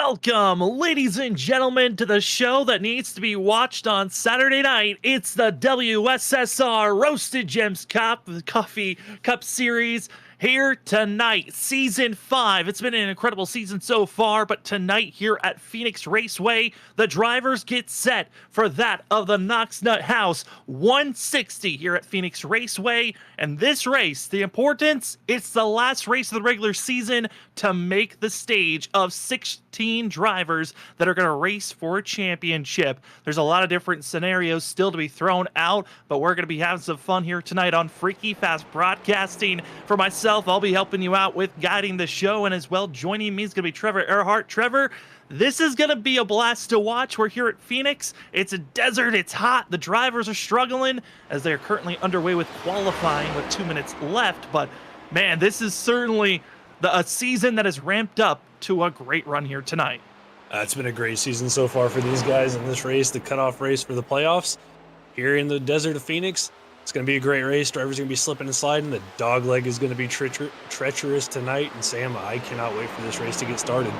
Welcome, ladies and gentlemen, to the show that needs to be watched on Saturday night. It's the WSSR Roasted Gems Cup, the Coffee Cup Series. Here tonight, Season 5. It's been an incredible season so far, but tonight here at Phoenix Raceway, the drivers get set for that of the Knox Nut House 160 here at Phoenix Raceway. And this race, the importance, it's the last race of the regular season to make the stage of 16 drivers that are going to race for a championship. There's a lot of different scenarios still to be thrown out, but we're going to be having some fun here tonight on Freaky Fast Broadcasting. For myself, I'll be helping you out with guiding the show, and as well joining me is going to be Trevor Earhart. Trevor, this is going to be a blast to watch. We're here at Phoenix. It's a desert. It's hot. The drivers are struggling as they're currently underway with qualifying with 2 minutes left. But, man, this is certainly a season that has ramped up to a great run here tonight. It's been a great season so far for these guys in this race, the cutoff race for the playoffs. Here in the desert of Phoenix, it's going to be a great race. Drivers are going to be slipping and sliding. The dog leg is going to be treacherous tonight. And Sam, I cannot wait for this race to get started.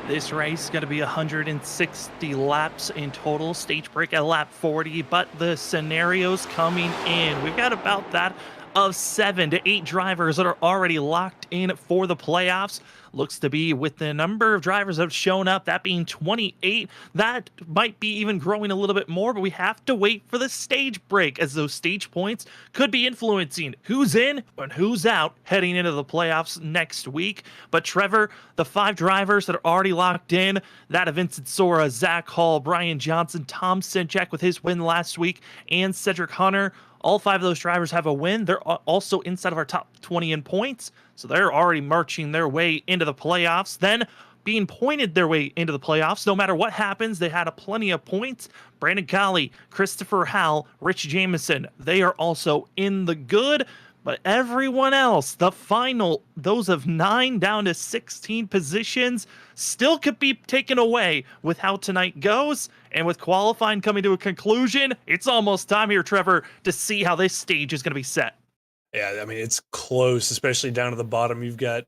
This race is going to be 160 laps in total. Stage break at lap 40, but the scenarios coming in, we've got about that of 7 to 8 drivers that are already locked in for the playoffs. Looks to be, with the number of drivers that have shown up, that being 28, that might be even growing a little bit more, but we have to wait for the stage break, as those stage points could be influencing who's in and who's out heading into the playoffs next week. But Trevor, the 5 drivers that are already locked in, that of Vincent Sora, Zach Hall, Brian Johnson, Tom Sinchak with his win last week, and Cedric Hunter, all 5 of those drivers have a win. They're also inside of our top 20 in points, so they're already marching their way into the playoffs. Then being pointed their way into the playoffs, no matter what happens, they had plenty of points. Brandon Colley, Christopher Howell, Rich Jameson, they are also in the good. But everyone else, the final, those of 9 down to 16 positions, still could be taken away with how tonight goes. And with qualifying coming to a conclusion, it's almost time here, Trevor, to see how this stage is going to be set. Yeah, I mean, it's close, especially down to the bottom. You've got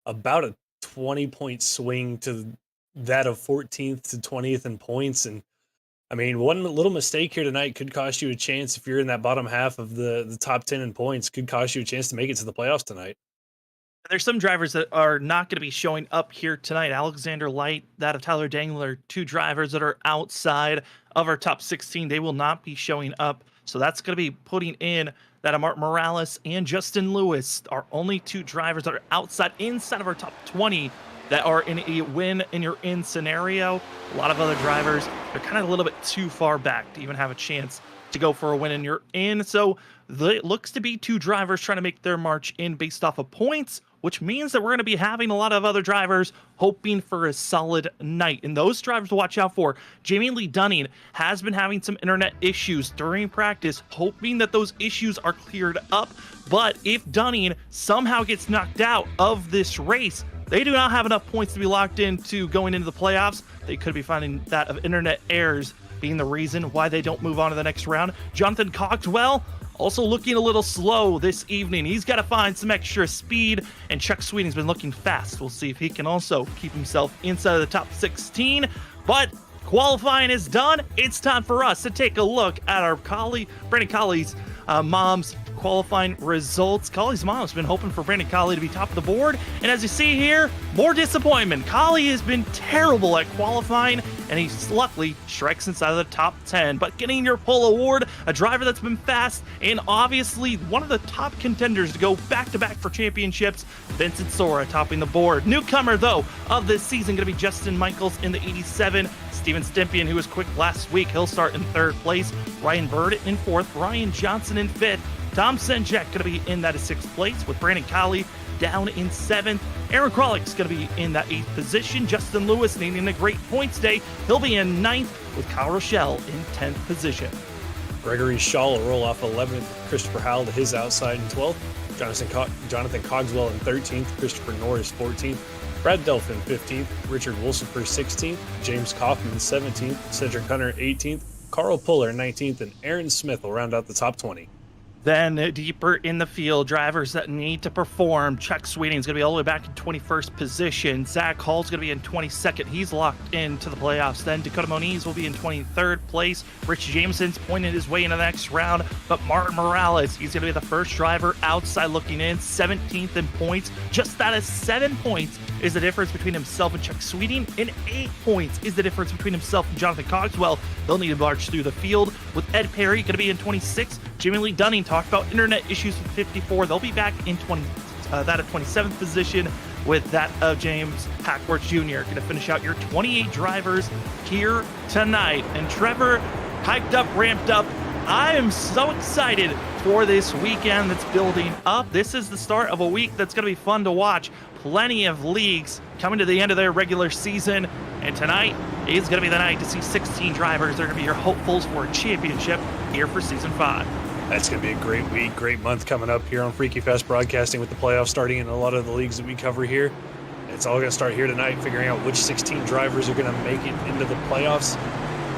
about a 20-point swing to that of 14th to 20th in points. And I mean, one little mistake here tonight could cost you a chance. If you're in that bottom half of the top 10 in points, could cost you a chance to make it to the playoffs tonight. There's some drivers that are not going to be showing up here tonight. Alexander Light, that of Tyler Dangler, 2 drivers that are outside of our top 16. They will not be showing up. So that's going to be putting in that of Mark Morales and Justin Lewis, our only 2 drivers that are inside of our top 20 that are in a win and you're in scenario. A lot of other drivers, they're kind of a little bit too far back to even have a chance to go for a win and you're in. So it looks to be 2 drivers trying to make their march in based off of points, which means that we're going to be having a lot of other drivers hoping for a solid night. And those drivers to watch out for, Jamie Lee Dunning has been having some internet issues during practice, hoping that those issues are cleared up. But if Dunning somehow gets knocked out of this race, they do not have enough points to be locked into going into the playoffs. They could be finding that of internet errors being the reason why they don't move on to the next round. Jonathan Cogswell also looking a little slow this evening. He's got to find some extra speed, and Chuck Sweeting's been looking fast. We'll see if he can also keep himself inside of the top 16. But qualifying is done. It's time for us to take a look at our Brandon Colley's mom's qualifying results. Colley's mom has been hoping for Brandon Colley to be top of the board, and as you see here, more disappointment. Colley has been terrible at qualifying, and he luckily strikes inside of the top 10. But getting your pole award, a driver that's been fast, and obviously one of the top contenders to go back-to-back for championships, Vincent Sora topping the board. Newcomer, though, of this season going to be Justin Michaels in the 87. Steven Stimpian, who was quick last week, he'll start in 3rd place. Ryan Bird in 4th. Ryan Johnson in 5th. Tom Senjak going to be in that 6th place, with Brandon Colley down in 7th. Aaron Krolick's going to be in that 8th position. Justin Lewis needing a great points day. He'll be in 9th, with Kyle Rochelle in 10th position. Gregory Shaw will roll off 11th. Christopher Howell to his outside in 12th. Jonathan Cogswell in 13th. Christopher Norris 14th. Brad Delphin 15th. Richard Wolsifer 16th. James Kaufman 17th. Cedric Hunter 18th. Carl Puller 19th. And Aaron Smith will round out the top 20. Then deeper in the field, drivers that need to perform. Chuck Sweeting's going to be all the way back in 21st position. Zach Hall's going to be in 22nd. He's locked into the playoffs. Then Dakota Moniz will be in 23rd place. Rich Jameson's pointed his way into the next round. But Martin Morales, he's going to be the first driver outside looking in, 17th in points. Just that is 7 points is the difference between himself and Chuck Sweeting, and 8 points is the difference between himself and Jonathan Cogswell. They'll need to march through the field with Ed Perry going to be in 26. Jimmy Lee Dunning talked about internet issues with 54. They'll be back in 27th position with that of James Hackworth Jr. Going to finish out your 28 drivers here tonight. And Trevor, hyped up, ramped up. I am so excited for this weekend that's building up. This is the start of a week that's going to be fun to watch. Plenty of leagues coming to the end of their regular season. And tonight is going to be the night to see 16 drivers. They're going to be your hopefuls for a championship here for Season 5. That's going to be a great week, great month coming up here on Freaky Fest Broadcasting with the playoffs starting in a lot of the leagues that we cover here. It's all going to start here tonight, figuring out which 16 drivers are going to make it into the playoffs.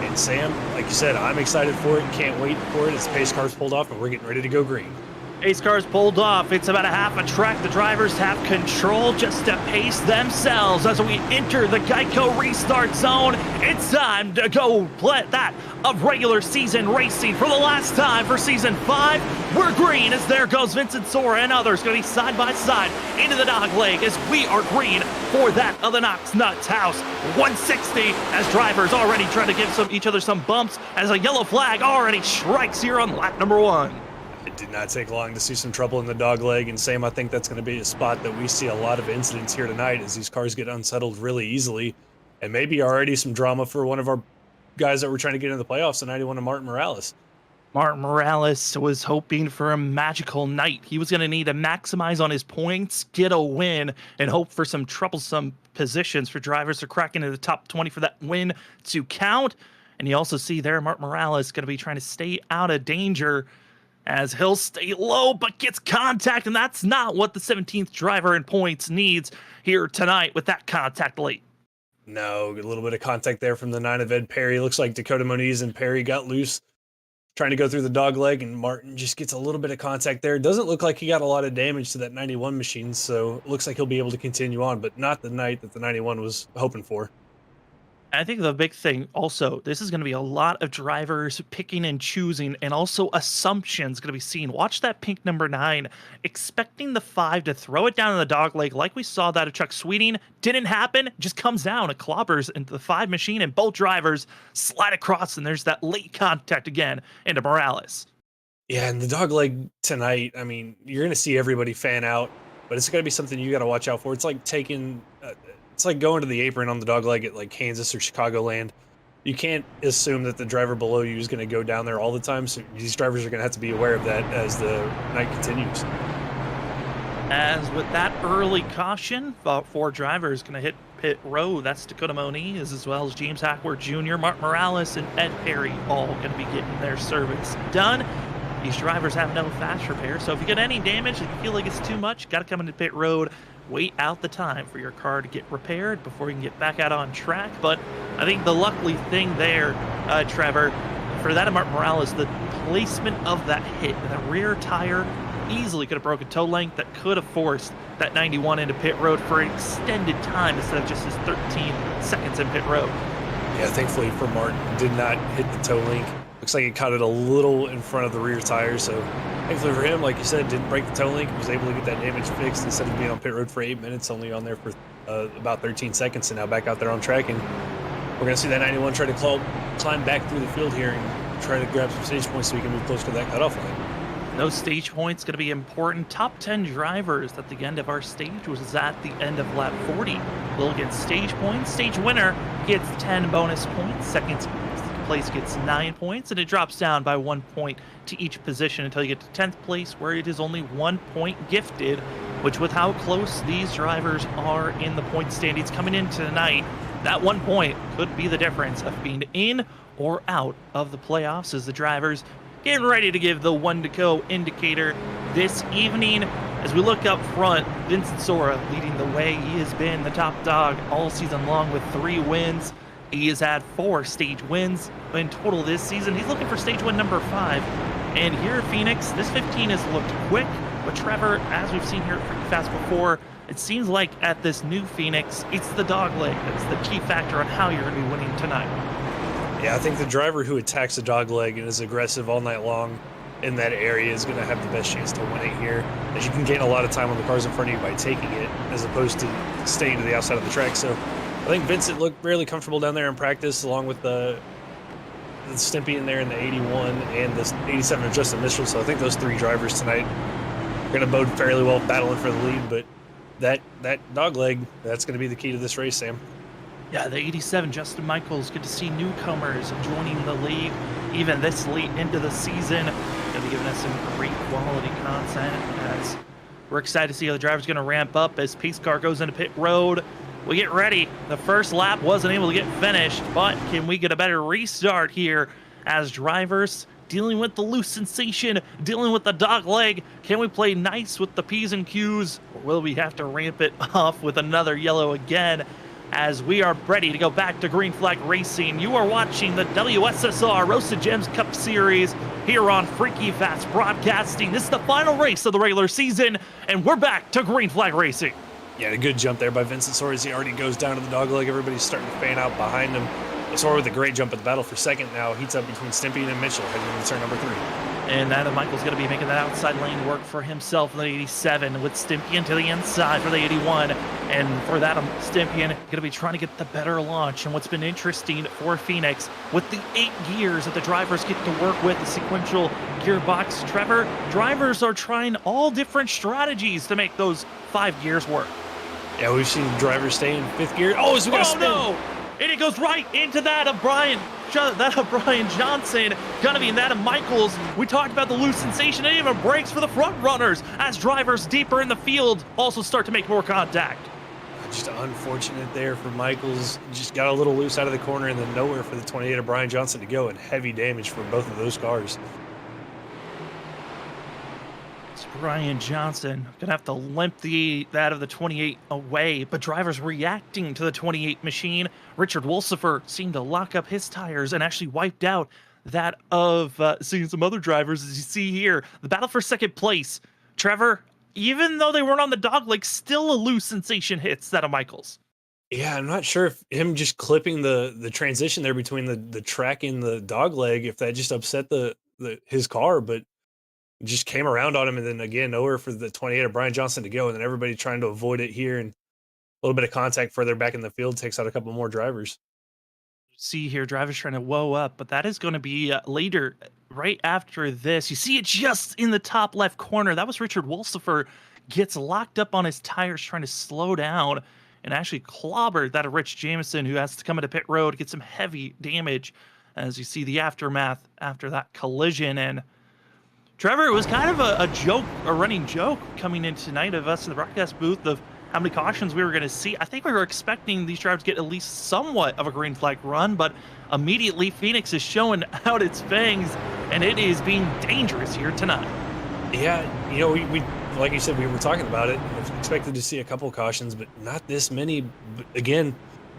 And Sam, like you said, I'm excited for it. Can't wait for it. It's pace cars pulled off, and we're getting ready to go green. Pace cars pulled off. It's about a half a track. The drivers have control just to pace themselves as we enter the Geico restart zone. It's time to go play that of regular season racing for the last time for Season 5. We're green as there goes Vincent Sora and others going to be side by side into the dog leg as we are green for that of the Knox Nuts House. 160 as drivers already trying to give each other some bumps as a yellow flag already strikes here on lap number 1. It did not take long to see some trouble in the dog leg, and Sam, I think that's going to be a spot that we see a lot of incidents here tonight as these cars get unsettled really easily, and maybe already some drama for one of our guys that were trying to get into the playoffs, the 91 of Martin Morales. Martin Morales was hoping for a magical night. He was going to need to maximize on his points, get a win, and hope for some troublesome positions for drivers to crack into the top 20 for that win to count. And you also see there Martin Morales going to be trying to stay out of danger as he'll stay low but gets contact, and that's not what the 17th driver in points needs here tonight with that contact late. No, a little bit of contact there from the 9 of Ed Perry. Looks like Dakota Moniz and Perry got loose trying to go through the dog leg, and Martin just gets a little bit of contact there. Doesn't look like he got a lot of damage to that 91 machine, so it looks like he'll be able to continue on, but not the night that the 91 was hoping for. I think the big thing also, this is going to be a lot of drivers picking and choosing, and also assumptions going to be seen. Watch that pink number 9, expecting the 5 to throw it down in the dog leg like we saw that of Chuck Sweeting. Didn't happen, just comes down, it clobbers into the 5 machine, and both drivers slide across, and there's that late contact again into Morales. Yeah, and the dog leg tonight, I mean, you're going to see everybody fan out, but it's going to be something you got to watch out for. It's like taking... it's like going to the apron on the dog leg at like Kansas or Chicagoland. You can't assume that the driver below you is going to go down there all the time. So these drivers are going to have to be aware of that as the night continues. As with that early caution, about 4 drivers going to hit pit road. That's Dakota Moniz, as well as James Hackworth Jr., Martin Morales, and Ed Perry, all going to be getting their service done. These drivers have no fast repair, so if you get any damage and you feel like it's too much, got to come into pit road. Wait out the time for your car to get repaired before you can get back out on track. But I think the lucky thing there, Trevor, for that of Martin Morales, the placement of that hit in the rear tire easily could have broken toe length that could have forced that 91 into pit road for an extended time instead of just his 13 seconds in pit road. Yeah, thankfully for Martin, did not hit the toe link. Looks like he caught it a little in front of the rear tire, so thankfully for him, like you said, didn't break the toe link, was able to get that damage fixed instead of being on pit road for 8 minutes, only on there for about 13 seconds, and now back out there on track. And we're going to see that 91 try to climb back through the field here and try to grab some stage points so we can move closer to that cutoff line. Those stage points going to be important. Top 10 drivers at the end of our stage was at the end of lap 40. We'll get stage points. Stage winner gets 10 bonus points. Second place gets 9 points, and it drops down by 1 point to each position until you get to 10th place, where it is only 1 point gifted, which with how close these drivers are in the point standings coming into tonight, that 1 point could be the difference of being in or out of the playoffs as the drivers getting ready to give the 1 to go indicator this evening. As we look up front, Vincent Sora leading the way. He has been the top dog all season long with 3 wins. He has had 4 stage wins in total this season. He's looking for stage win number 5. And here at Phoenix, this 15 has looked quick, but Trevor, as we've seen here at Freaky Fast before, it seems like at this new Phoenix, it's the dogleg that's the key factor on how you're going to be winning tonight. Yeah, I think the driver who attacks the dogleg and is aggressive all night long in that area is going to have the best chance to win it here, as you can gain a lot of time on the cars in front of you by taking it, as opposed to staying to the outside of the track. So I think Vincent looked really comfortable down there in practice, along with the Stimpy in there in the 81 and the 87 of Justin Mitchell. So I think those three drivers tonight are going to bode fairly well battling for the lead, but that dogleg, that's going to be the key to this race, Sam. Yeah, the 87, Justin Michaels, good to see newcomers joining the league, even this late into the season. Going to be giving us some great quality content, as we're excited to see how the driver's going to ramp up as pace car goes into pit road. We get ready. The first lap wasn't able to get finished, but can we get a better restart here as drivers dealing with the loose sensation, dealing with the dog leg? Can we play nice with the P's and Q's, or will we have to ramp it off with another yellow again as we are ready to go back to green flag racing? You are watching the WSSR Roasted Gems Cup Series here on Freaky Fast Broadcasting. This is the final race of the regular season, and we're back to green flag racing. Yeah, a good jump there by Vincent Sora as he already goes down to the dogleg. Everybody's starting to fan out behind him. Sora with a great jump at the battle for second now. Heats up between Stimpy and Mitchell heading into turn number 3. And Adam Michael's going to be making that outside lane work for himself in the 87 with Stimpian to the inside for the 81. And for that, Stimpian going to be trying to get the better launch. And what's been interesting for Phoenix, with the 8 gears that the drivers get to work with, the sequential gearbox, Trevor, drivers are trying all different strategies to make those 5 gears work. Yeah, we've seen drivers stay in 5th gear. Oh, is we got to spin. No! And it goes right into that of Brian Johnson, gonna be in that of Michaels. We talked about the loose sensation, and even brakes for the front runners as drivers deeper in the field also start to make more contact. Just unfortunate there for Michaels. Just got a little loose out of the corner, and then nowhere for the 28 of Brian Johnson to go, and heavy damage for both of those cars. Brian Johnson gonna have to limp that of the 28 away, but drivers reacting to the 28 machine. Richard Wolsifer seemed to lock up his tires and actually wiped out that of seeing some other drivers, as you see here. The battle for second place. Trevor, even though they weren't on the dogleg, still a loose sensation hits that of Michaels. Yeah, I'm not sure if him just clipping the transition there between the track and the dogleg, if that just upset his car, but just came around on him, and then again nowhere for the 28 of Brian Johnson to go, and then everybody trying to avoid it here, and a little bit of contact further back in the field takes out a couple more drivers. See here, drivers trying to woe up, but that is going to be later, right after this. You see it just in the top left corner. That was Richard Wolsifer gets locked up on his tires trying to slow down, and actually clobbered that of Rich Jameson, who has to come into pit road, get some heavy damage, as you see the aftermath after that collision. And Trevor, it was kind of a joke, a running joke coming in tonight of us in the broadcast booth of how many cautions we were going to see. I think we were expecting these drivers to get at least somewhat of a green flag run, but immediately Phoenix is showing out its fangs, and it is being dangerous here tonight. Yeah, you know, we like you said, we were talking about it. I expected to see a couple cautions, but not this many. But again,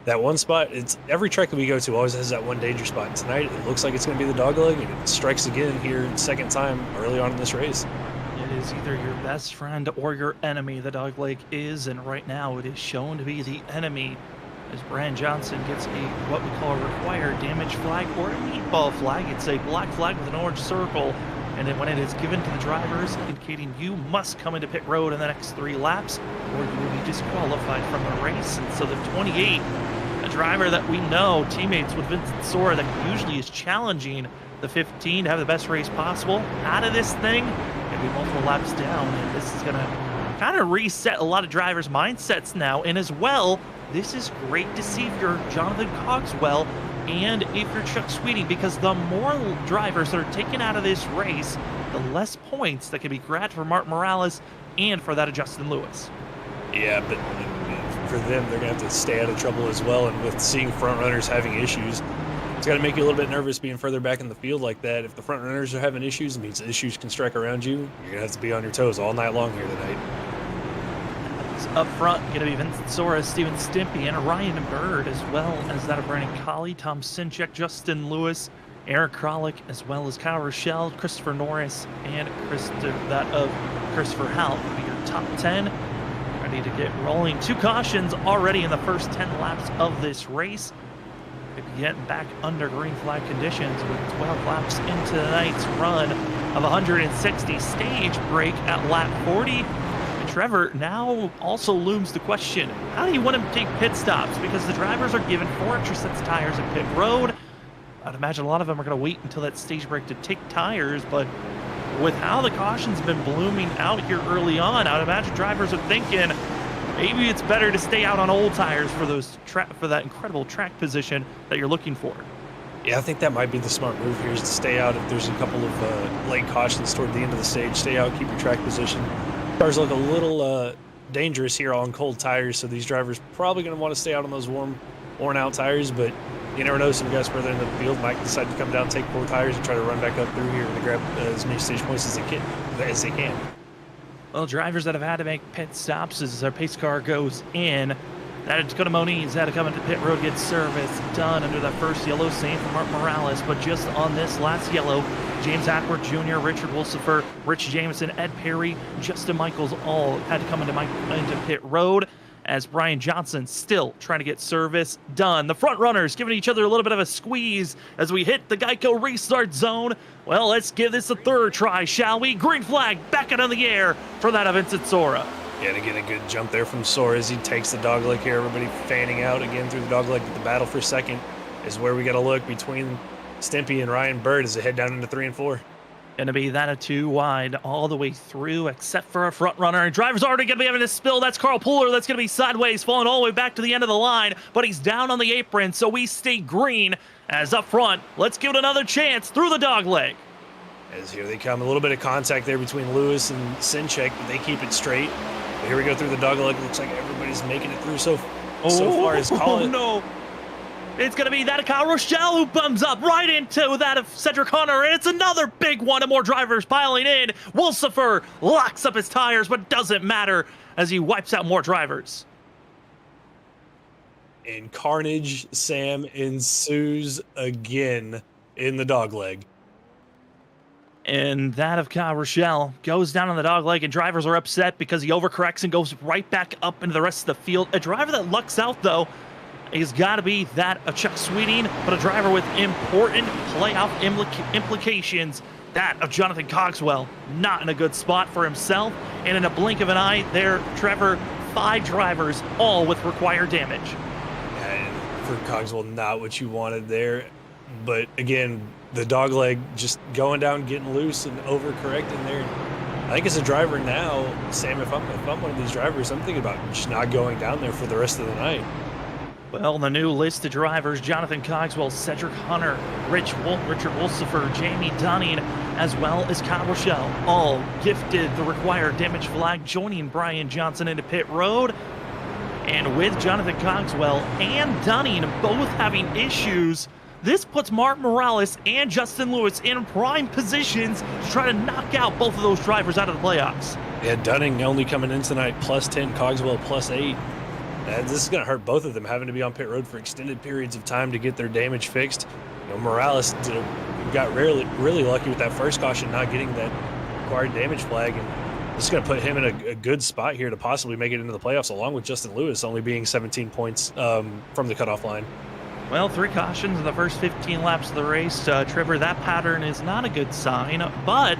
that one spot, it's every track that we go to always has that one danger spot. And tonight, it looks like it's going to be the dogleg, and it strikes again here second time early on in this race. It is either your best friend or your enemy, the dogleg is, and right now it is shown to be the enemy, as Brian Johnson gets what we call a required damage flag or a meatball flag. It's a black flag with an orange circle, and then when it is given to the drivers, indicating you must come into pit road in the next 3 laps, or you will be disqualified from the race. And so the 28, a driver that we know, teammates with Vincent Sora, that usually is challenging the 15 to have the best race possible, out of this thing, maybe multiple laps down, and this is going to kind of reset a lot of drivers' mindsets now. And as well, this is great to see if you're Jonathan Cogswell and if you're Chuck Sweeting, because the more drivers that are taken out of this race, the less points that can be grabbed for Mark Morales and for that of Justin Lewis. Yeah, but for them, they're going to have to stay out of trouble as well. And with seeing front runners having issues, it's got to make you a little bit nervous being further back in the field like that. If the front runners are having issues, it means issues can strike around you. You're going to have to be on your toes all night long here tonight. Up front, going to be Vincent Sora, Steven Stimpy, and Ryan Bird, as well as that of Brandon Colley, Tom Sinchek, Justin Lewis, Eric Kralik, as well as Kyle Rochelle, Christopher Norris, and Christopher Howell will be your top 10. Ready to get rolling. 2 cautions already in the first 10 laps of this race. We'll be getting back under green flag conditions with 12 laps into tonight's run of 160. Stage break at lap 40. And Trevor, now also looms the question, how do you want him to take pit stops? Because the drivers are given 4 extra sets of tires at pit road. I'd imagine a lot of them are going to wait until that stage break to take tires, but with how the cautions have been blooming out here early on, I would imagine drivers are thinking maybe it's better to stay out on old tires for those for that incredible track position that you're looking for. Yeah, I think that might be the smart move here, is to stay out if there's a couple of late cautions toward the end of the stage. Stay out, keep your track position. Cars look a little dangerous here on cold tires, so these drivers probably going to want to stay out on those warm, worn out tires, but you never know, some guys further in the field might decide to come down, take 4 tires, and try to run back up through here and grab as many stage points as they can. Well, drivers that have had to make pit stops as their pace car goes in. That Dakota Moniz had to come into pit road, get service done under that first yellow, same for Mark Morales. But just on this last yellow, James Ackworth Jr., Richard Wolsifer, Rich Jameson, Ed Perry, Justin Michaels all had to come into pit road, as Brian Johnson still trying to get service done. The front runners giving each other a little bit of a squeeze as we hit the Geico restart zone. Well, let's give this a third try, shall we? Green flag back out on the air for that of Vincent Sora. Yeah, to get a good jump there from Sora as he takes the dogleg here. Everybody fanning out again through the dogleg, but the battle for second is where we got to look between Stimpy and Ryan Bird as they head down into 3 and 4. Going to be that a 2 wide all the way through, except for a front runner. And driver's already going to be having a spill. That's Carl Pooler. That's going to be sideways, falling all the way back to the end of the line. But he's down on the apron, so we stay green. As up front, let's give it another chance through the dog leg. As here they come. A little bit of contact there between Lewis and Sinchek, but they keep it straight. But here we go through the dog leg. Looks like everybody's making it through so far as Colin. No. It's going to be that of Kyle Rochelle who bums up right into that of Cedric Hunter, and it's another big one, and more drivers piling in. Wolsifer locks up his tires, but doesn't matter as he wipes out more drivers. And carnage, Sam, ensues again in the dogleg. And that of Kyle Rochelle goes down on the dogleg, and drivers are upset because he overcorrects and goes right back up into the rest of the field. A driver that lucks out, though, he's got to be that of Chuck Sweeting, but a driver with important playoff implications. That of Jonathan Cogswell, not in a good spot for himself. And in a blink of an eye there, Trevor, 5 drivers, all with required damage. And for Cogswell, not what you wanted there. But again, the dogleg just going down, getting loose, and overcorrecting there. I think as a driver now, Sam, if I'm one of these drivers, I'm thinking about just not going down there for the rest of the night. Well, the new list of drivers, Jonathan Cogswell, Cedric Hunter, Richard Wolsifer, Jamie Dunning, as well as Kyle Rochelle, all gifted the required damage flag, joining Brian Johnson into pit road. And with Jonathan Cogswell and Dunning both having issues, this puts Mark Morales and Justin Lewis in prime positions to try to knock out both of those drivers out of the playoffs. Yeah, Dunning only coming in tonight +10, Cogswell +8. And this is going to hurt both of them, having to be on pit road for extended periods of time to get their damage fixed. You know, Morales got really lucky with that first caution, not getting that required damage flag, and this is going to put him in a good spot here to possibly make it into the playoffs, along with Justin Lewis only being 17 points from the cutoff line. Well, 3 cautions in the first 15 laps of the race. Trevor, that pattern is not a good sign, but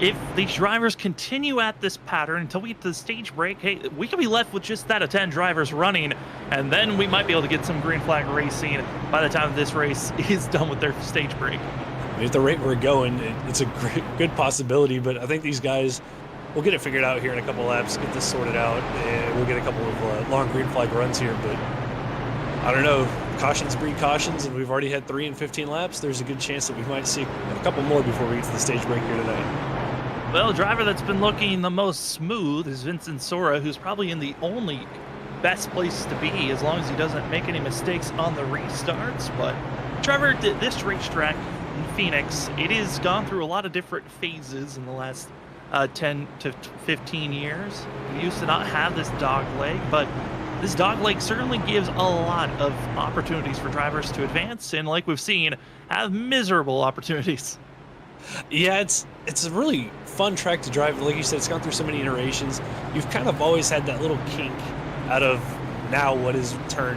if these drivers continue at this pattern until we get to the stage break, hey, we could be left with just that of 10 drivers running, and then we might be able to get some green flag racing by the time this race is done with their stage break. I mean, at the rate we're going, it's a good possibility, but I think these guys will get it figured out here in a couple laps, get this sorted out, and we'll get a couple of long green flag runs here. But I don't know, cautions breed cautions, and we've already had 3 in 15 laps. There's a good chance that we might see a couple more before we get to the stage break here tonight. Well, the driver that's been looking the most smooth is Vincent Sora, who's probably in the only best place to be as long as he doesn't make any mistakes on the restarts. But Trevor, this racetrack in Phoenix, it has gone through a lot of different phases in the last 10 to 15 years. We used to not have this dog leg, but this dog leg certainly gives a lot of opportunities for drivers to advance, and like we've seen, have miserable opportunities. Yeah, it's a really fun track to drive. Like you said, it's gone through so many iterations. You've kind of always had that little kink out of now what is turn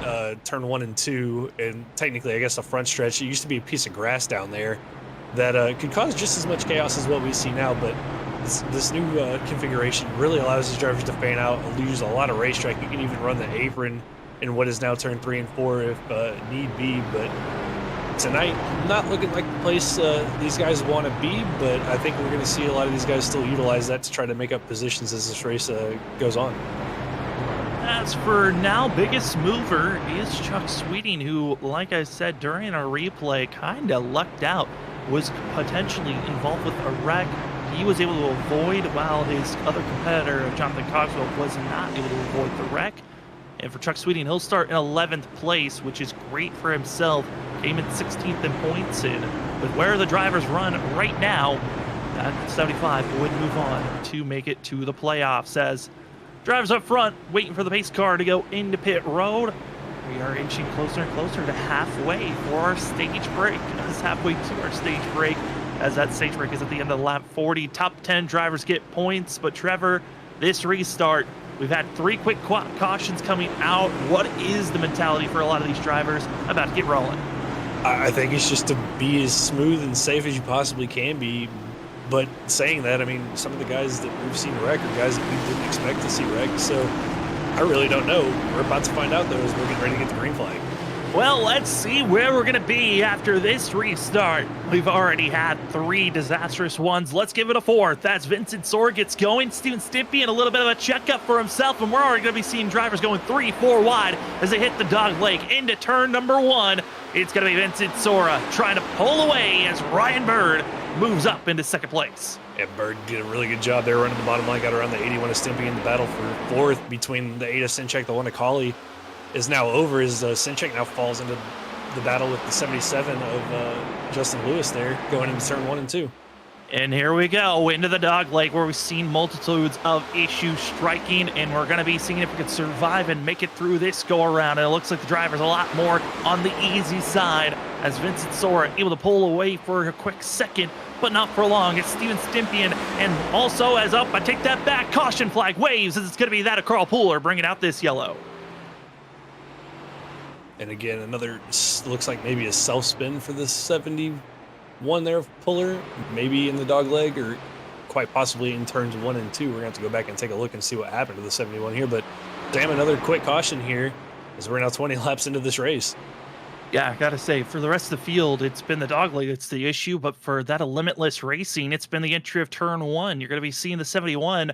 1 and 2, and technically, I guess, a front stretch. It used to be a piece of grass down there that could cause just as much chaos as what we see now, but this new configuration really allows these drivers to fan out and lose a lot of racetrack. You can even run the apron in what is now turn 3 and 4 if need be, but tonight, not looking like the place these guys want to be, but I think we're going to see a lot of these guys still utilize that to try to make up positions as this race goes on. As for now, biggest mover is Chuck Sweeting, who, like I said during our replay, kind of lucked out, was potentially involved with a wreck. He was able to avoid, while his other competitor, Jonathan Cogswell, was not able to avoid the wreck. And for Chuck Sweeting, he'll start in 11th place, which is great for himself. Came in 16th in points, and with where the drivers run right now, that 75 would move on to make it to the playoffs. As drivers up front waiting for the pace car to go into pit road. We are inching closer and closer to halfway for our stage break. It's halfway to our stage break, as that stage break is at the end of lap 40. Top 10 drivers get points, but Trevor, this restart, we've had 3 quick cautions coming out. What is the mentality for a lot of these drivers about to get rolling? I think it's just to be as smooth and safe as you possibly can be. But saying that, I mean, some of the guys that we've seen wreck are guys that we didn't expect to see wreck. So I really don't know. We're about to find out, though, as we're getting ready to get the green flag. Well, let's see where we're going to be after this restart. We've already had 3 disastrous ones. Let's give it a 4th. That's Vincent Sora gets going. Steven Stimpy and a little bit of a checkup for himself. And we're already going to be seeing drivers going 3-4 wide as they hit the dog leg into turn number 1. It's going to be Vincent Sora trying to pull away as Ryan Bird moves up into 2nd place. Yeah, Bird did a really good job there running the bottom line, got around the 81 of Stimpy in the battle for 4th between the 8 of Sinchek, the 1 of Colley is now over as Sinchek now falls into the battle with the 77 of Justin Lewis there going into turn 1 and 2. And here we go into the dog leg where we've seen multitudes of issues striking, and we're going to be seeing if we can survive and make it through this go around. And it looks like the driver's a lot more on the easy side as Vincent Sora able to pull away for a quick second, but not for long. It's Steven Stimpian, and also as up, I take that back, caution flag waves as it's going to be that of Carl Pooler bringing out this yellow. And again, another looks like maybe a self spin for the 71 there of Puller, maybe in the dog leg or quite possibly in turns 1 and 2. We're gonna have to go back and take a look and see what happened to the 71 here. But damn, another quick caution here as we're now 20 laps into this race. Yeah, I gotta say, for the rest of the field, it's been the dog leg that's the issue, but for that of Limitless Racing, it's been the entry of turn 1. You're gonna be seeing the 71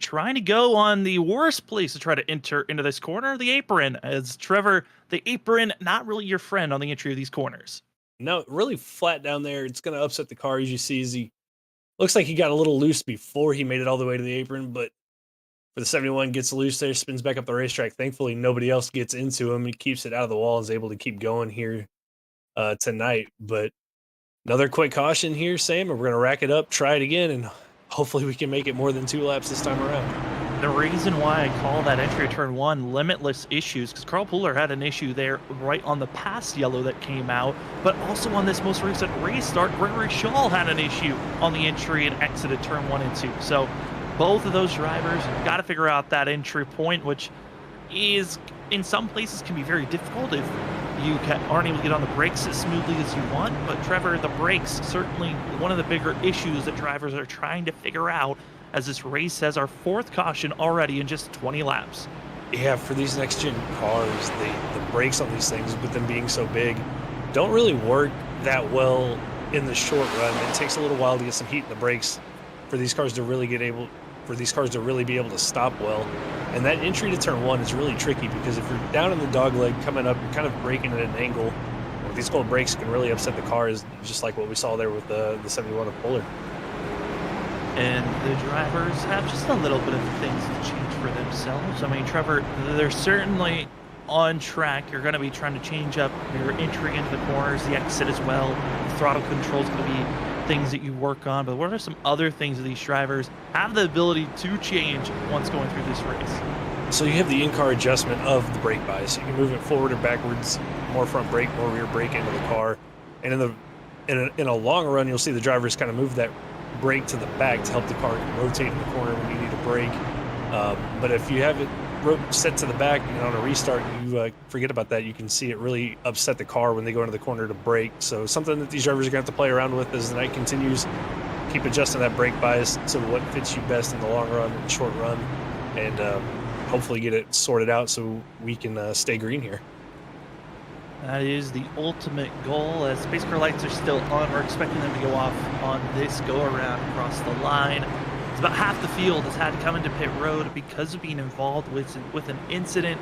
trying to go on the worst place to try to enter into this corner, the apron, as Trevor, the apron, not really your friend on the entry of these corners. No, really flat down there. It's going to upset the car, as you see, as he looks like he got a little loose before he made it all the way to the apron, but for the 71 gets loose there, spins back up the racetrack. Thankfully, nobody else gets into him. He keeps it out of the wall and is able to keep going here tonight. But another quick caution here, Sam, and we're going to rack it up, try it again, and hopefully we can make it more than 2 laps this time around. The reason why I call that entry of turn 1 limitless issues, because Carl Pooler had an issue there right on the past yellow that came out, but also on this most recent restart, Gregory Shaw had an issue on the entry and exited turn 1 and 2. So both of those drivers got to figure out that entry point, which is in some places can be very difficult if you aren't able to get on the brakes as smoothly as you want. But Trevor, the brakes certainly one of the bigger issues that drivers are trying to figure out, as this race has our 4th caution already in just 20 laps. Yeah, for these next gen cars, the brakes on these things, with them being so big, don't really work that well in the short run. It takes a little while to get some heat in the brakes for these cars to really be able to stop well. And that entry to turn 1 is really tricky because if you're down in the dog leg coming up, you're kind of braking at an angle. These cold brakes can really upset the cars, just like what we saw there with the 71 of Polar. And the drivers have just a little bit of things to change for themselves. I mean, Trevor, they're certainly on track. You're going to be trying to change up your entry into the corners, the exit as well. The throttle control is going to be things that you work on. But what are some other things that these drivers have the ability to change once going through this race? So you have the in-car adjustment of the brake bias. You can move it forward or backwards, more front brake, more rear brake into the car. And in a long run, you'll see the drivers kind of move that brake to the back to help the car rotate in the corner when you need a brake. But if you have it set to the back, on a restart, you forget about that. You can see it really upset the car when they go into the corner to brake. So something that these drivers are going to have to play around with as the night continues. Keep adjusting that brake bias to what fits you best in the long run and short run, and hopefully get it sorted out so we can stay green here. That is the ultimate goal. As space car lights are still on, we're expecting them to go off on this go-around across the line. It's about half the field has had to come into pit road because of being involved with an incident,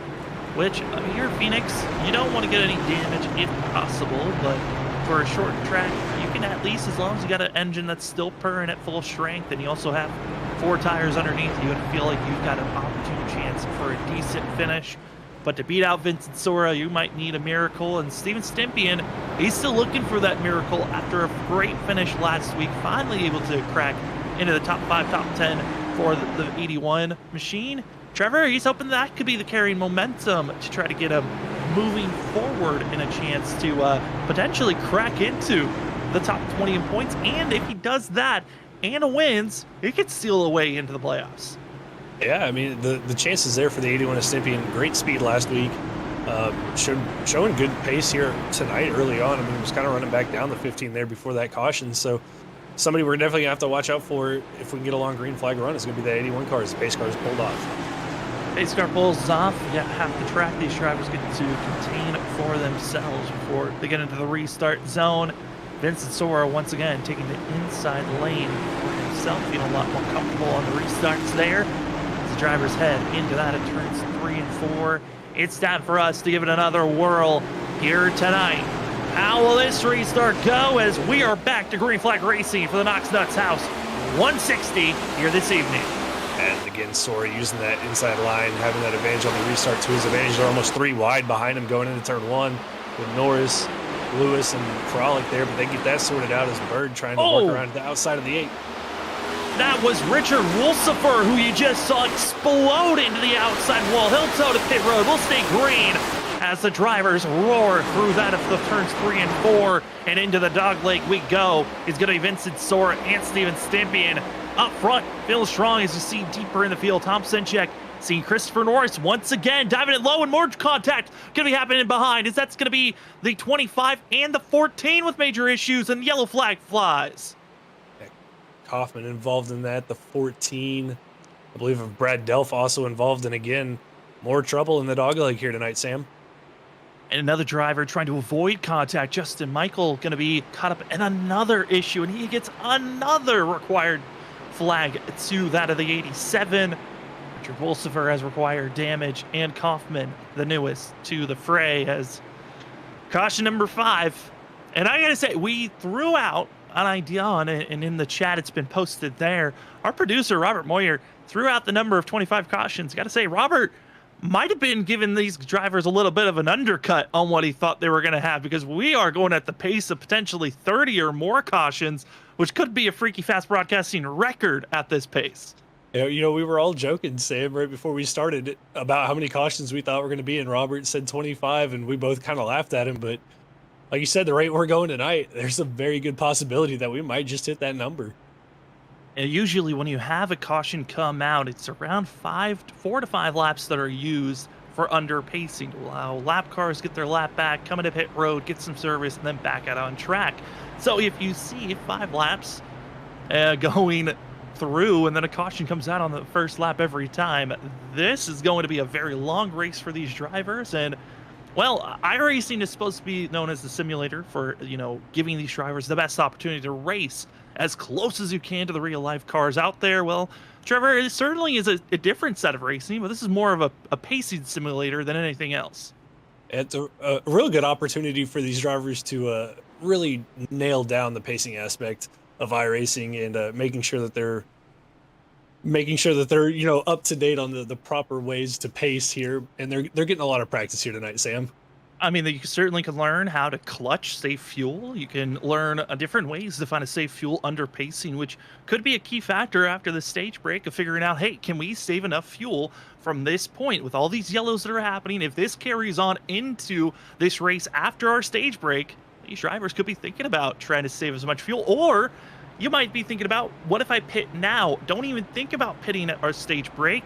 which here at Phoenix, you don't want to get any damage if possible, but for a short track, you can at least, as long as you got an engine that's still purring at full strength and you also have 4 tires underneath you, and feel like you've got an opportune chance for a decent finish. But to beat out Vincent Sora, you might need a miracle, and Steven Stimpian, he's still looking for that miracle after a great finish last week, finally able to crack into the top 5, top 10 for the 81 machine. Trevor, he's hoping that could be the carrying momentum to try to get him moving forward in a chance to potentially crack into the top 20 in points. And if he does that and wins, he could steal away into the playoffs. Yeah, I mean, the chances there for the 81 of Stimpian. Great speed last week. Showing good pace here tonight early on. I mean, he was kind of running back down the 15 there before that caution. So somebody we're definitely going to have to watch out for if we can get a long green flag run is going to be that 81 car as the pace car is pulled off. Pace car pulls off. You got half the track these drivers get to contain for themselves before they get into the restart zone. Vincent Sora once again taking the inside lane for himself, feeling a lot more comfortable on the restarts there. As the drivers head into that at turns 3 and 4. It's time for us to give it another whirl here tonight. How will this restart go as we are back to green flag racing for the Knox Nuts House 160 here this evening? And again, Sora using that inside line, having that advantage on the restart to his advantage. They're almost 3 wide behind him going into turn 1 with Norris, Lewis, and Kralik there, but they get that sorted out as Bird trying to work around the outside of the 8. That was Richard Wolsifer, who you just saw explode into the outside wall. He'll toe to pit road. We'll stay green as the drivers roar through that of the turns 3 and 4, and into the dog leg we go. Is going to be Vincent Sora and Steven Stimpian up front. Feels strong as you see deeper in the field. Tom Senchek seeing Christopher Norris once again diving it low, and more contact going to be happening behind. Is that's going to be the 25 and the 14 with major issues, and yellow flag flies. Kaufman involved in that. The 14, I believe, of Brad Delph also involved, and again, more trouble in the dogleg here tonight, Sam. And another driver trying to avoid contact. Justin Michael going to be caught up in another issue, and he gets another required flag to that of the 87. Richard Wolsifer has required damage, and Kaufman, the newest to the fray, has caution number 5. And I gotta say, we threw out an idea on it, and in the chat it's been posted there. Our producer, Robert Moyer, threw out the number of 25 cautions. Gotta say, Robert might have been giving these drivers a little bit of an undercut on what he thought they were going to have, because we are going at the pace of potentially 30 or more cautions, which could be a Freaky Fast Broadcasting record at this pace. We were all joking, Sam, right before we started about how many cautions we thought were going to be, and Robert said 25, and we both kind of laughed at him. But like you said, the rate we're going tonight, there's a very good possibility that we might just hit that number. And usually when you have a caution come out, it's around 4 to 5 laps that are used for underpacing to allow lap cars get their lap back, come into pit road, get some service, and then back out on track. So if you see 5 laps going through and then a caution comes out on the first lap every time, this is going to be a very long race for these drivers. And well, iRacing is supposed to be known as the simulator for, giving these drivers the best opportunity to race as close as you can to the real life cars out there. Well, Trevor, it certainly is a different set of racing, but this is more of a pacing simulator than anything else. It's a real good opportunity for these drivers to really nail down the pacing aspect of iRacing, and making sure that they're up to date on the proper ways to pace here, and they're getting a lot of practice here tonight, Sam. I mean, you certainly can learn how to clutch safe fuel. You can learn different ways to find a safe fuel under pacing, which could be a key factor after the stage break of figuring out, hey, can we save enough fuel from this point with all these yellows that are happening? If this carries on into this race after our stage break, these drivers could be thinking about trying to save as much fuel, or you might be thinking about, what if I pit now? Don't even think about pitting at our stage break.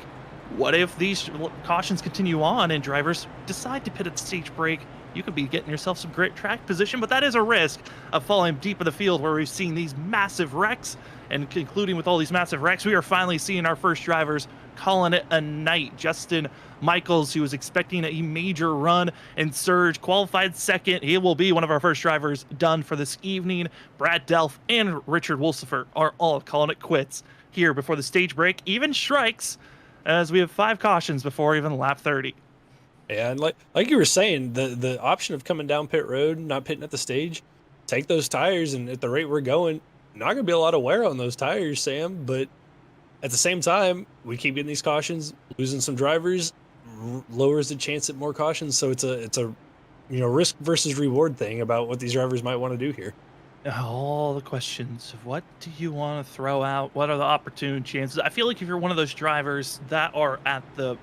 What if these cautions continue on and drivers decide to pit at stage break? You could be getting yourself some great track position, but that is a risk of falling deep in the field where we've seen these massive wrecks. And concluding with all these massive wrecks, we are finally seeing our first drivers calling it a night. Justin Michaels, who was expecting a major run, and Serge qualified second. He will be one of our first drivers done for this evening. Brad Delph and Richard Wolsifer are all calling it quits here before the stage break even strikes, as we have 5 cautions before even lap 30. Yeah, and like you were saying, the option of coming down pit road, not pitting at the stage, take those tires, and at the rate we're going, not going to be a lot of wear on those tires, Sam. But at the same time, we keep getting these cautions, losing some drivers, lowers the chance at more cautions. So it's a risk versus reward thing about what these drivers might want to do here. All the questions of what do you want to throw out? What are the opportune chances? I feel like if you're one of those drivers that are at the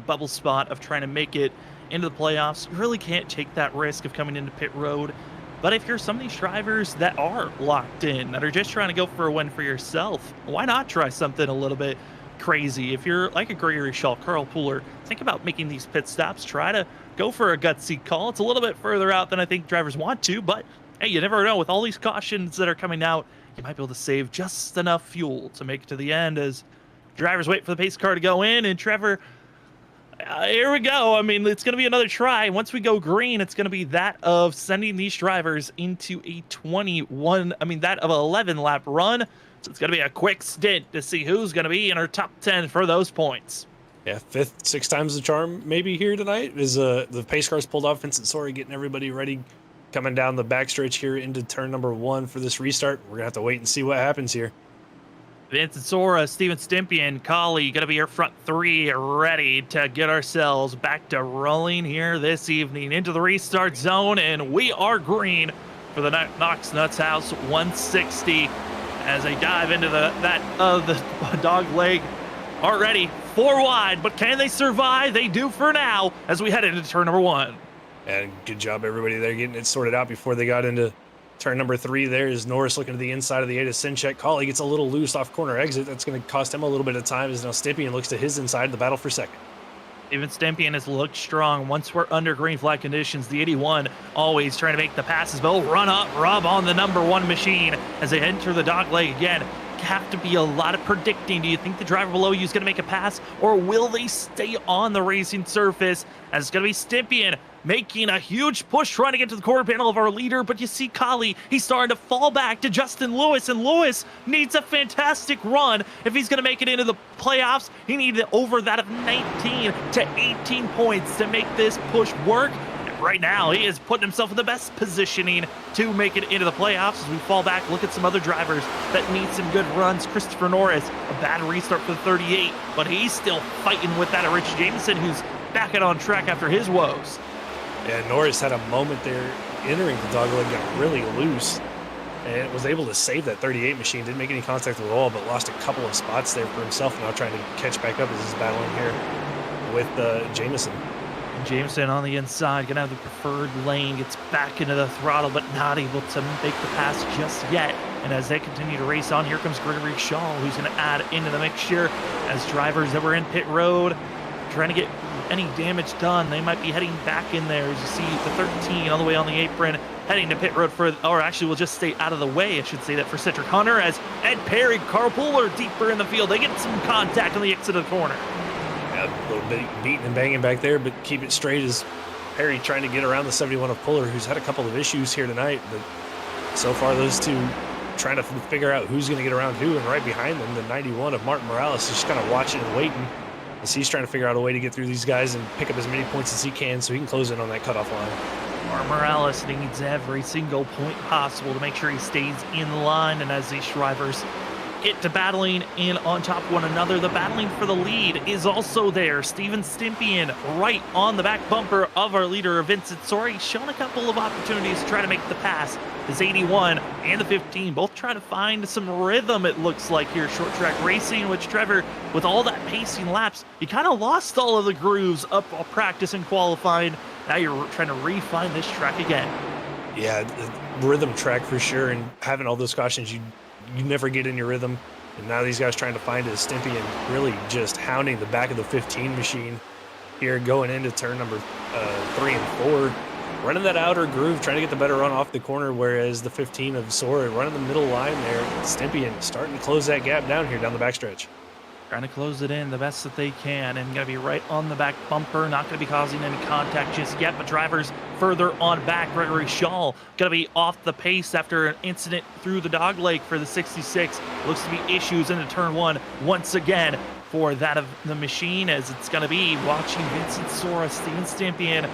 bubble spot of trying to make it into the playoffs, you really can't take that risk of coming into pit road. But if you're some of these drivers that are locked in, that are just trying to go for a win for yourself, why not try something a little bit crazy? If you're like a Gregory Shaw, Carl Pooler, think about making these pit stops. Try to go for a gutsy call. It's a little bit further out than I think drivers want to, but hey, you never know. With all these cautions that are coming out, you might be able to save just enough fuel to make it to the end as drivers wait for the pace car to go in. And Trevor, here we go. I mean, it's going to be another try. Once we go green, it's going to be that of sending these drivers into a 11 lap run. So it's going to be a quick stint to see who's going to be in our top 10 for those points. Yeah, 5th, 6 times the charm maybe here tonight is the pace cars pulled off. Vincent Sori getting everybody ready, coming down the backstretch here into turn number 1 for this restart. We're going to have to wait and see what happens here. Vincent Sora, Steven Stimpian, Collie going to be your front 3, ready to get ourselves back to rolling here this evening into the restart zone. And we are green for the Knox Nuts House 160 as they dive into the dog leg already 4 wide. But can they survive? They do for now as we head into turn number 1. And good job, everybody there, getting it sorted out before they got into turn number 3. There is Norris looking to the inside of the 8 of Sinchek. Collie gets a little loose off corner exit. That's going to cost him a little bit of time as now Stimpian looks to his inside, the battle for second. Even Stimpian has looked strong. Once we're under green flag conditions, the 81 always trying to make the passes, but will run up, rub on the number 1 machine as they enter the dog leg again. Have to be a lot of predicting. Do you think the driver below you is going to make a pass, or will they stay on the racing surface? As it's going to be Stimpian making a huge push trying to get to the quarter panel of our leader, but you see Collie, he's starting to fall back to Justin Lewis, and Lewis needs a fantastic run. If he's going to make it into the playoffs, he needs over that of 19 to 18 points to make this push work. Right now, he is putting himself in the best positioning to make it into the playoffs. As we fall back, look at some other drivers that need some good runs. Christopher Norris, a bad restart for the 38, but he's still fighting with that of Rich Jameson, who's back out on track after his woes. Yeah, Norris had a moment there entering the dogleg, got really loose, and was able to save that 38 machine. Didn't make any contact at all, but lost a couple of spots there for himself. Now trying to catch back up as he's battling here with Jameson. Jameson on the inside, gonna have the preferred lane, gets back into the throttle, but not able to make the pass just yet. And as they continue to race on, here comes Gregory Shaw, who's gonna add into the mixture as drivers that were in pit road trying to get any damage done. They might be heading back in there. As you see the 13 all the way on the apron, heading to pit road or actually we'll just stay out of the way. I should say that for Cedric Hunter, as Ed Perry, Carl Pooler deeper in the field. They get some contact on the exit of the corner. A little bit beating and banging back there, but keep it straight as Perry trying to get around the 71 of Puller, who's had a couple of issues here tonight, but so far those two trying to figure out who's going to get around who, and right behind them, the 91 of Martin Morales is just kind of watching and waiting as he's trying to figure out a way to get through these guys and pick up as many points as he can so he can close in on that cutoff line. Martin Morales needs every single point possible to make sure he stays in line, and as these drivers get to battling in on top of one another. The battling for the lead is also there. Steven Stimpian right on the back bumper of our leader, Vincent Sori, shown a couple of opportunities to try to make the pass. His 81 and the 15 both try to find some rhythm, it looks like, here short track racing, which Trevor, with all that pacing laps, you kind of lost all of the grooves up practice and qualifying. Now you're trying to refine this track again. Yeah, rhythm track for sure, and having all those cautions, you never get in your rhythm. And now these guys trying to find his Stimpy and really just hounding the back of the 15 machine here going into turn number 3 and 4. Running that outer groove, trying to get the better run off the corner, whereas the 15 of Sora running the middle line there. Stimpy and starting to close that gap down here down the backstretch. Trying to close it in the best that they can, and going to be right on the back bumper. Not going to be causing any contact just yet, but drivers further on back. Gregory Shaw going to be off the pace after an incident through the dog leg for the 66. Looks to be issues into turn 1 once again for that of the machine, as it's going to be watching Vincent Sora, Steven Stimpian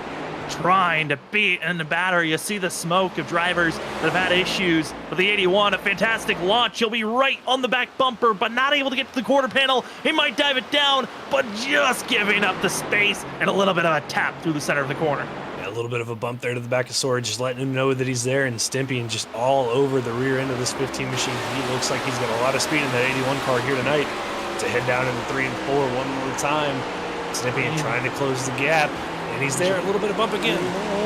trying to beat in the battery. You see the smoke of drivers that have had issues with the 81. A fantastic launch. He'll be right on the back bumper, but not able to get to the quarter panel. He might dive it down, but just giving up the space and a little bit of a tap through the center of the corner. Yeah, a little bit of a bump there to the back of Sora, just letting him know that he's there, and Stimpian just all over the rear end of this 15 machine. He looks like he's got a lot of speed in that 81 car here tonight to head down into 3 and 4 one more time. Stimpian trying to close the gap. And he's there, a little bit of bump again.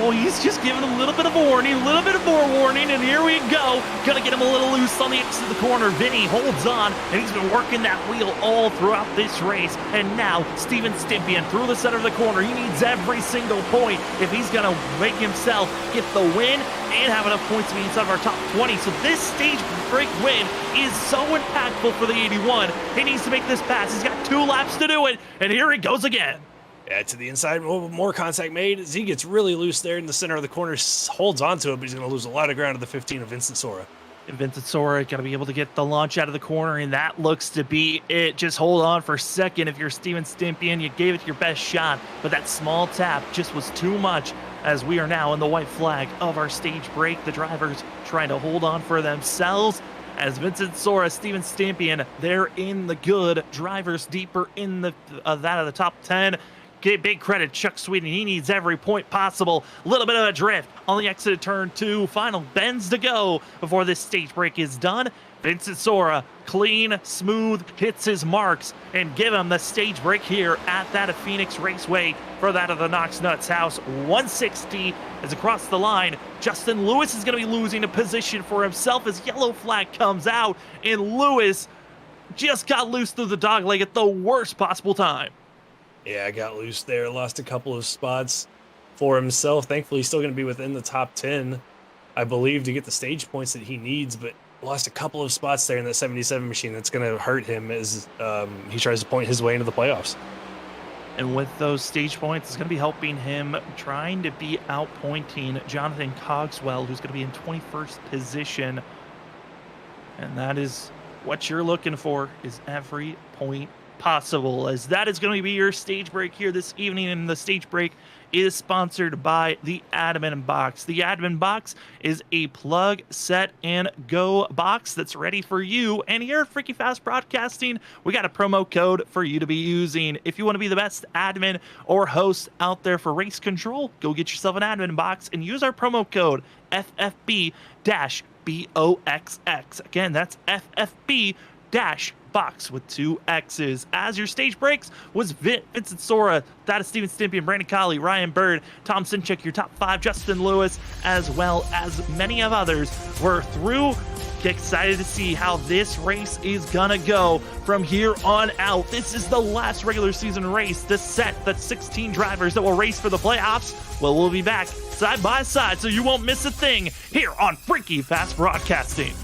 Oh, he's just giving a little bit of warning, a little bit of more warning, and here we go. Gonna get him a little loose on the exit of the corner. Vinny holds on, and he's been working that wheel all throughout this race. And now, Steven Stimpian through the center of the corner. He needs every single point if he's gonna make himself get the win and have enough points to be inside of our top 20. So this stage break win is so impactful for the 81. He needs to make this pass. He's got 2 laps to do it, and here he goes again. Yeah, to the inside, more contact made as he gets really loose there in the center of the corner, holds onto it, but he's going to lose a lot of ground to the 15 of Vincent Sora. And Vincent Sora going to be able to get the launch out of the corner, and that looks to be it. Just hold on for a second. If you're Steven Stimpian, you gave it your best shot, but that small tap just was too much, as we are now in the white flag of our stage break. The drivers trying to hold on for themselves, as Vincent Sora, Steven Stimpian, they're in the good. Drivers deeper in the that of the top 10. Big credit Chuck Sweden. He needs every point possible. A little bit of a drift on the exit of turn 2. Final bends to go before this stage break is done. Vincent Sora, clean, smooth, hits his marks, and give him the stage break here at that of Phoenix Raceway for that of the Knox Nuts House. 160 is across the line. Justin Lewis is going to be losing a position for himself as yellow flag comes out, and Lewis just got loose through the dog leg at the worst possible time. Yeah, I got loose there, lost a couple of spots for himself. Thankfully, he's still going to be within the top 10, I believe, to get the stage points that he needs, but lost a couple of spots there in that 77 machine. That's going to hurt him as he tries to point his way into the playoffs. And with those stage points, it's going to be helping him trying to be outpointing Jonathan Cogswell, who's going to be in 21st position. And that is what you're looking for, is every point possible, as that is going to be your stage break here this evening. And the stage break is sponsored by the Admin Box. The Admin Box is a plug, set, and go box that's ready for you. And here at Freaky Fast Broadcasting, we got a promo code for you to be using. If you want to be the best admin or host out there for race control, go get yourself an Admin Box and use our promo code FFB-BOXX. Again, that's FFB-BOX with 2 X's. As your stage breaks was Vincent Sora, that is Steven Stimpian, Brandon Colley, Ryan Bird, Tom Sinchik, your top 5, Justin Lewis, as well as many of others were through. Get excited to see how this race is gonna go from here on out. This is the last regular season race, the set, the 16 drivers that will race for the playoffs. Well, we'll be back side by side, so you won't miss a thing here on Freaky Fast Broadcasting.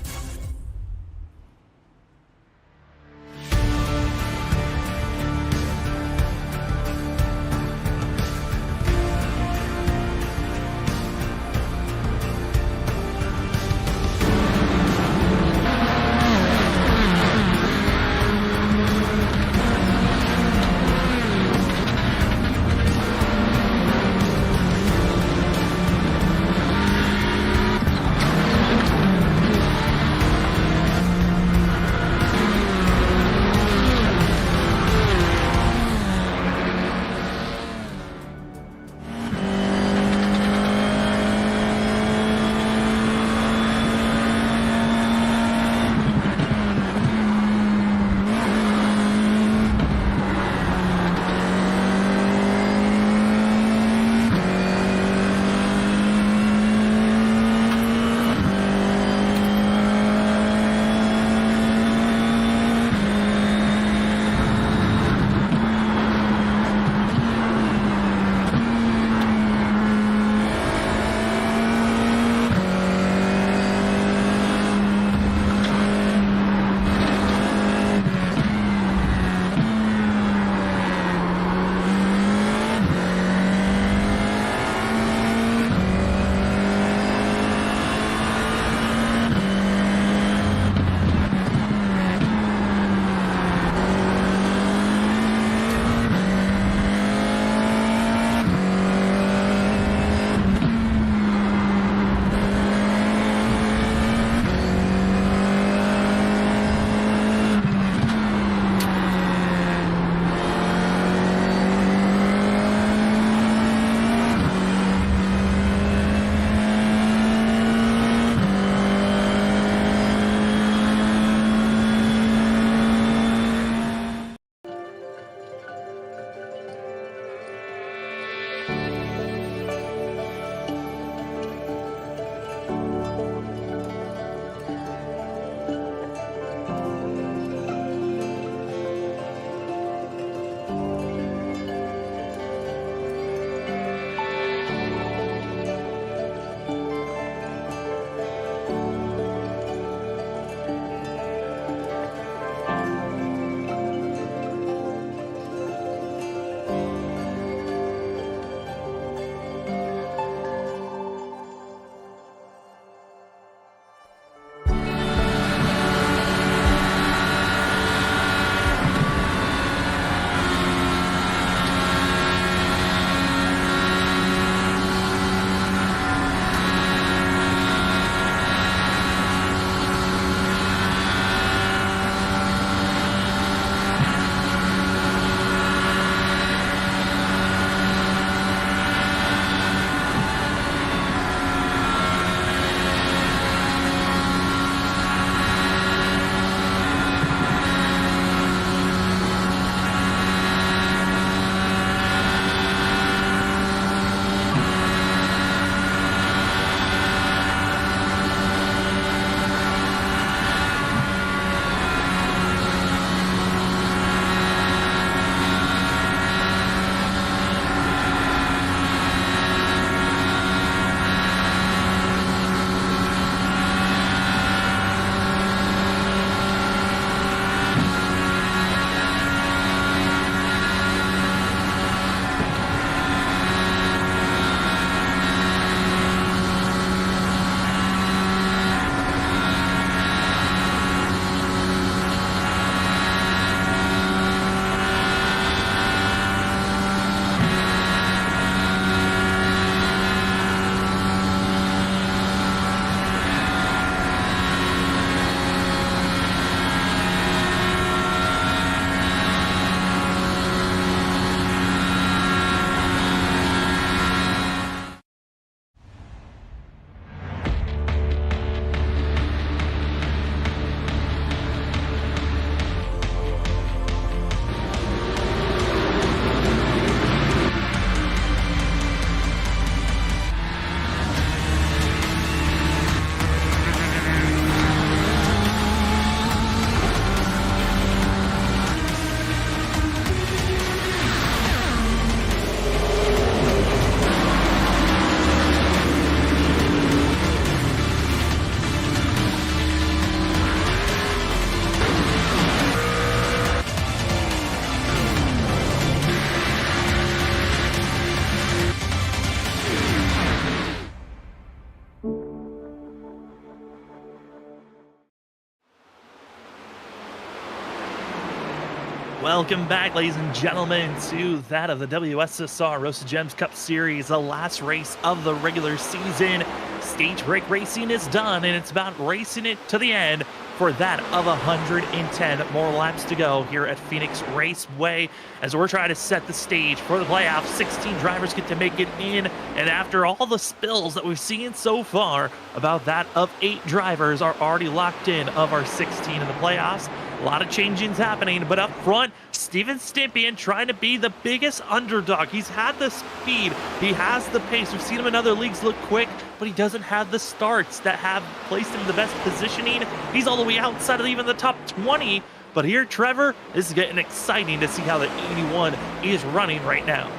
Welcome back, ladies and gentlemen, to that of the WSSR Roasted Gems Cup Series, the last race of the regular season. Stage break racing is done, and it's about racing it to the end for that of 110 more laps to go here at Phoenix Raceway as we're trying to set the stage for the playoffs. 16 drivers get to make it in, and after all the spills that we've seen so far, about that of 8 drivers are already locked in of our 16 in the playoffs. A lot of changings happening, but up front, Steven Stimpian trying to be the biggest underdog. He's had the speed, he has the pace. We've seen him in other leagues look quick, but he doesn't have the starts that have placed him in the best positioning. He's all the way outside of even the top 20. But here, Trevor, this is getting exciting to see how the 81 is running right now.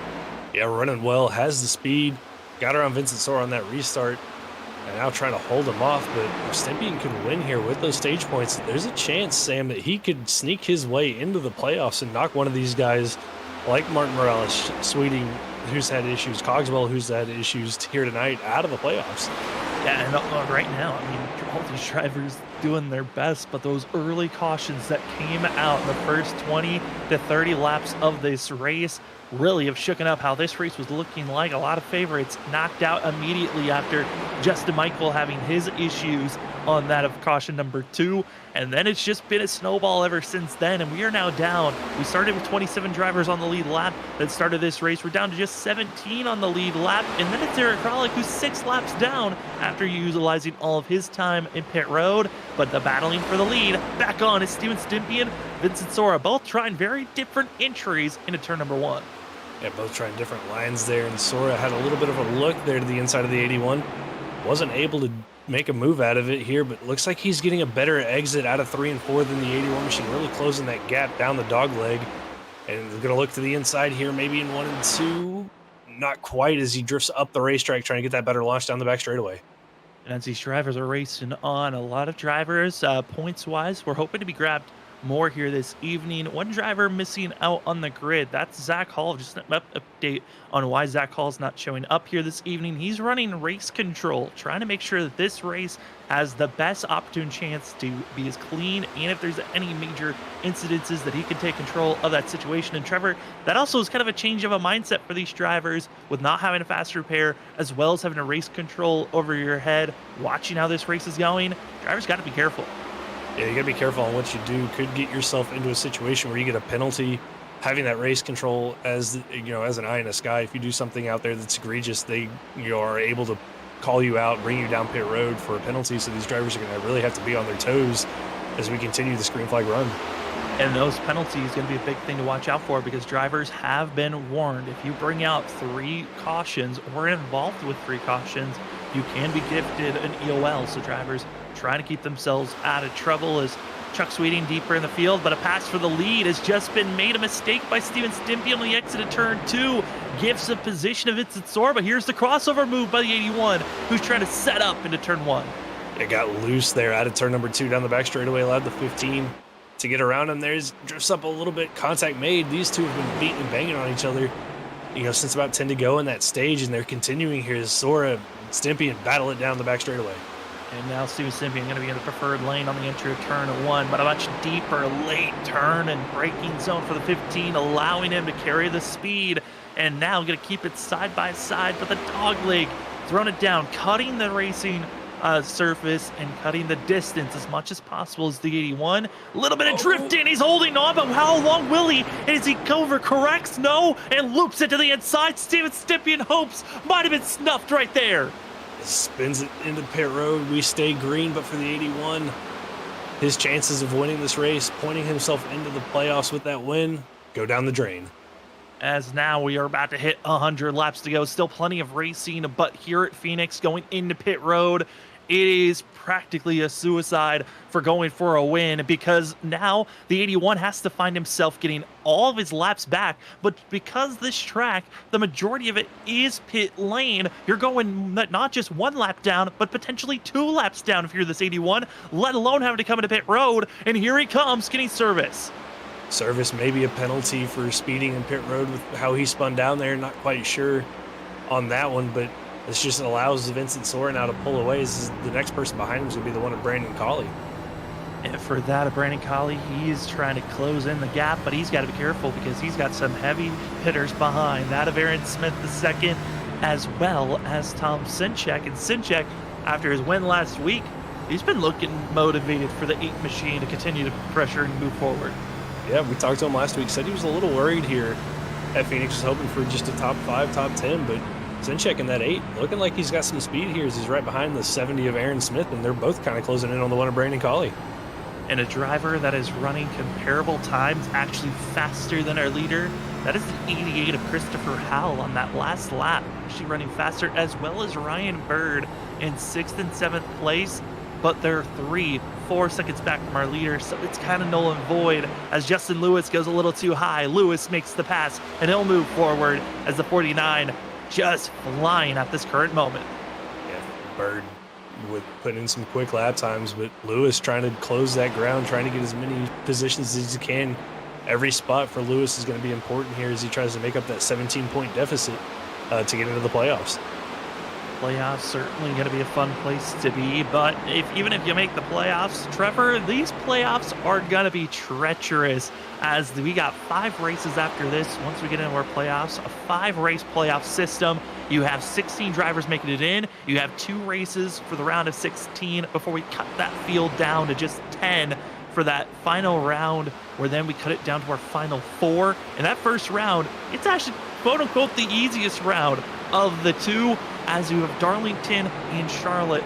Yeah, running well, has the speed, got around Vincent Sora on that restart, and now trying to hold him off. But if Stimpian can win here with those stage points, there's a chance, Sam, that he could sneak his way into the playoffs and knock one of these guys like Martin Morales, Sweeting, who's had issues, Cogswell, who's had issues here tonight, out of the playoffs. Yeah, and right now, I mean, all these drivers doing their best, but those early cautions that came out in the first 20 to 30 laps of this race really have shooken up how this race was looking like. A lot of favorites knocked out immediately after Justin Michael having his issues on that of caution number 2, and then it's just been a snowball ever since then, and we are now down. We started with 27 drivers on the lead lap that started this race. We're down to just 17 on the lead lap, and then it's Eric Kralik who's 6 laps down after utilizing all of his time in pit road. But the battling for the lead back on is Steven Stimpian, Vincent Sora, both trying very different entries into turn number 1. Yeah, both trying different lines there, and Sora had a little bit of a look there to the inside of the 81. Wasn't able to make a move out of it here, but looks like he's getting a better exit out of 3 and 4 than the 81 machine, really closing that gap down the dog leg. And we're going to look to the inside here, maybe in 1 and 2. Not quite, as he drifts up the racetrack trying to get that better launch down the back straightaway. And as these drivers are racing on, a lot of drivers, points-wise, we're hoping to be grabbed more here this evening. One driver missing out on the grid. That's Zach Hall. Just an update on why Zach Hall's not showing up here this evening. He's running race control, trying to make sure that this race has the best opportune chance to be as clean, and if there's any major incidences that he can take control of that situation. And Trevor, that also is kind of a change of a mindset for these drivers with not having a fast repair, as well as having a race control over your head, watching how this race is going. Drivers got to be careful. Yeah, you gotta be careful on what you do. Could get yourself into a situation where you get a penalty. Having that race control as as an eye in the sky, if you do something out there that's egregious, they are able to call you out, bring you down pit road for a penalty. So these drivers are gonna really have to be on their toes as we continue the green flag run. And those penalties going to be a big thing to watch out for, because drivers have been warned. If you bring out 3 cautions or involved with 3 cautions, you can be gifted an EOL. So drivers trying to keep themselves out of trouble. As Chuck Sweeting deeper in the field, but a pass for the lead has just been made. A mistake by Steven Stimpian on the exit of turn 2. Gives a position of Vincent Sora, but here's the crossover move by the 81, who's trying to set up into turn 1. It got loose there out of turn number 2 down the back straightaway, allowed the 15 to get around him. There's drifts up a little bit, contact made. These two have been beating and banging on each other, since about 10 to go in that stage, and they're continuing here as Sora and Stimpian battle it down the back straightaway. And now Steven Stimpian going to be in the preferred lane on the entry of turn 1, but a much deeper late turn and braking zone for the 15, allowing him to carry the speed. And now going to keep it side by side, but the dog leg throwing it down, cutting the racing surface and cutting the distance as much as possible as the 81. A little bit of drifting, he's holding on, but how long will he? Is he over corrects? No, and loops it to the inside. Steven Stimpian hopes might have been snuffed right there. Spins it into pit road. We stay green, but for the 81, his chances of winning this race, pointing himself into the playoffs with that win, go down the drain. As now we are about to hit 100 laps to go. Still plenty of racing, but here at Phoenix going into pit road, it is practically a suicide for going for a win, because now the 81 has to find himself getting all of his laps back. But because this track, the majority of it is pit lane, you're going not just 1 lap down, but potentially 2 laps down if you're this 81, let alone having to come into pit road. And here he comes getting service. Service, maybe a penalty for speeding in pit road with how he spun down there. Not quite sure on that one, but this just allows Vincent Sora now to pull away. The next person behind him is going to be the one of Brandon Colley. And for that, Brandon Colley, he is trying to close in the gap, but he's got to be careful because he's got some heavy hitters behind. That of Aaron Smith II, as well as Tom Sinchek. And Sinchek, after his win last week, he's been looking motivated for the 8 machine to continue to pressure and move forward. Yeah, we talked to him last week. Said he was a little worried here at Phoenix, was hoping for just a top 5, top 10, but Sinchek in that 8, looking like he's got some speed here as he's right behind the 70 of Aaron Smith, and they're both kind of closing in on the one of Brandon Colley. And a driver that is running comparable times, actually faster than our leader. That is the 88 of Christopher Howell on that last lap, actually running faster, as well as Ryan Bird in 6th and 7th place. But they're 3-4 seconds back from our leader, so it's kind of null and void as Justin Lewis goes a little too high. Lewis makes the pass, and he'll move forward as the 49 just flying at this current moment. Yeah, Bird with putting in some quick lap times, but Lewis trying to close that ground, trying to get as many positions as he can. Every spot for Lewis is going to be important here as he tries to make up that 17-point deficit to get into the playoffs. Playoffs certainly going to be a fun place to be, but even if you make the playoffs, Trevor, these playoffs are going to be treacherous as we got 5 races after this. Once we get into our playoffs, a 5-race playoff system. You have 16 drivers making it in. You have 2 races for the round of 16 before we cut that field down to just 10 for that final round, where then we cut it down to our final 4. And that first round, it's actually quote-unquote the easiest round of the 2, as you have Darlington and Charlotte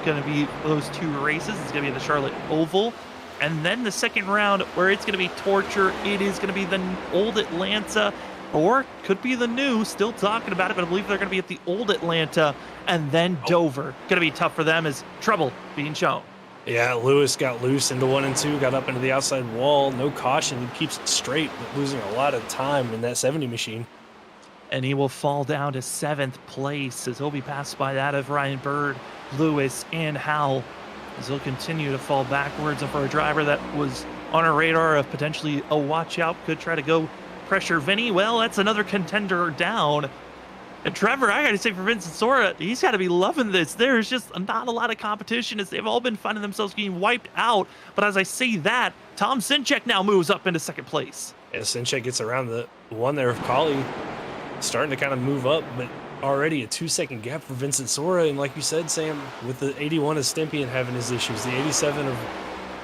going to be those 2 races. It's going to be the Charlotte Oval. And then the second round, where it's going to be torture, it is going to be the old Atlanta, or could be the new, still talking about it, but I believe they're going to be at the old Atlanta. And then Dover, going to be tough for them as trouble being shown. Yeah, Lewis got loose into 1 and 2, got up into the outside wall, no caution, he keeps it straight, but losing a lot of time in that 70 machine. And he will fall down to 7th place as he'll be passed by that of Ryan Bird, Lewis, and Howell, as he'll continue to fall backwards. And for a driver that was on a radar of potentially a watch out, could try to go pressure Vinny, well, that's another contender down. And Trevor, I gotta say, for Vincent Sora, he's got to be loving this. There's just not a lot of competition as they've all been finding themselves getting wiped out. But as I say that, Tom Sinchek now moves up into 2nd place. Yeah, Sinchek gets around the one there of Colley, starting to kind of move up, but already a 2-second gap for Vincent Sora. And like you said, Sam, with the 81 of Stempian having his issues, the 87 of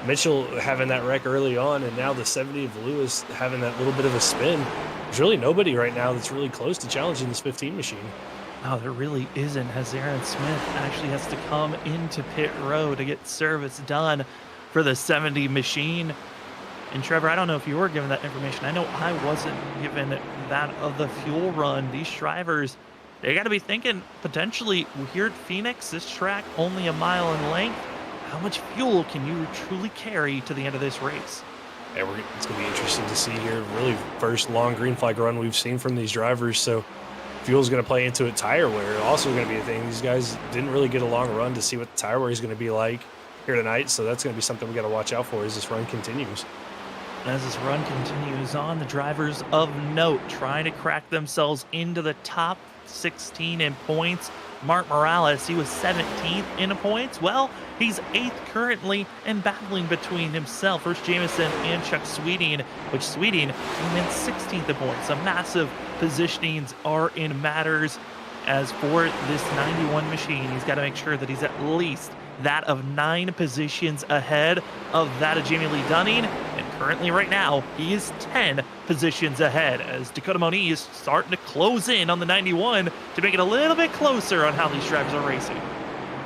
Mitchell having that wreck early on, and now the 70 of Lewis having that little bit of a spin, there's really nobody right now that's really close to challenging this 15 machine. Oh, there really isn't, as Aaron Smith actually has to come into pit row to get service done for the 70 machine. And Trevor, I don't know if you were given that information. I know I wasn't given that of the fuel run. These drivers, they got to be thinking potentially here at Phoenix, this track only a mile in length. How much fuel can you truly carry to the end of this race? Yeah, it's going to be interesting to see here. Really first long green flag run we've seen from these drivers. So fuel's going to play into it. Tire wear also going to be a thing. These guys didn't really get a long run to see what the tire wear is going to be like here tonight. So that's going to be something we got to watch out for as this run continues. As this run continues on, the drivers of note trying to crack themselves into the top 16 in points. Mark Morales, he was 17th in points. Well, he's 8th currently and battling between himself, Bruce Jamison and Chuck Sweeting, which Sweeting came in 16th in points. Some massive positionings are in matters. As for this 91 machine, he's got to make sure that he's at least that of 9 positions ahead of that of Jamie Lee Dunning. And currently right now, he is 10 positions ahead as Dakota Moniz is starting to close in on the 91 to make it a little bit closer on how these drivers are racing.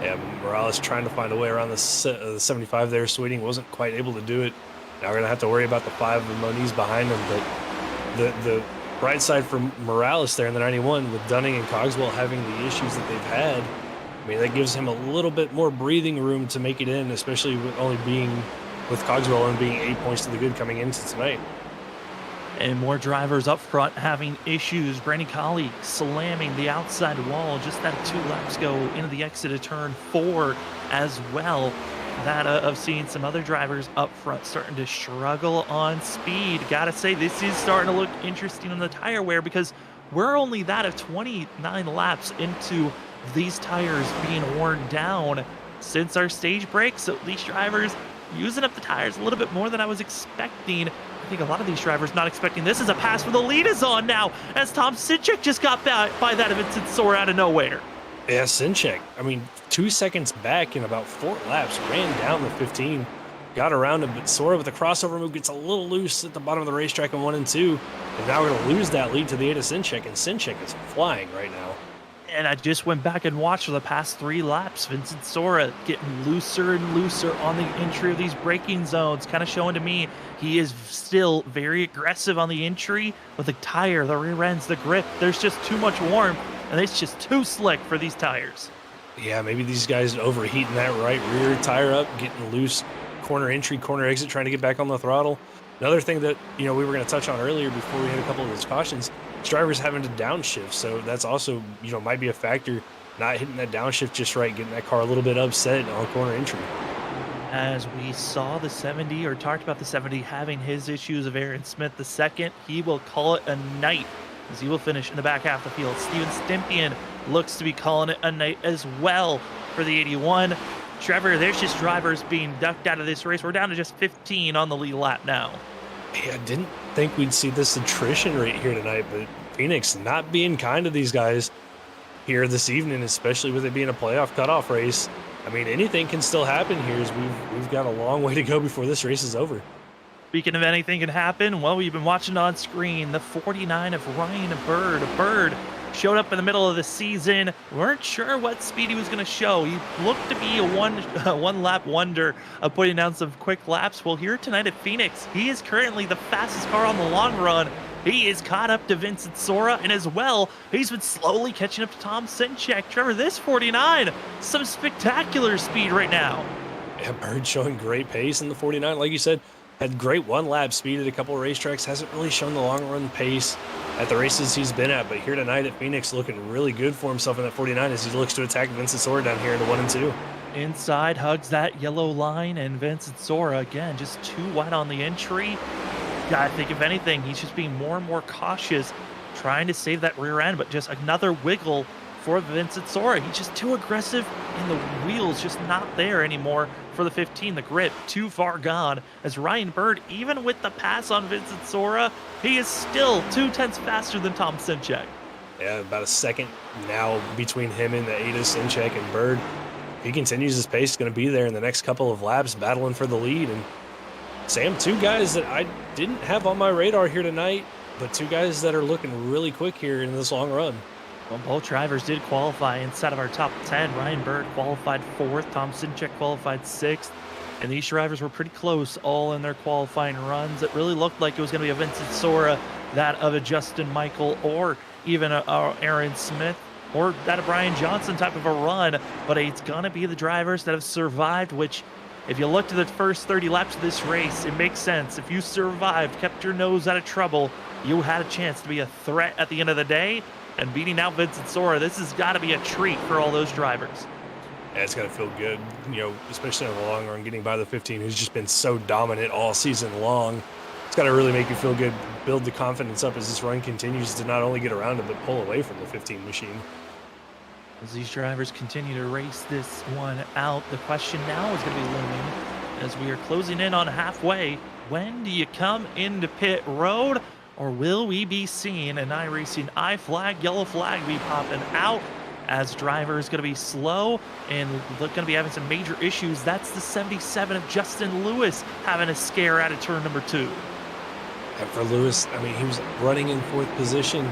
Yeah, Morales trying to find a way around the 75 there. Sweeting wasn't quite able to do it. Now we're going to have to worry about the 5 of Moniz behind him. But the right side for Morales there in the 91 with Dunning and Cogswell having the issues that they've had, I mean, that gives him a little bit more breathing room to make it in, especially with only being with Cogswell and being 8 points to the good coming into tonight. And more drivers up front having issues. Brandon Colley slamming the outside wall just that 2 laps go into the exit of turn 4 as well. That of seeing some other drivers up front starting to struggle on speed. Gotta say, this is starting to look interesting on the tire wear because we're only that of 29 laps into these tires being worn down since our stage break. So these drivers, using up the tires a little bit more than I was expecting. I think a lot of these drivers not expecting this as a pass for the lead is on now, as Tom Sinchek just got by that of Vincent Sora out of nowhere. Yeah, Sinchek, I mean, 2 seconds back in about 4 laps, ran down the 15, got around him, but Sora with a crossover move gets a little loose at the bottom of the racetrack in 1 and 2, and now we're going to lose that lead to the aid of Sinchek, and Sinchek is flying right now. And I just went back and watched for the past 3 laps. Vincent Sora getting looser and looser on the entry of these braking zones, kind of showing to me he is still very aggressive on the entry with the tire, the rear ends, the grip. There's just too much warmth, and it's just too slick for these tires. Yeah, maybe these guys overheating that right rear tire up, getting loose, corner entry, corner exit, trying to get back on the throttle. Another thing that, we were going to touch on earlier before we had a couple of those cautions, drivers having to downshift. So that's also, might be a factor, not hitting that downshift just right, getting that car a little bit upset on corner entry. As we saw the 70, or talked about the 70 having his issues of Aaron Smith the second, he will call it a night as he will finish in the back half of the field. Steven Stimpian looks to be calling it a night as well for the 81. Trevor, there's just drivers being ducked out of this race. We're down to just 15 on the lead lap now. Yeah, I didn't think we'd see this attrition rate here tonight, but Phoenix not being kind to these guys here this evening, especially with it being a playoff cutoff race. I mean, anything can still happen here as we've got a long way to go before this race is over. Speaking of anything can happen, well, we've been watching on screen the 49 of Ryan Bird. Bird showed up in the middle of the season. Weren't sure what speed he was going to show. He looked to be a one lap wonder of putting down some quick laps. Well, here tonight at Phoenix, he is currently the fastest car on the long run. He is caught up to Vincent Sora, and as well, he's been slowly catching up to Tom Sinchek. Trevor, this 49, some spectacular speed right now. Yeah, Bird showing great pace in the 49, like you said. Had great one-lap speed at a couple of racetracks. Hasn't really shown the long-run pace at the races he's been at. But here tonight at Phoenix, looking really good for himself in that 49 as he looks to attack Vincent Sora down here in the 1 and 2. Inside, hugs that yellow line, and Vincent Sora, again, just too wide on the entry. Gotta think, if anything, he's just being more and more cautious, trying to save that rear end, but just another wiggle for Vincent Sora. He's just too aggressive, and the wheels just not there anymore for the 15. The grip too far gone, as Ryan Bird, even with the pass on Vincent Sora, he is still 0.2 faster than Tom Sinchek. Yeah, about a second now between him and the Ada Sinchek and Bird. If he continues his pace, going to be there in the next couple of laps, battling for the lead. And Sam, 2 guys that I didn't have on my radar here tonight, but 2 guys that are looking really quick here in this long run. Well, both drivers did qualify inside of our top 10. Ryan Bird qualified 4th, Tom Sinchek qualified 6th, and these drivers were pretty close all in their qualifying runs. It really looked like it was going to be a Vincent Sora, that of a Justin Michael, or even a Aaron Smith, or that of Brian Johnson type of a run, but it's going to be the drivers that have survived, which, if you look to the first 30 laps of this race, it makes sense. If you survived, kept your nose out of trouble, you had a chance to be a threat at the end of the day. And beating out Vincent Sora, this has got to be a treat for all those drivers. Yeah, it's got to feel good, especially in the long run, getting by the 15, who's just been so dominant all season long. It's got to really make you feel good, build the confidence up as this run continues to not only get around it, but pull away from the 15 machine. As these drivers continue to race this one out, the question now is going to be looming as we are closing in on halfway. When do you come into pit road? Or will we be seeing an iRacing I flag, yellow flag be popping out as driver is going to be slow and going to be having some major issues? That's the 77 of Justin Lewis having a scare out of turn number 2. And for Lewis, I mean, he was running in 4th position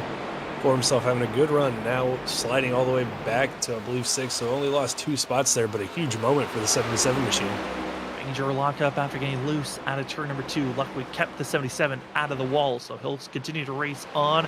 for himself, having a good run. Now sliding all the way back to, I believe, 6th, so only lost 2 spots there, but a huge moment for the 77 machine. Major lockup after getting loose out of turn number 2. Luckily kept the 77 out of the wall, so he'll continue to race on.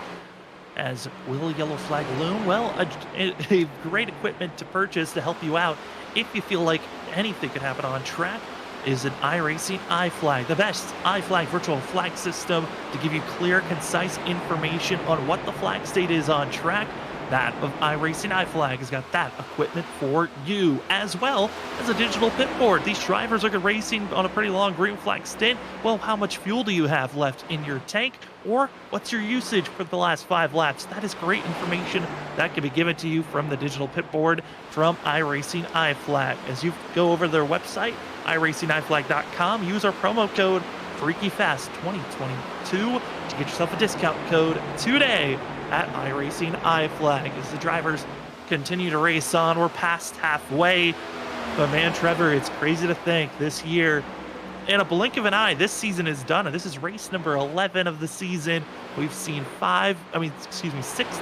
As will yellow flag loom? Well, a great equipment to purchase to help you out if you feel like anything could happen on track is an iRacing iFlag, the best iFlag virtual flag system to give you clear, concise information on what the flag state is on track. that of iRacing iFlag has got that equipment for you, as well as a digital pit board. These drivers are racing on a pretty long green flag stint. Well, how much fuel do you have left in your tank? Or what's your usage for the last 5 laps? That is great information that can be given to you from the digital pit board from iRacing iFlag. As you go over their website, iRacingIFlag.com, use our promo code FreakyFast2022 to get yourself a discount code today at iRacing iFlag. As the drivers continue to race on, we're past halfway. But man, Trevor, it's crazy to think this year, in a blink of an eye, this season is done. And this is race number 11 of the season. We've seen 6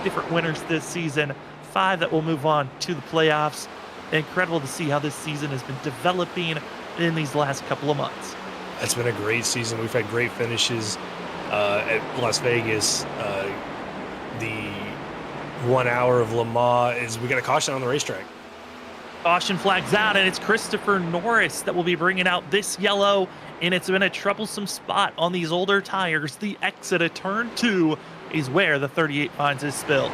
different winners this season, 5 that will move on to the playoffs. Incredible to see how this season has been developing in these last couple of months. It's been a great season. We've had great finishes at Las Vegas. The 1 hour of Le Mans we got a caution on the racetrack. Caution flags out, and it's Christopher Norris that will be bringing out this yellow, and it's been a troublesome spot on these older tires. The exit of turn 2 is where the 38 finds his spill.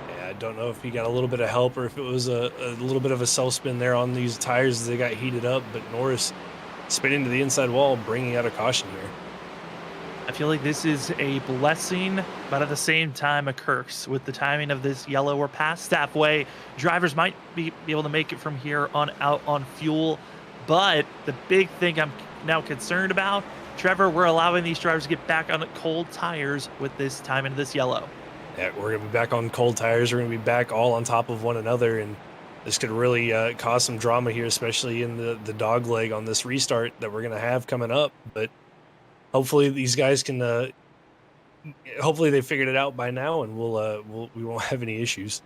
Yeah, I don't know if he got a little bit of help or if it was a little bit of a self-spin there on these tires as they got heated up, but Norris spinning to the inside wall, bringing out a caution here. I feel like this is a blessing, but at the same time a curse. With the timing of this yellow, we're past halfway. Drivers might be able to make it from here on out on fuel, but the big thing I'm now concerned about, Trevor, we're allowing these drivers to get back on cold tires with this timing of this yellow. Yeah, we're going to be back on cold tires. We're going to be back all on top of one another, and this could really cause some drama here, especially in the dog leg on this restart that we're going to have coming up. But hopefully these guys can, hopefully they figured it out by now, and we won't have any issues.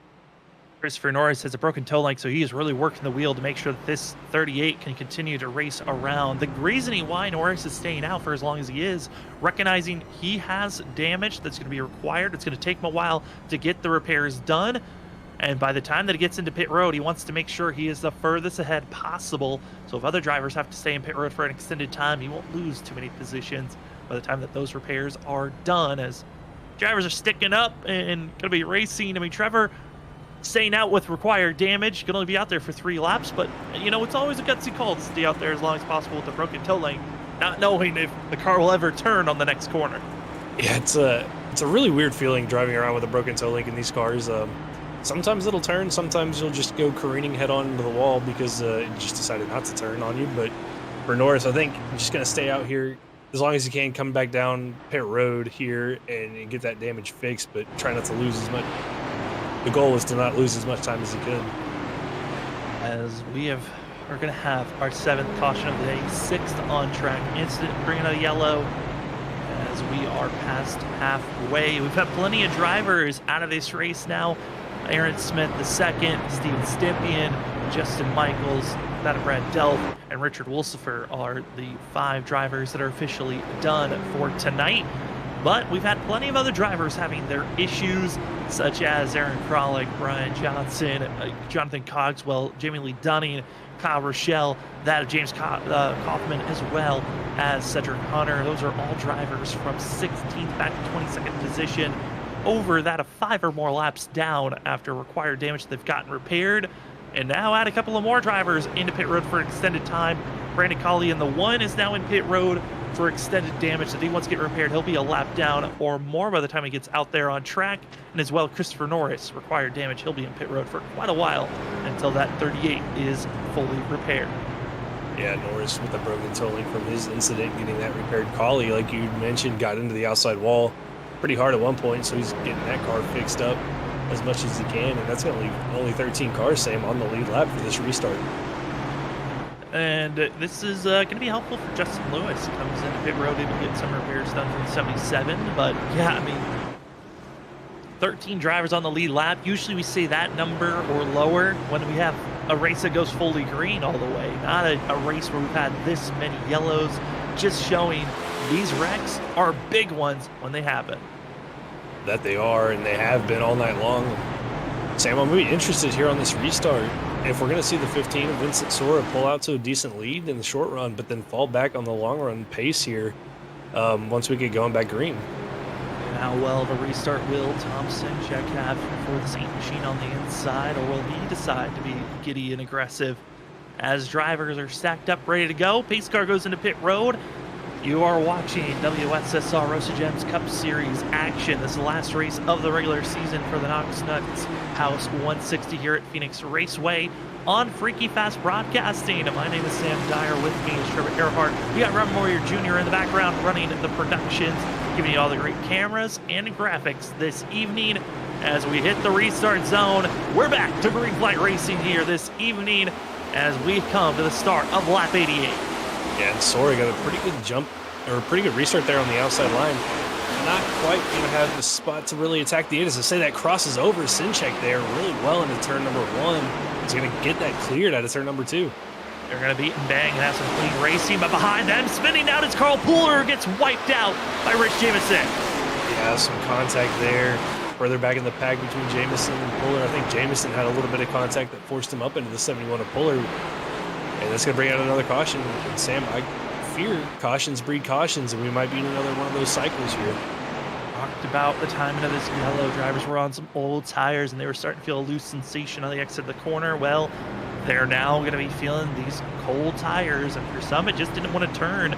Christopher Norris has a broken toe link, so he is really working the wheel to make sure that this 38 can continue to race around. The reasoning why Norris is staying out for as long as he is, recognizing he has damage that's going to be required. It's going to take him a while to get the repairs done. And by the time that he gets into pit road, he wants to make sure he is the furthest ahead possible. So if other drivers have to stay in pit road for an extended time, he won't lose too many positions by the time that those repairs are done. As drivers are sticking up and going to be racing. I mean, Trevor staying out with required damage, can only be out there for 3 laps, but you know, it's always a gutsy call to stay out there as long as possible with a broken toe link, not knowing if the car will ever turn on the next corner. Yeah, it's a really weird feeling driving around with a broken toe link in these cars. Sometimes it'll turn, sometimes you'll just go careening head on into the wall because it just decided not to turn on you. But for Norris, I think I'm just going to stay out here as long as he can, come back down pit road here and get that damage fixed, but try not to lose as much. The goal is to not lose as much time as he could. As we're going to have our 7th caution of the day, 6th on-track incident, bringing a yellow as we are past halfway. We've had plenty of drivers out of this race now. Aaron Smith the second, Steven Stympian, Justin Michaels, that of Brad Delp, and Richard Wolsifer are the 5 drivers that are officially done for tonight. But we've had plenty of other drivers having their issues, such as Aaron Kralik, Brian Johnson, Jonathan Cogswell, Jamie Lee Dunning, Kyle Rochelle, that of James Kaufman, as well as Cedric Hunter. Those are all drivers from 16th back to 22nd position, over that of 5 or more laps down after required damage they've gotten repaired. And now add a couple of more drivers into pit road for extended time. Brandon Colley in the 1 is now in pit road for extended damage that he wants to get repaired. He'll be a lap down or more by the time he gets out there on track. And as well, Christopher Norris, required damage. He'll be in pit road for quite a while until that 38 is fully repaired. Yeah, Norris with a broken toe link from his incident, getting that repaired. Colley, like you mentioned, got into the outside wall pretty hard at one point, so he's getting that car fixed up as much as he can, and that's going to leave only 13 cars, same on the lead lap for this restart. And this is going to be helpful for Justin Lewis. He comes into pit road able to get some repairs done from 77. But yeah, I mean, 13 drivers on the lead lap. Usually we say that number or lower when we have a race that goes fully green all the way. Not a race where we've had this many yellows. Just showing these wrecks are big ones when they happen. That they are, and they have been all night long. Sam, I'm really interested here on this restart. If we're going to see the 15 of Vincent Sora pull out to a decent lead in the short run, but then fall back on the long run pace here once we get going back green. How well of a restart will Thompson check have for the Saint machine on the inside, or will he decide to be giddy and aggressive? As drivers are stacked up, ready to go, pace car goes into pit road. You are watching WSSR Rosa Gems Cup Series action. This is the last race of the regular season for the Knox Nuts House 160 here at Phoenix Raceway on Freaky Fast Broadcasting. My name is Sam Dyer. With me is Trevor Earhart. We got Ron Warrior Jr. in the background running the productions, giving you all the great cameras and graphics this evening. As we hit the restart zone, we're back to Green Flight Racing here this evening as we come to the start of lap 88. Yeah, and Sori got a pretty good jump, or a pretty good restart there on the outside line. Not quite going to have the spot to really attack the 8. As I say, that crosses over Sinchek there really well into turn number 1. He's going to get that cleared out of turn number 2. They're going to beat and bang and have some clean racing, but behind them, spinning out, it's Carl Pooler, gets wiped out by Rich Jameson. Yeah, some contact there. Further back in the pack between Jameson and Pooler. I think Jameson had a little bit of contact that forced him up into the 71 of Pooler. And that's going to bring out another caution. And Sam, I fear cautions breed cautions, and we might be in another one of those cycles here. Talked about the timing of this yellow. Drivers were on some old tires, and they were starting to feel a loose sensation on the exit of the corner. Well, they're now going to be feeling these cold tires, and for some, it just didn't want to turn.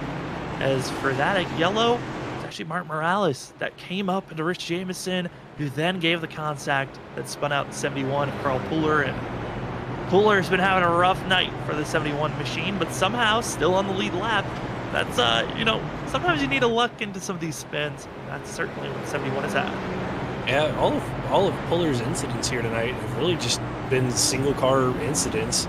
As for that yellow, it's actually Mark Morales that came up into Rich Jameson, who then gave the contact that spun out the 71 of Carl Pooler. And Pooler's been having a rough night for the 71 machine, but somehow still on the lead lap. That's, sometimes you need to luck into some of these spins. That's certainly what 71 is at. Yeah, all of Pooler's incidents here tonight have really just been single car incidents.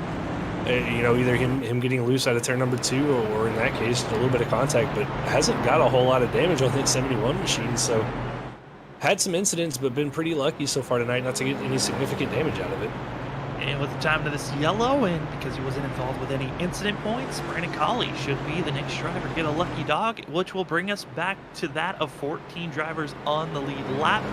Either him getting loose out of turn number 2, or in that case, a little bit of contact, but hasn't got a whole lot of damage on that 71 machine. So had some incidents, but been pretty lucky so far tonight not to get any significant damage out of it. And with the time to this yellow, and because he wasn't involved with any incident points, Brandon Colley should be the next driver to get a lucky dog, which will bring us back to that of 14 drivers on the lead lap.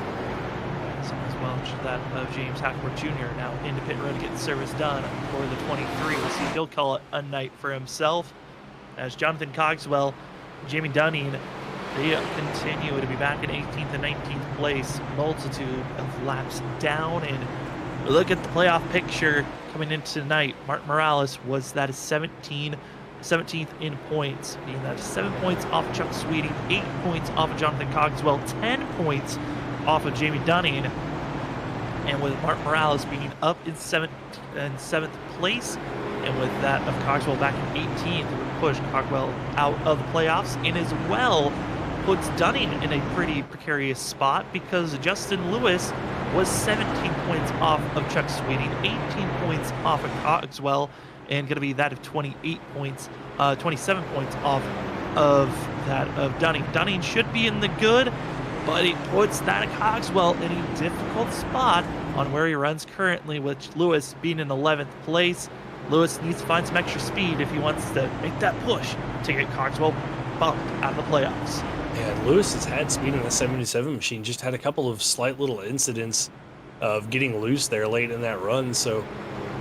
So as well as that of James Hackworth Jr. now into pit road to get the service done for the 23. We'll see if he'll call it a night for himself. As Jonathan Cogswell, Jamie Dunning, they continue to be back in 18th and 19th place, multitude of laps down. And look at the playoff picture coming into tonight. Mark Morales was that 17th in points, being that 7 points off Chuck Sweeting, 8 points off of Jonathan Cogswell, 10 points off of Jamie Dunning. And with Mark Morales being up in 7th place, and with that of Cogswell back in 18th, it would push Cogswell out of the playoffs, and as well puts Dunning in a pretty precarious spot because Justin Lewis was 17 points off of Chuck Sweeting, 18 points off of Cogswell, and going to be that of 27 points off of that of Dunning. Dunning should be in the good, but he puts that of Cogswell in a difficult spot on where he runs currently, with Lewis being in 11th place. Lewis needs to find some extra speed if he wants to make that push to get Cogswell bumped out of the playoffs. Yeah, Lewis has had speed on the 77 machine, just had a couple of slight little incidents of getting loose there late in that run. So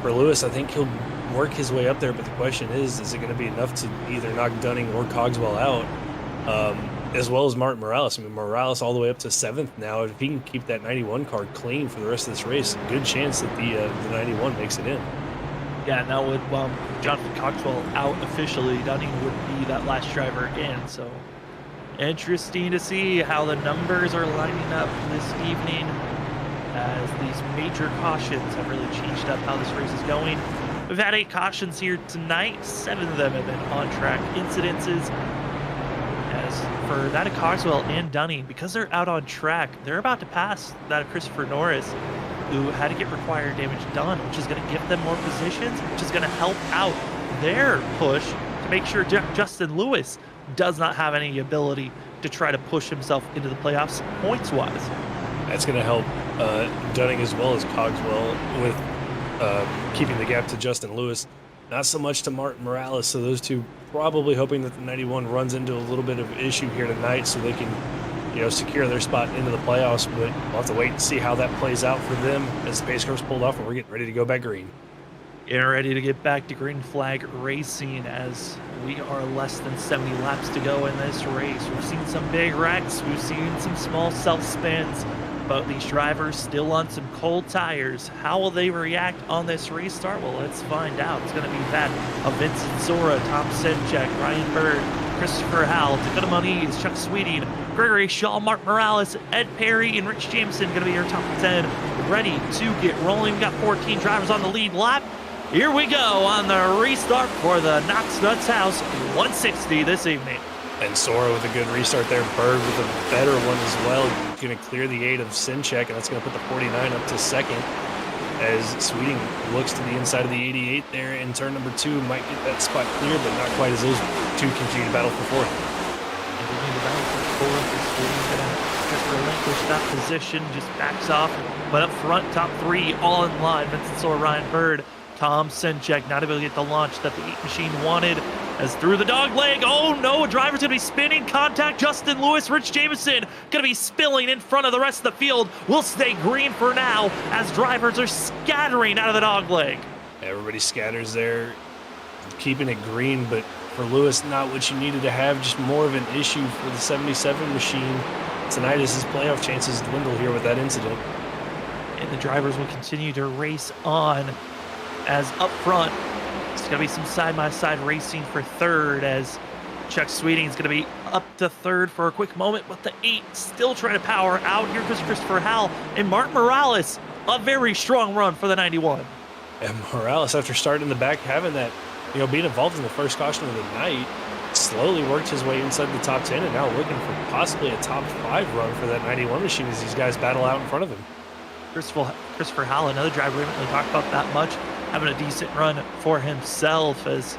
for Lewis, I think he'll work his way up there, but the question is it going to be enough to either knock Dunning or Cogswell out, as well as Martin Morales? I mean, Morales all the way up to 7th now. If he can keep that 91 car clean for the rest of this race, good chance that the 91 makes it in. Yeah, now with Jonathan Cogswell out officially, Dunning would be that last driver in. So interesting to see how the numbers are lining up this evening, as these major cautions have really changed up how this race is going. We've had 8 cautions here tonight. 7 of them have been on-track incidences. As for that of Cogswell and Dunning, because they're out on track, they're about to pass that of Christopher Norris, who had to get required damage done, which is going to give them more positions, which is going to help out their push to make sure Justin Lewis does not have any ability to try to push himself into the playoffs points-wise. That's going to help Dunning as well as Cogswell with keeping the gap to Justin Lewis. Not so much to Martin Morales, so those two probably hoping that the 91 runs into a little bit of issue here tonight so they can, secure their spot into the playoffs, but we'll have to wait and see how that plays out for them as the pace car's pulled off and we're getting ready to go back green. Getting ready to get back to green flag racing as we are less than 70 laps to go in this race. We've seen some big wrecks, we've seen some small self spins, but these drivers still on some cold tires. How will they react on this restart? Well, let's find out. It's going to be that of Vincent Zora, Tom Senchek, Ryan Bird, Christopher Howell, Dakota Moniz, Chuck Sweeting, Gregory Shaw, Mark Morales, Ed Perry, and Rich Jameson going to be your top 10 ready to get rolling. We've got 14 drivers on the lead lap. Here we go on the restart for the Knox Nuts House 160 this evening. And Sora with a good restart there. Bird with a better one as well. Going to clear the 8 of Sinchek, and that's going to put the 49 up to second. As Sweeting looks to the inside of the 88 there in turn number 2. Might get that spot clear, but not quite as those two continue to battle for fourth. Continuing to battle for fourth. Sweeting going to just relinquish that position, just backs off. But up front, top 3 all in line. Vincent Sora, Ryan Bird, Tom Senchek not able to get the launch that the 8 machine wanted. As through the dog leg, oh no, driver's gonna be spinning, contact Justin Lewis, Rich Jameson gonna be spilling in front of the rest of the field. We'll stay green for now as drivers are scattering out of the dog leg. Everybody scatters there, keeping it green, but for Lewis, not what you needed to have, just more of an issue for the 77 machine. Tonight as his playoff chances dwindle here with that incident. And the drivers will continue to race on as up front, it's going to be some side-by-side racing for third as Chuck Sweeting is going to be up to third for a quick moment, but the 8 still trying to power out. Here goes Christopher Howell and Martin Morales. A very strong run for the 91. And Morales, after starting in the back, having that, being involved in the first caution of the night, slowly worked his way inside the top 10 and now looking for possibly a top 5 run for that 91 machine as these guys battle out in front of him. Christopher Howell, another driver we haven't really talked about that much, having a decent run for himself. As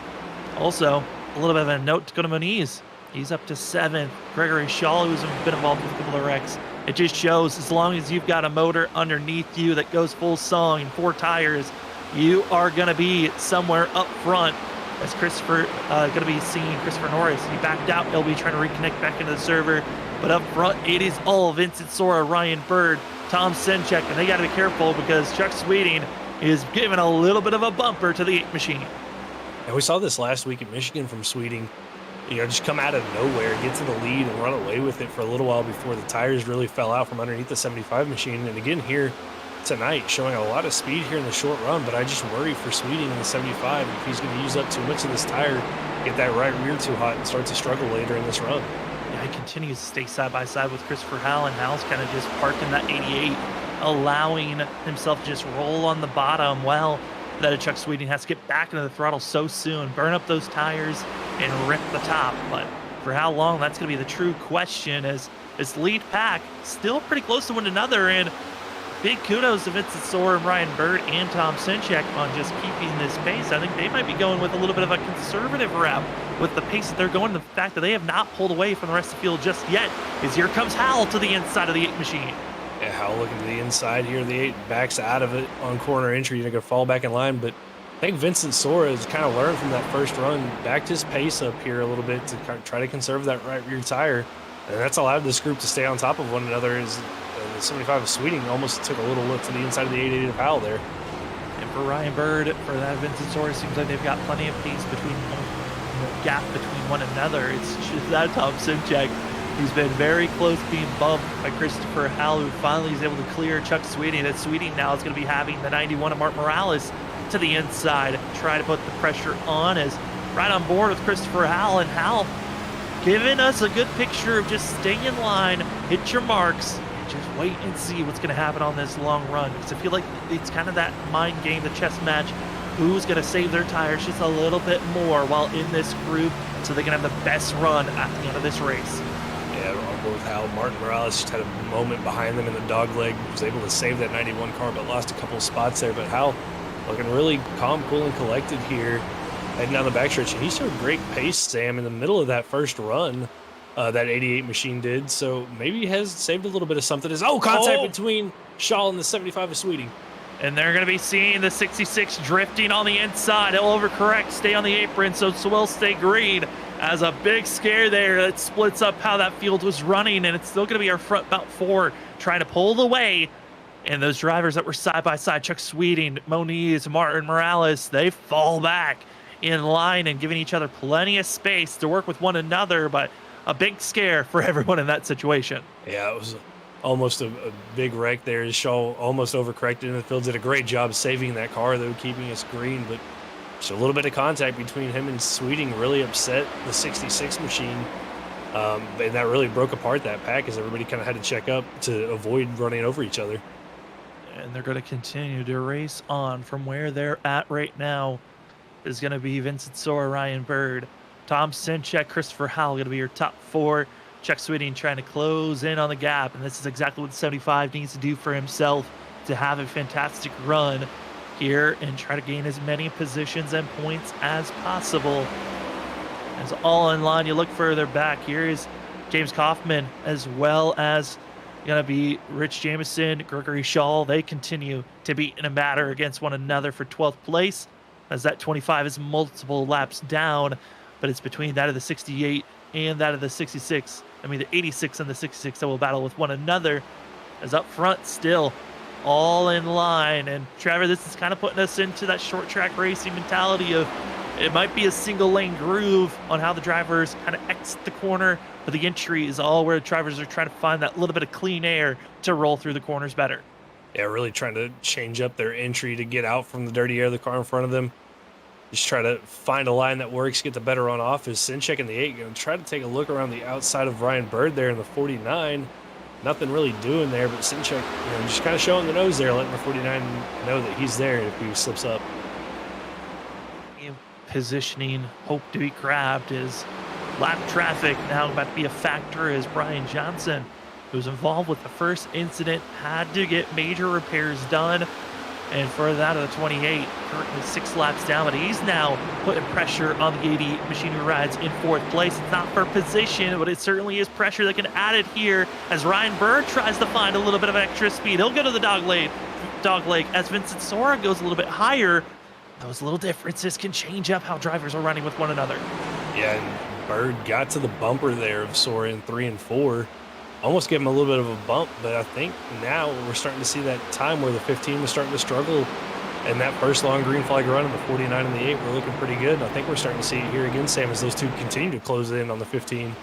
also a little bit of a note to Dakota Moniz. He's up to 7th. Gregory Shaw, who's been involved with a couple of wrecks. It just shows as long as you've got a motor underneath you that goes full song and 4 tires, you are going to be somewhere up front. As Christopher going to be seeing Christopher Norris. He backed out. He'll be trying to reconnect back into the server. But up front, it is all Vincent Sora, Ryan Bird, Tom Senchek, and they got to be careful because Chuck Sweeting is giving a little bit of a bumper to the 8 machine. And we saw this last week at Michigan from Sweeting, just come out of nowhere, get to the lead and run away with it for a little while before the tires really fell out from underneath the 75 machine. And again here tonight, showing a lot of speed here in the short run, but I just worry for Sweeting in the 75 if he's going to use up too much of this tire, get that right rear too hot and start to struggle later in this run. Yeah, he continues to stay side by side with Christopher Howell, and Howell's kind of just parked in that 88, allowing himself to just roll on the bottom. Well, that Chuck Sweeting has to get back into the throttle so soon, burn up those tires, and rip the top. But for how long, that's going to be the true question, as this lead pack still pretty close to one another. And big kudos to Vincent Sora, Ryan Bird, and Tom Senchek on just keeping this pace. I think they might be going with a little bit of a conservative route with the pace that they're going. The fact that they have not pulled away from the rest of the field just yet is here comes Howell to the inside of the 8 machine. Yeah, Howell looking to the inside here. The 8 backs out of it on corner entry. You're going to fall back in line. But I think Vincent Sora has kind of learned from that first run, backed his pace up here a little bit to try to conserve that right rear tire. And that's allowed this group to stay on top of one another. As the 75 of Sweeting almost took a little look to the inside of the 88 of Howell there. And for Ryan Bird, for that Vincent Sora, seems like they've got plenty of pace between gap between one another. It's just that Tom Senchek, who's been very close being bumped by Christopher Howell, who finally is able to clear Chuck Sweeting. That Sweeting now is going to be having the 91 of Mark Morales to the inside, try to put the pressure on, as right on board with Christopher Howell. And Howell giving us a good picture of just staying in line, hit your marks, just wait and see what's going to happen on this long run. Because I feel like it's kind of that mind game, the chess match. Who's going to save their tires just a little bit more while in this group so they can have the best run at the end of this race. Yeah, on board with Howell. Martin Morales just had a moment behind them in the dog leg. Was able to save that 91 car, but lost a couple of spots there. But Howell looking really calm, cool, and collected here, heading down the backstretch. And he showed great pace, Sam, in the middle of that first run. That 88 machine did. So maybe he has saved a little bit of something. Contact between Shaw and the 75 of Sweeting. And they're going to be seeing the 66 drifting on the inside. He'll overcorrect, stay on the apron, so will stay green. As a big scare there that splits up how that field was running, and it's still going to be our front about 4 trying to pull the way And those drivers that were side by side, Chuck Sweeting, Moniz, Martin Morales, they fall back in line and giving each other plenty of space to work with one another, but a big scare for everyone in that situation. Yeah, it was almost a big wreck there. Shaw almost overcorrected in the field, did a great job saving that car, though, keeping us green, but just a little bit of contact between him and Sweeting really upset the 66 machine. And that really broke apart that pack as everybody kind of had to check up to avoid running over each other. And they're going to continue to race on from where they're at right now. Is going to be Vincent Sora, Ryan Bird, Tom Sinchek, Christopher Howell going to be your top four. Chuck Sweeting trying to close in on the gap, and this is exactly what 75 needs to do for himself to have a fantastic run here and try to gain as many positions and points as possible. As all in line, you look further back, here is James Kaufman, as well as going to be Rich Jameson, Gregory Shaw. They continue to be in a batter against one another for 12th place, as that 25 is multiple laps down, but it's between that of the 68 and that of the 66. I mean, the 86 and the 66 that will battle with one another, as up front still all in line. And Trevor, this is kind of putting us into that short track racing mentality of it might be a single lane groove on how the drivers kind of exit the corner, but the entry is all where the drivers are trying to find that little bit of clean air to roll through the corners better. Yeah, really trying to change up their entry to get out from the dirty air of the car in front of them. Just try to find a line that works, get the better run off. Is Sinchek in the 8 going to try to take a look around the outside of Ryan Bird there in the 49. Nothing really doing there, but Sinchek, just kind of showing the nose there, letting the 49 know that he's there if he slips up. Positioning, hope to be grabbed is lap traffic now about to be a factor as Brian Johnson, who's involved with the first incident, had to get major repairs done. And for that of the 28, currently 6 laps down, but he's now putting pressure on the 80 machine who rides in 4th place. It's not for position, but it certainly is pressure that can add it here as Ryan Bird tries to find a little bit of extra speed. He'll go to the dog leg as Vincent Sora goes a little bit higher. Those little differences can change up how drivers are running with one another. Yeah, and Bird got to the bumper there of Sora in 3 and 4. Almost gave him a little bit of a bump, but I think now we're starting to see that time where the 15 was starting to struggle, and that first long green flag run in the 49 and the 8 were looking pretty good. And I think we're starting to see it here again, Sam, as those two continue to close in on the 15. And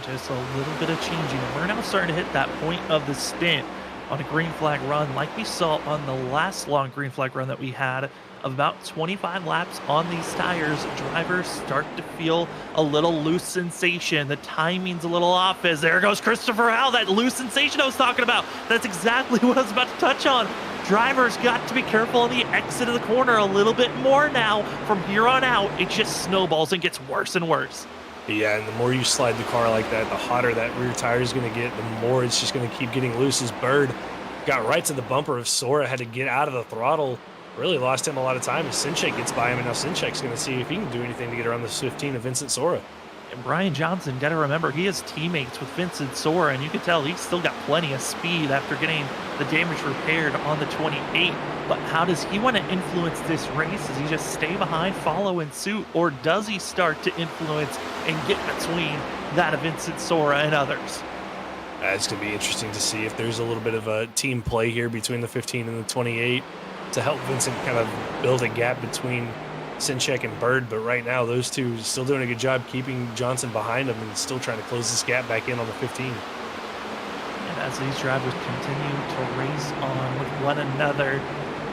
just a little bit of changing. We're now starting to hit that point of the stint on a green flag run like we saw on the last long green flag run that we had of about 25 laps on these tires. Drivers start to feel a little loose sensation. The timing's a little off as there goes Christopher Howell, that loose sensation I was talking about. That's exactly what I was about to touch on. Drivers got to be careful on the exit of the corner a little bit more now. From here on out, it just snowballs and gets worse and worse. Yeah, and the more you slide the car like that, the hotter that rear tire is going to get, the more it's just going to keep getting loose. As Bird got right to the bumper of Sora, had to get out of the throttle. Really lost him a lot of time as Sinchek gets by him, and now Sinchek's going to see if he can do anything to get around this 15 of Vincent Sora. And Brian Johnson, got to remember, he has teammates with Vincent Sora, and you can tell he's still got plenty of speed after getting the damage repaired on the 28. But how does he want to influence this race? Does he just stay behind, follow in suit, or does he start to influence and get between that of Vincent Sora and others? It's going to be interesting to see if there's a little bit of a team play here between the 15 and the 28 to help Vincent kind of build a gap between Sinchek and Bird. But right now, those two still doing a good job keeping Johnson behind them and still trying to close this gap back in on the 15. And as these drivers continue to race on with one another,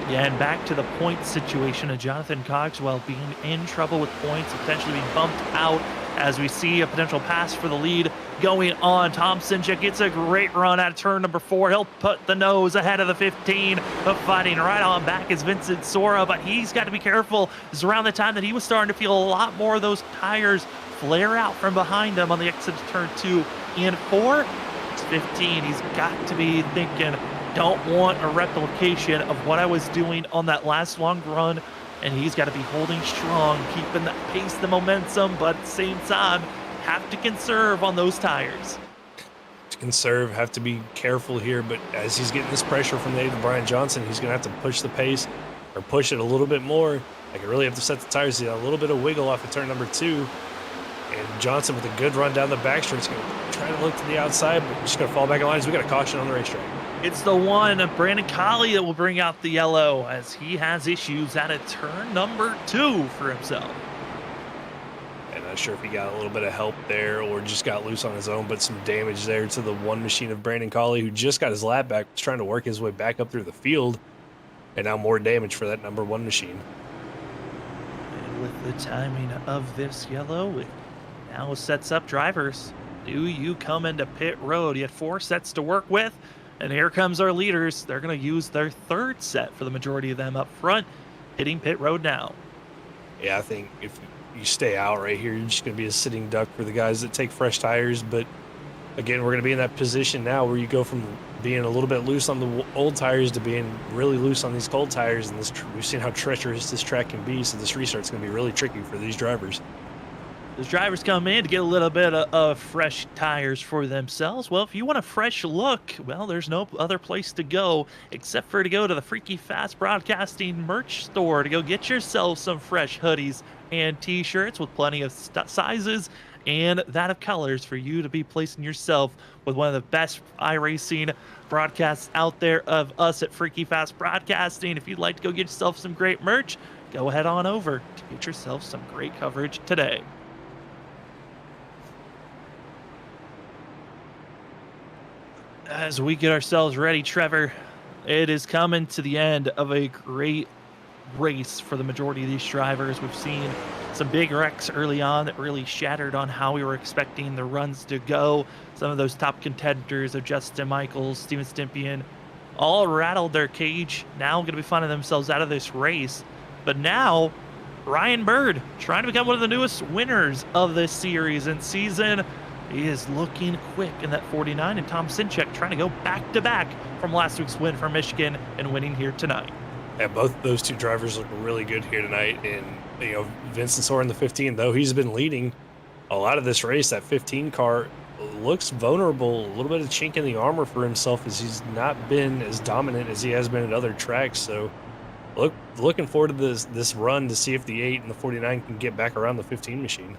yeah, and back to the point situation of Jonathan Cogswell being in trouble with points, potentially being bumped out as we see a potential pass for the lead going on. Tom Sinchek gets a great run out of turn number 4. He'll put the nose ahead of the 15, but fighting right on back is Vincent Sora, but he's got to be careful. This is around the time that he was starting to feel a lot more of those tires flare out from behind him on the exit of turn 2 and 4. It's 15. He's got to be thinking, don't want a replication of what I was doing on that last long run, and he's got to be holding strong, keeping that pace, the momentum, but at the same time, have to conserve on those tires. To conserve, have to be careful here, but as he's getting this pressure from the Brian Johnson, he's going to have to push the pace or push it a little bit more. Like, really have to set the tires, a little bit of wiggle off of turn number 2. And Johnson with a good run down the backstretch is going to try to look to the outside, but just going to fall back in line as we got a caution on the racetrack. It's the one, Brandon Colley, that will bring out the yellow as he has issues at a turn number 2 for himself. And not sure if he got a little bit of help there or just got loose on his own, but some damage there to the one machine of Brandon Colley, who just got his lap back, was trying to work his way back up through the field, and now more damage for that number 1 machine. And with the timing of this yellow, it now sets up drivers. Do you come into pit road? You have 4 sets to work with, and here comes our leaders. They're going to use their 3rd set for the majority of them up front, hitting pit road now. Yeah, I think if you stay out right here, you're just going to be a sitting duck for the guys that take fresh tires. But again, we're going to be in that position now where you go from being a little bit loose on the old tires to being really loose on these cold tires. And we've seen how treacherous this track can be. So this restart's going to be really tricky for these drivers. Those drivers come in to get a little bit of fresh tires for themselves. Well, if you want a fresh look, well, there's no other place to go except for to go to the Freaky Fast Broadcasting merch store to go get yourself some fresh hoodies and t-shirts with plenty of sizes and that of colors for you to be placing yourself with one of the best iRacing broadcasts out there of us at Freaky Fast Broadcasting. If you'd like to go get yourself some great merch, go ahead on over to get yourself some great coverage today. As we get ourselves ready, Trevor, it is coming to the end of a great race for the majority of these drivers. We've seen some big wrecks early on that really shattered on how we were expecting the runs to go. Some of those top contenders of Justin Michaels, Steven Stympian, all rattled their cage. Now going to be finding themselves out of this race. But now, Ryan Bird trying to become one of the newest winners of this series and season. He is looking quick in that 49, and Tom Sinchek trying to go back-to-back from last week's win for Michigan and winning here tonight. Yeah, both those 2 drivers look really good here tonight. And, you know, Vincent Soar in the 15, though he's been leading a lot of this race, that 15 car looks vulnerable, a little bit of chink in the armor for himself as he's not been as dominant as he has been at other tracks. So looking forward to this run to see if the 8 and the 49 can get back around the 15 machine.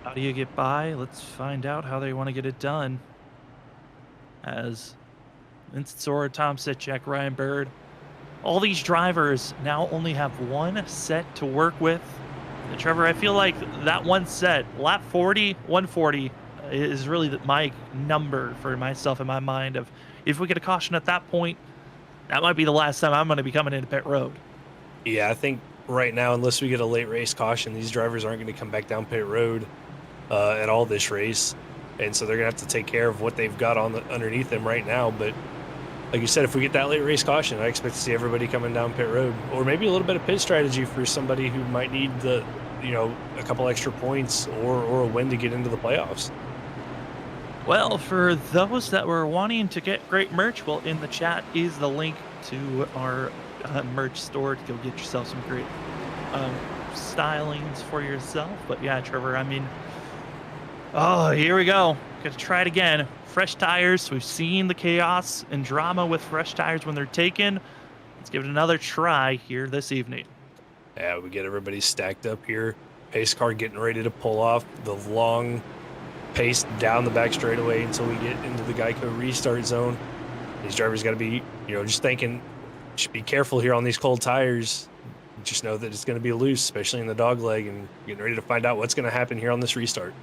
How do you get by? Let's find out how they want to get it done. As Vincent Soar, Tom Sitchek, Ryan Bird, all these drivers now only have 1 set to work with. And Trevor, I feel like that 1 set, lap 40, 140, is really my number for myself in my mind of if we get a caution at that point, that might be the last time I'm going to be coming into pit road. Yeah, I think right now, unless we get a late race caution, these drivers aren't going to come back down pit road at all this race, and so they're gonna have to take care of what they've got on underneath them right now. But like you said, if we get that late race caution, I expect to see everybody coming down pit road, or maybe a little bit of pit strategy for somebody who might need a couple extra points or a win to get into the playoffs. Well, for those that were wanting to get great merch, well, in the chat is the link to our merch store to go get yourself some great stylings for yourself. But yeah, Trevor, I mean, oh, here we go. Gonna try it again. Fresh tires. We've seen the chaos and drama with fresh tires when they're taken. Let's give it another try here this evening. Yeah, we get everybody stacked up here. Pace car getting ready to pull off the long pace down the back straightaway until we get into the Geico restart zone. These drivers got to be, just thinking, should be careful here on these cold tires. Just know that it's going to be loose, especially in the dog leg, and getting ready to find out what's going to happen here on this restart.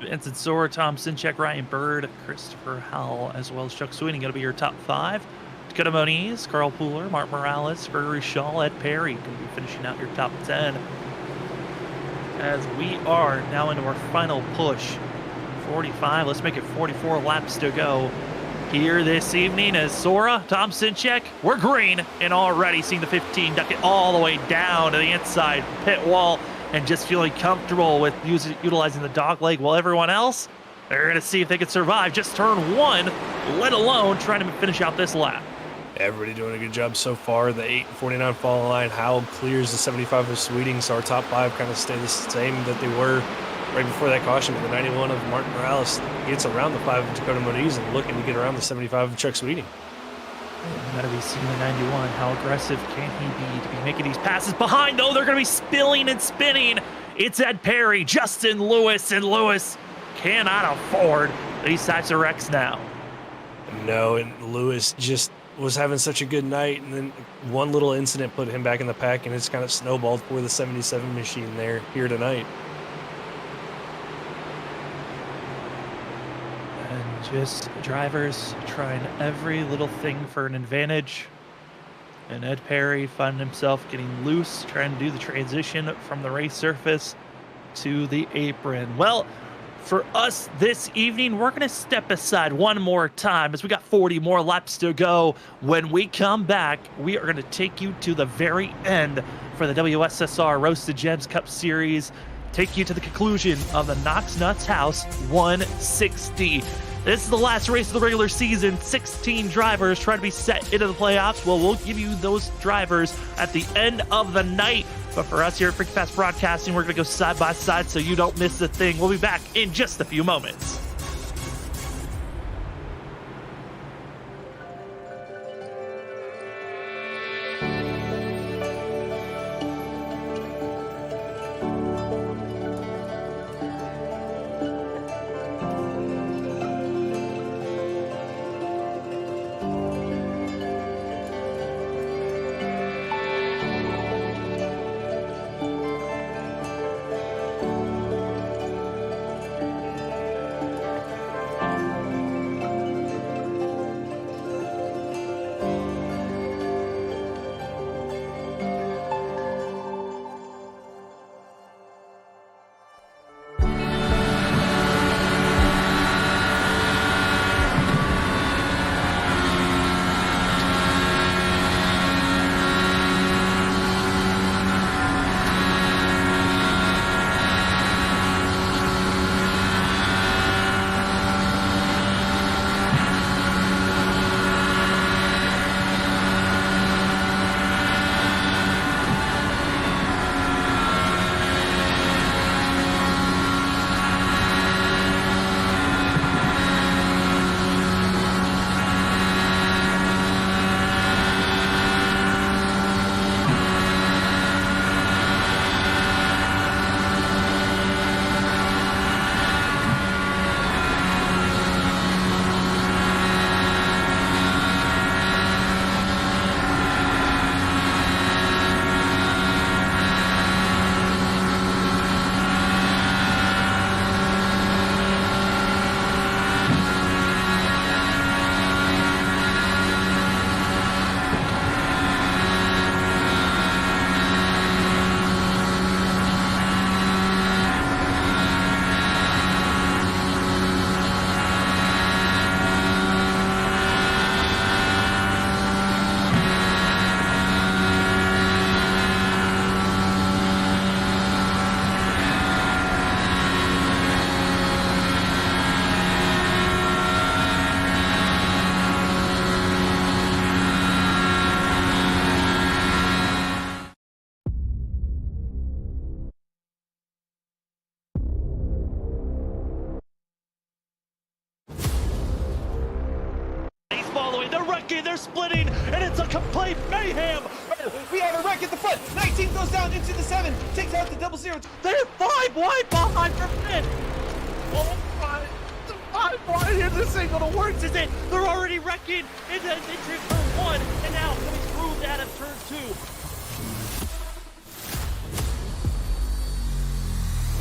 Vincent Soar, Tom Sinchek, Ryan Bird, Christopher Howell, as well as Chuck Sweeney going to be your top 5. Dakota Moniz, Carl Pooler, Mark Morales, Gregory Shaw, Ed Perry going to be finishing out your top 10. As we are now into our final push, 45, let's make it 44 laps to go here this evening as Sora, Tom Sinchek, we're green and already seeing the 15 duck it all the way down to the inside pit wall and just feeling comfortable with utilizing the dog leg, while everyone else, they're going to see if they can survive just turn 1, let alone trying to finish out this lap. Everybody doing a good job so far. The 8 and 49 fall line. Howell clears the 75 of Sweeting, so our top 5 kind of stay the same that they were right before that caution. But the 91 of Martin Morales gets around the 5 of Dakota Moniz and looking to get around the 75 of Chuck Sweeting. Got to be seeing the 91. How aggressive can he be to be making these passes behind? Oh, they're going to be spilling and spinning. It's Ed Perry, Justin Lewis, and Lewis cannot afford these types of wrecks now. No, and Lewis just was having such a good night, and then one little incident put him back in the pack, and it's kind of snowballed for the 77 machine here tonight. And just drivers trying every little thing for an advantage. And Ed Perry found himself getting loose, trying to do the transition from the race surface to the apron. Well, for us this evening, we're going to step aside one more time as we got 40 more laps to go. When we come back, we are going to take you to the very end for the WSSR Roasted Gems Cup Series, take you to the conclusion of the Knox Nuts House 160. This is the last race of the regular season. 16 drivers trying to be set into the playoffs. Well, we'll give you those drivers at the end of the night. But for us here at Freaking Fast Broadcasting, we're going to go side by side so you don't miss a thing. We'll be back in just a few moments. They're splitting, and it's a complete mayhem. We have a wreck at the front. 19 goes down into the 7, takes out the 00. They're 5 wide behind for fifth. Oh my, 5 wide here. This ain't gonna work, is it? They're already wrecking into turn 1, and now coming through out of turn 2.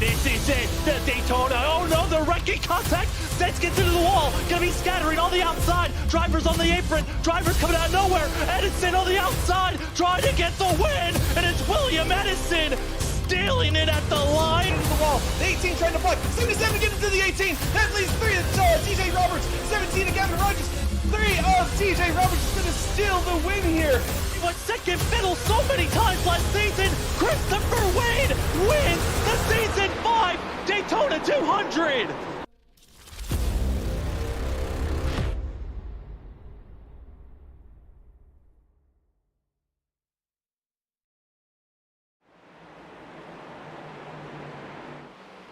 This is it, the Daytona. Oh no, they're wrecking contact. Sets gets into the wall. Gonna be scattering on the outside. Drivers on the apron. Drivers coming out of nowhere. Edison on the outside trying to get the win. And it's William Edison stealing it at the line. Into the wall. The 18 trying to block. 77 get into the 18. That leaves 3 of TJ Roberts. 17 to Gavin Rogers. 3 of TJ Roberts is gonna steal the win here. What second fiddle so many times last season. Christopher Wade wins the season 5 Daytona 200.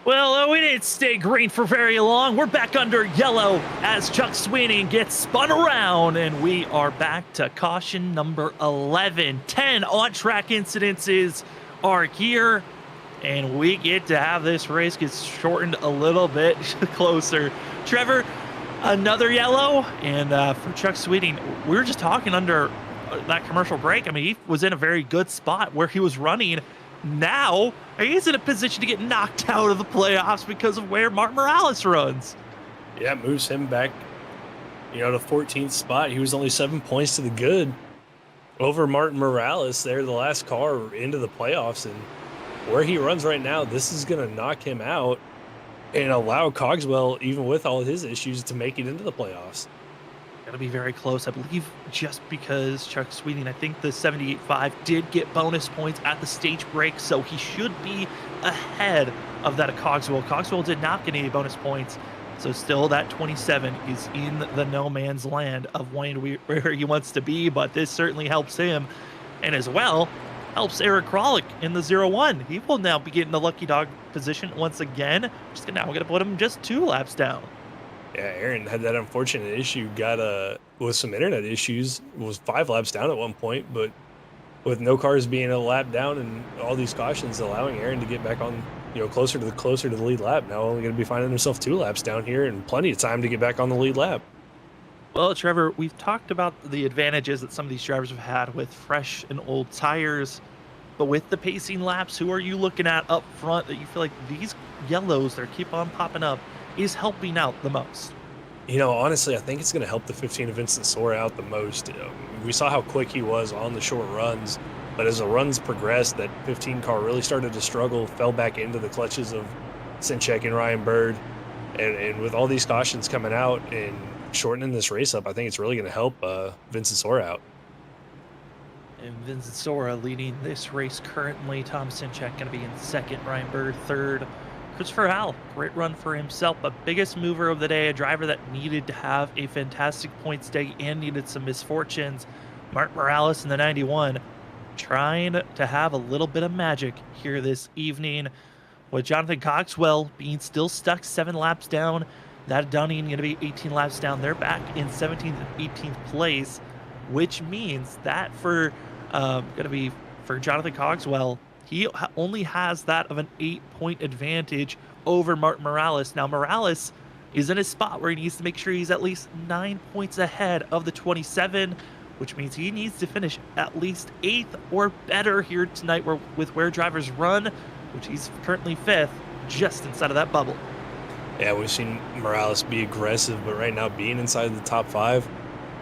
Well, we didn't stay green for very long. We're back under yellow as Chuck Sweeney gets spun around, and we are back to caution number 11. 10 on-track incidences are here, and we get to have this race get shortened a little bit closer. Trevor, Another yellow, and for Chuck Sweeting, we were just talking under that commercial break. I mean, he was in a very good spot where he was running. Now he's in a position to get knocked out of the playoffs because of where Mark Morales runs. Yeah, moves him back, to 14th spot. He was only 7 points to the good over Martin Morales there, the last car into the playoffs. And where he runs right now, this is going to knock him out and allow Cogswell, even with all of his issues, to make it into the playoffs. Going to be very close, I believe, just because Chuck Sweeting, I think the 78.5 did get bonus points at the stage break, so he should be ahead of that of Cogswell. Cogswell did not get any bonus points, so still that 27 is in the no man's land of Wayne where he wants to be, but this certainly helps him, and as well helps Eric Kralik in the 0-1. He will now be getting the lucky dog position once again. Just now we're going to put him just 2 laps down. Yeah, Aaron had that unfortunate issue, got with some internet issues, was 5 laps down at one point, but with no cars being a lap down and all these cautions allowing Aaron to get back on, closer to the lead lap. Now only going to be finding himself 2 laps down here and plenty of time to get back on the lead lap. Well, Trevor, we've talked about the advantages that some of these drivers have had with fresh and old tires, but with the pacing laps, who are you looking at up front that you feel like these yellows that keep on popping up is helping out the most? Honestly, I think it's going to help the 15 of Vincent Sora out the most. We saw how quick he was on the short runs, but as the runs progressed, that 15 car really started to struggle, fell back into the clutches of Sinchek and Ryan Bird, and with all these cautions coming out and shortening this race up, I think it's really going to help Vincent Sora out. And Vincent Sora leading this race currently. Tom Sinchek going to be in second, Ryan Bird third. Christopher Howell, great run for himself, but biggest mover of the day, a driver that needed to have a fantastic points day and needed some misfortunes. Mark Morales in the 91, trying to have a little bit of magic here this evening, with Jonathan Cogswell being still stuck 7 laps down. That Dunning going to be 18 laps down. They're back in 17th and 18th place, which means that for Jonathan Cogswell, he only has that of an 8-point advantage over Martin Morales. Now, Morales is in a spot where he needs to make sure he's at least 9 points ahead of the 27, which means he needs to finish at least 8th or better here tonight with where drivers run, which he's currently 5th, just inside of that bubble. Yeah, we've seen Morales be aggressive, but right now being inside the top 5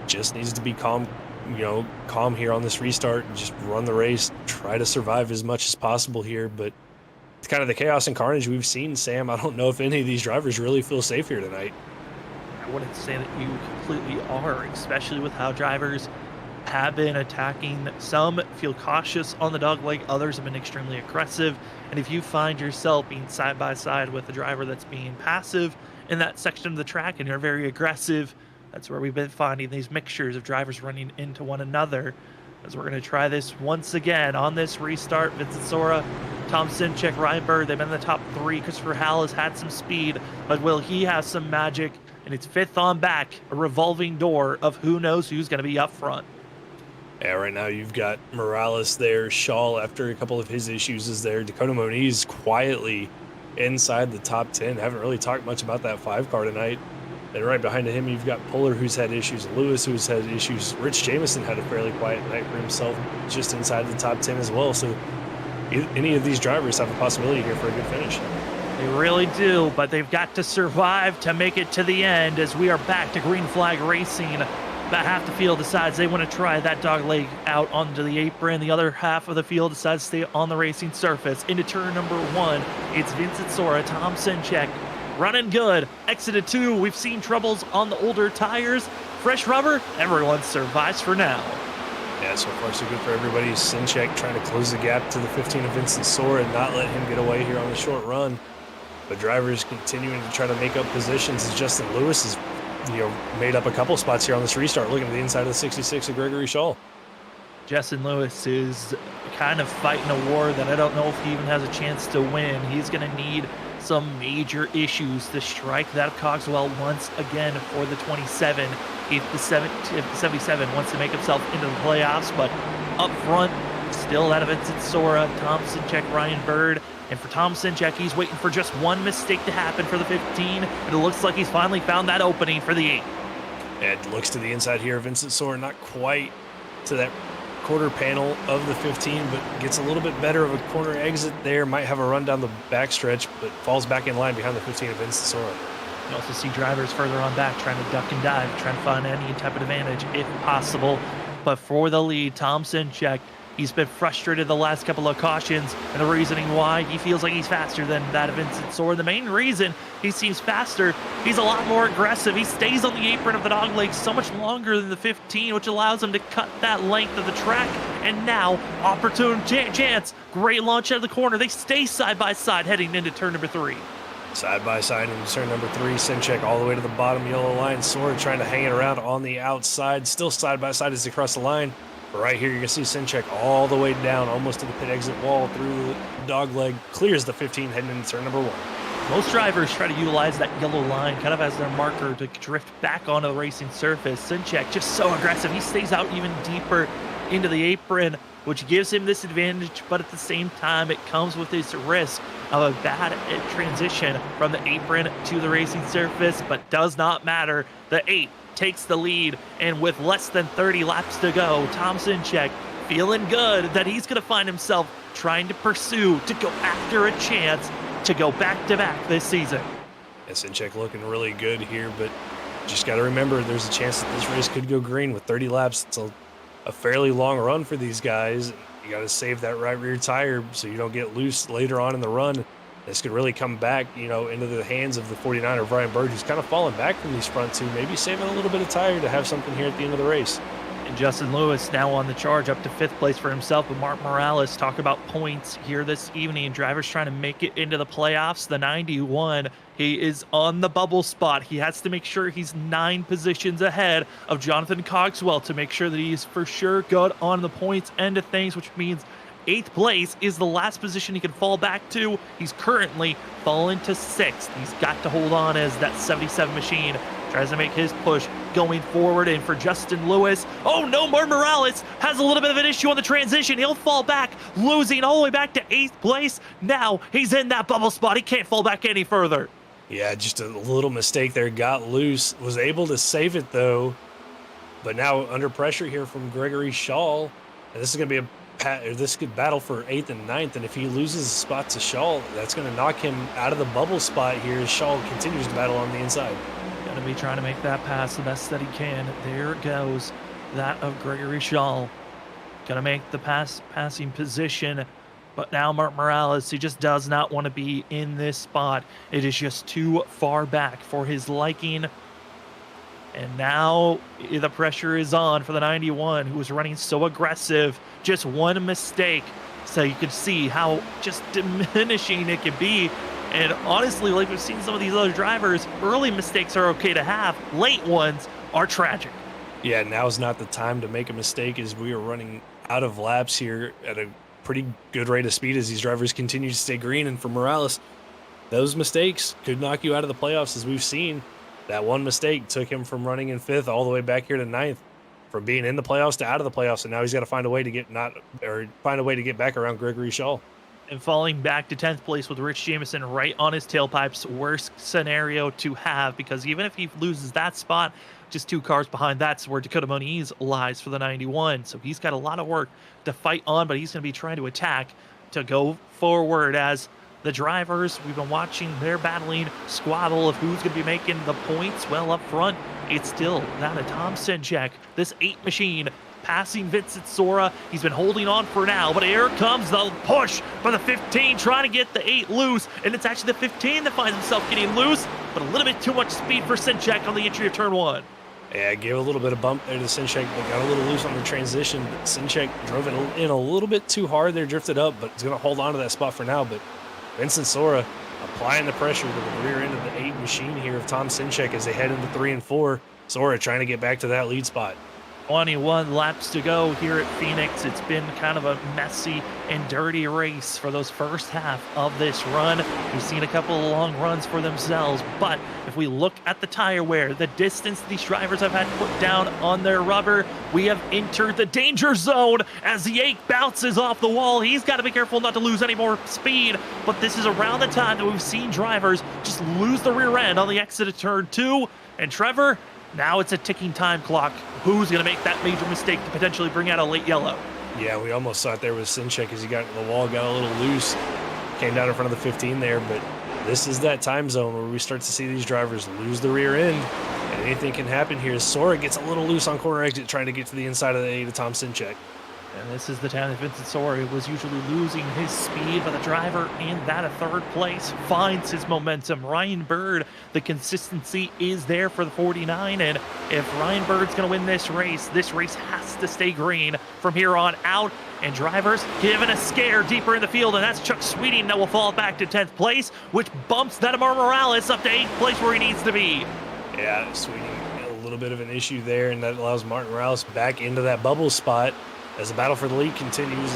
just needs to be calm here on this restart and just run the race, try to survive as much as possible here. But it's kind of the chaos and carnage we've seen, Sam. I don't know if any of these drivers really feel safe here tonight. I wouldn't say that you completely are, especially with how drivers have been attacking. Some feel cautious on the dog leg, others have been extremely aggressive. And if you find yourself being side by side with a driver that's being passive in that section of the track and you're very aggressive, that's where we've been finding these mixtures of drivers running into one another. As we're going to try this once again on this restart. Vincent Sora, Tom Sinchek, Ryan Bird, they've been in the top 3. Christopher Howell has had some speed, but will he have some magic? And it's 5th on back, a revolving door of who knows who's going to be up front. Yeah, right now you've got Morales there. Shaw, after a couple of his issues, is there. Dakota Moniz quietly inside the top 10. Haven't really talked much about that 5 car tonight. And right behind him, you've got Puller, who's had issues. Lewis, who's had issues. Rich Jamison had a fairly quiet night for himself, just inside the top 10 as well. So any of these drivers have a possibility here for a good finish. They really do, but they've got to survive to make it to the end as we are back to green flag racing. About half the field decides they want to try that dog leg out onto the apron. The other half of the field decides to stay on the racing surface. Into turn number 1, it's Vincent Sora, Tom Sinchek, running good. Exited 2, we've seen troubles on the older tires. Fresh rubber, everyone survives for now. Yeah, so far so good for everybody. Sinchek trying to close the gap to the 15 of Vincent Sora and not let him get away here on the short run. But drivers continuing to try to make up positions as Justin Lewis is made up a couple spots here on this restart, looking at the inside of the 66 of Gregory Shaw. Justin Lewis is kind of fighting a war that I don't know if he even has a chance to win. He's going to need some major issues to strike that Cogswell once again for the 27. If the 77 wants to make himself into the playoffs, but up front, still that of Vincent Sora, Tom Sinchek, Ryan Bird. And for Tom Sinchek, he's waiting for just one mistake to happen for the 15. And it looks like he's finally found that opening for the 8. It looks to the inside here. Vincent Sora not quite to that quarter panel of the 15, but gets a little bit better of a corner exit there. Might have a run down the backstretch, but falls back in line behind the 15 of Vincent Sora. You also see drivers further on back trying to duck and dive, trying to find any type of advantage if possible. But for the lead, Tom Sinchek, he's been frustrated the last couple of cautions, and the reasoning why he feels like he's faster than that of Vincent Sora. The main reason he seems faster, he's a lot more aggressive. He stays on the apron of the dog leg so much longer than the 15, which allows him to cut that length of the track. And now, opportune chance, great launch out of the corner. They stay side by side heading into turn number 3. Side by side in turn number 3, Sinchek all the way to the bottom yellow line. Sora trying to hang it around on the outside. Still side by side as they cross the line. But right here, you're going to see Sinchek all the way down, almost to the pit exit wall through the dog leg. Clears the 15 heading into turn number 1. Most drivers try to utilize that yellow line kind of as their marker to drift back onto the racing surface. Sinchek just so aggressive. He stays out even deeper into the apron, which gives him this advantage, but at the same time, it comes with this risk of a bad transition from the apron to the racing surface, but does not matter. The 8 takes the lead, and with less than 30 laps to go, Tom Sinchek feeling good that he's going to find himself trying to pursue, to go after a chance to go back-to-back this season. And Sinchek looking really good here, but just got to remember there's a chance that this race could go green with 30 laps. It's a fairly long run for these guys. You got to save that right rear tire so you don't get loose later on in the run. This could really come back, into the hands of the 49er, Ryan Bird, who's kind of fallen back from these front two, maybe saving a little bit of tire to have something here at the end of the race. And Justin Lewis now on the charge up to 5th place for himself, but Mark Morales talk about points here this evening. Drivers trying to make it into the playoffs. The 91, he is on the bubble spot. He has to make sure he's 9 positions ahead of Jonathan Cogswell to make sure that he's for sure good on the points end of things, which means 8th place is the last position he can fall back to. He's currently fallen to 6th. He's got to hold on as that 77 machine tries to make his push going forward. And for Justin Lewis, oh no, Mark Morales has a little bit of an issue on the transition. He'll fall back, losing all the way back to 8th place. Now he's in that bubble spot. He can't fall back any further. Yeah, just a little mistake there. Got loose, was able to save it though. But now under pressure here from Gregory Shaw. And this is going to be this could battle for 8th and 9th, and if he loses a spot to Shaw, that's going to knock him out of the bubble spot here as Shaw continues to battle on the inside. Going to be trying to make that pass the best that he can. There it goes, that of Gregory Shaw. Going to make the passing position, but now Mark Morales, he just does not want to be in this spot. It is just too far back for his liking. And now the pressure is on for the 91, who was running so aggressive. Just one mistake, so you can see how just diminishing it can be. And honestly, like we've seen some of these other drivers, early mistakes are okay to have. Late ones are tragic. Yeah, now's not the time to make a mistake as we are running out of laps here at a pretty good rate of speed as these drivers continue to stay green. And for Morales, those mistakes could knock you out of the playoffs, as we've seen. That one mistake took him from running in 5th all the way back here to 9th, from being in the playoffs to out of the playoffs, and now he's got to find a way to get back around Gregory Shaw. And falling back to 10th place with Rich Jameson right on his tailpipes, worst scenario to have, because even if he loses that spot, just 2 cars behind, that's where Dakota Moniz lies for the 91. So he's got a lot of work to fight on, but he's going to be trying to attack to go forward as the drivers we've been watching, they're battling squabble of who's going to be making the points. Well, up front, it's still that of Tom Sinchek, this 8 machine passing Vincent Sora. He's been holding on for now, but here comes the push for the 15, trying to get the 8 loose, and it's actually the 15 that finds himself getting loose, but a little bit too much speed for Sinchek on the entry of turn 1. Yeah, gave a little bit of bump there to Sinchek, but got a little loose on the transition. But Sinchek drove it in a little bit too hard there, drifted up, but he's going to hold on to that spot for now. But Vincent Sora applying the pressure to the rear end of the 8 machine here of Tom Sinchek as they head into 3 and 4. Sora trying to get back to that lead spot. 21 laps to go here at Phoenix. It's been kind of a messy and dirty race for those first half of this run. We've seen a couple of long runs for themselves, but if we look at the tire wear, the distance these drivers have had put down on their rubber, we have entered the danger zone as the 8 bounces off the wall. He's got to be careful not to lose any more speed, but this is around the time that we've seen drivers just lose the rear end on the exit of turn 2. And Trevor, now it's a ticking time clock. Who's going to make that major mistake to potentially bring out a late yellow? Yeah, we almost saw it there with Sinchek as he got the wall, got a little loose, came down in front of the 15 there, but this is that time zone where we start to see these drivers lose the rear end, and anything can happen here. Sora gets a little loose on corner exit trying to get to the inside of the 8 of Tom Sinchek. And this is the time that Vincent Sora was usually losing his speed, but the driver in that of third place finds his momentum. Ryan Bird, the consistency is there for the 49, and if Ryan Bird's going to win this race has to stay green from here on out. And drivers given a scare deeper in the field, and that's Chuck Sweeting that will fall back to 10th place, which bumps Netamar Morales up to 8th place where he needs to be. Yeah, Sweeting, a little bit of an issue there, and that allows Martin Morales back into that bubble spot. As the battle for the lead continues,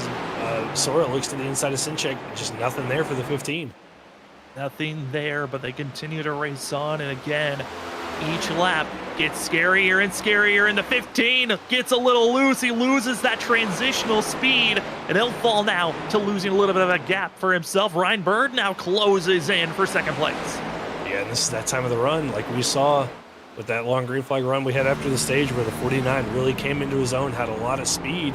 Sora looks to the inside of Sinchek, just nothing there for the 15. Nothing there, but they continue to race on, and again, each lap gets scarier and scarier, and the 15 gets a little loose. He loses that transitional speed, and he'll fall now to losing a little bit of a gap for himself. Ryan Bird now closes in for second place. Yeah, and this is that time of the run, like we saw with that long green flag run we had after the stage where the 49 really came into his own, had a lot of speed,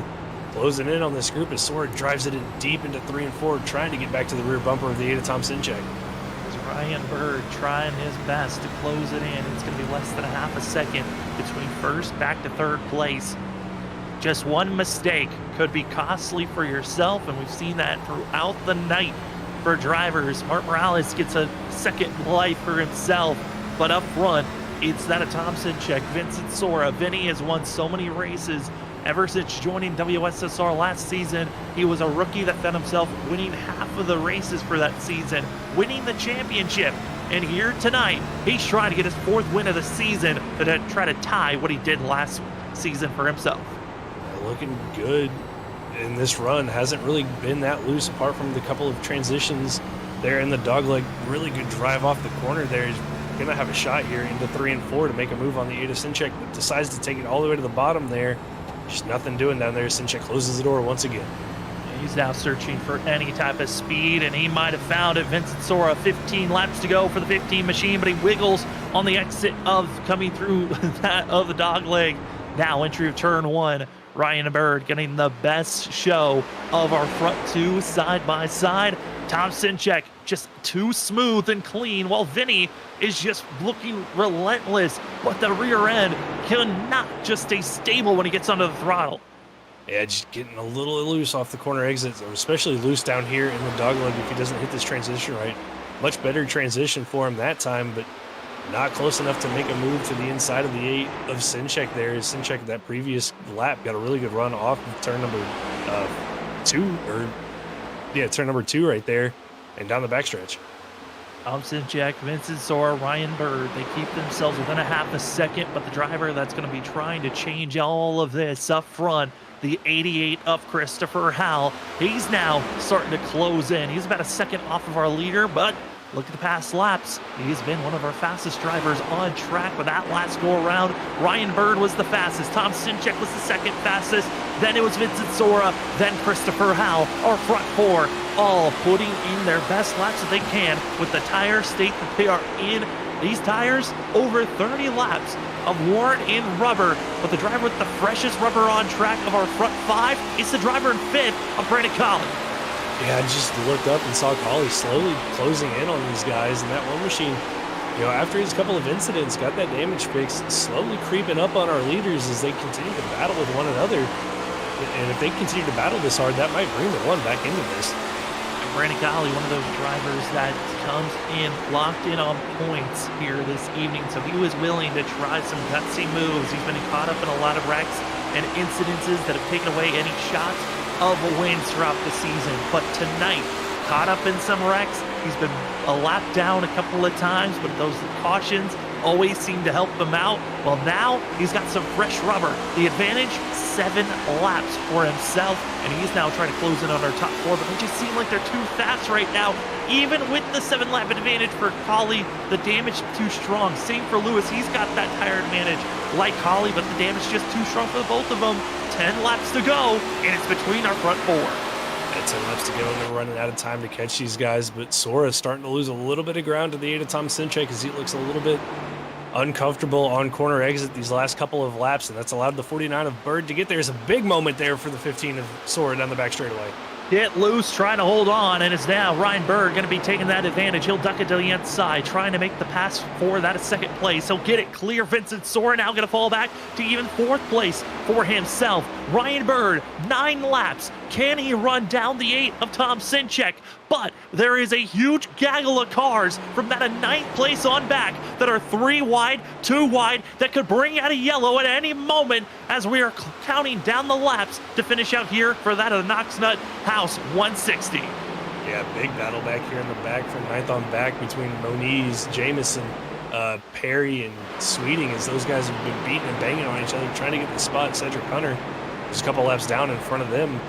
closing in on this group as Sora drives it in deep into 3 and 4, trying to get back to the rear bumper of the 8 of Tom Sinchek. Ryan Bird trying his best to close it in. It's going to be less than a half a second between first back to third place. Just one mistake could be costly for yourself, and we've seen that throughout the night for drivers. Mark Morales gets a second life for himself, but up front, it's that of Tom Sinchek, Vincent Sora. Vinny has won so many races ever since joining WSSR last season. He was a rookie that found himself winning half of the races for that season, winning the championship. And here tonight, he's trying to get his 4th win of the season to try to tie what he did last season for himself. Looking good in this run. Hasn't really been that loose apart from the couple of transitions there in the dogleg. Really good drive off the corner there. He's going to have a shot here into 3 and 4 to make a move on the 8 of Sinchek, but decides to take it all the way to the bottom there. Just nothing doing down there. Sinchek closes the door once again. He's now searching for any type of speed, and he might have found it. Vincent Sora, 15 laps to go for the 15 machine, but he wiggles on the exit of coming through that of the dog leg. Now entry of turn 1. Ryan Bird getting the best show of our front 2 side by side. Tom Sinchek just too smooth and clean, while Vinny is just looking relentless, but the rear end cannot just stay stable when he gets under the throttle. Yeah, just getting a little loose off the corner exits, especially loose down here in the dogleg if he doesn't hit this transition right. Much better transition for him that time, but not close enough to make a move to the inside of the 8 of Sinchek there. Sinchek, that previous lap, got a really good run off of turn number 2 right there, and down the backstretch. Tom Sinchek, Vincent Sora, Ryan Bird, they keep themselves within a half a second, but the driver that's going to be trying to change all of this up front, the 88 of Christopher Howell, he's now starting to close in. He's about a second off of our leader, but look at the past laps. He's been one of our fastest drivers on track with that last go-around. Ryan Bird was the fastest. Tom Sinchek was the second fastest. Then it was Vincent Sora. Then Christopher Howell, our front 4, all putting in their best laps that they can with the tire state that they are in. These tires, over 30 laps of worn in rubber, but the driver with the freshest rubber on track of our front 5 is the driver in 5th of Brandon Colley. Yeah, I just looked up and saw Colley slowly closing in on these guys, and that one machine, after his couple of incidents, got that damage fixed, slowly creeping up on our leaders as they continue to battle with one another. And if they continue to battle this hard, that might bring the one back into this. Brandon Colley, one of those drivers that comes in locked in on points here this evening, so he was willing to try some gutsy moves. He's been caught up in a lot of wrecks and incidences that have taken away any shots of wins throughout the season. But tonight, caught up in some wrecks. He's been a lap down a couple of times, but those cautions always seem to help him out. Well, now he's got some fresh rubber. The advantage, 7 laps for himself, and he's now trying to close in on our top 4, but they just seem like they're too fast right now. Even with the 7-lap advantage for Collie, the damage too strong. Same for Lewis. He's got that tire advantage like Collie, but the damage just too strong for the both of them. 10 laps to go, and it's between our front 4. 10 laps to go, and they're running out of time to catch these guys, but Sora's starting to lose a little bit of ground to the 8 of Tom Sinchek as he looks a little bit uncomfortable on corner exit these last couple of laps, and that's allowed the 49 of Bird to get there. It's a big moment there for the 15 of Sora down the back straightaway. Get loose, trying to hold on, and it's now Ryan Bird going to be taking that advantage. He'll duck it to the inside, trying to make the pass for that second place. He'll get it clear. Vincent Sora now going to fall back to even 4th place for himself. Ryan Bird, 9 laps. Can he run down the 8 of Tom Sinchek? But there is a huge gaggle of cars from that 9th place on back that are 3 wide, 2 wide, that could bring out a yellow at any moment as we are counting down the laps to finish out here for that Knoxnut House 160. Yeah, big battle back here in the back from 9th on back between Moniz, Jamison, Perry, and Sweeting as those guys have been beating and banging on each other, trying to get the spot. Cedric Hunter is a couple laps down in front of them.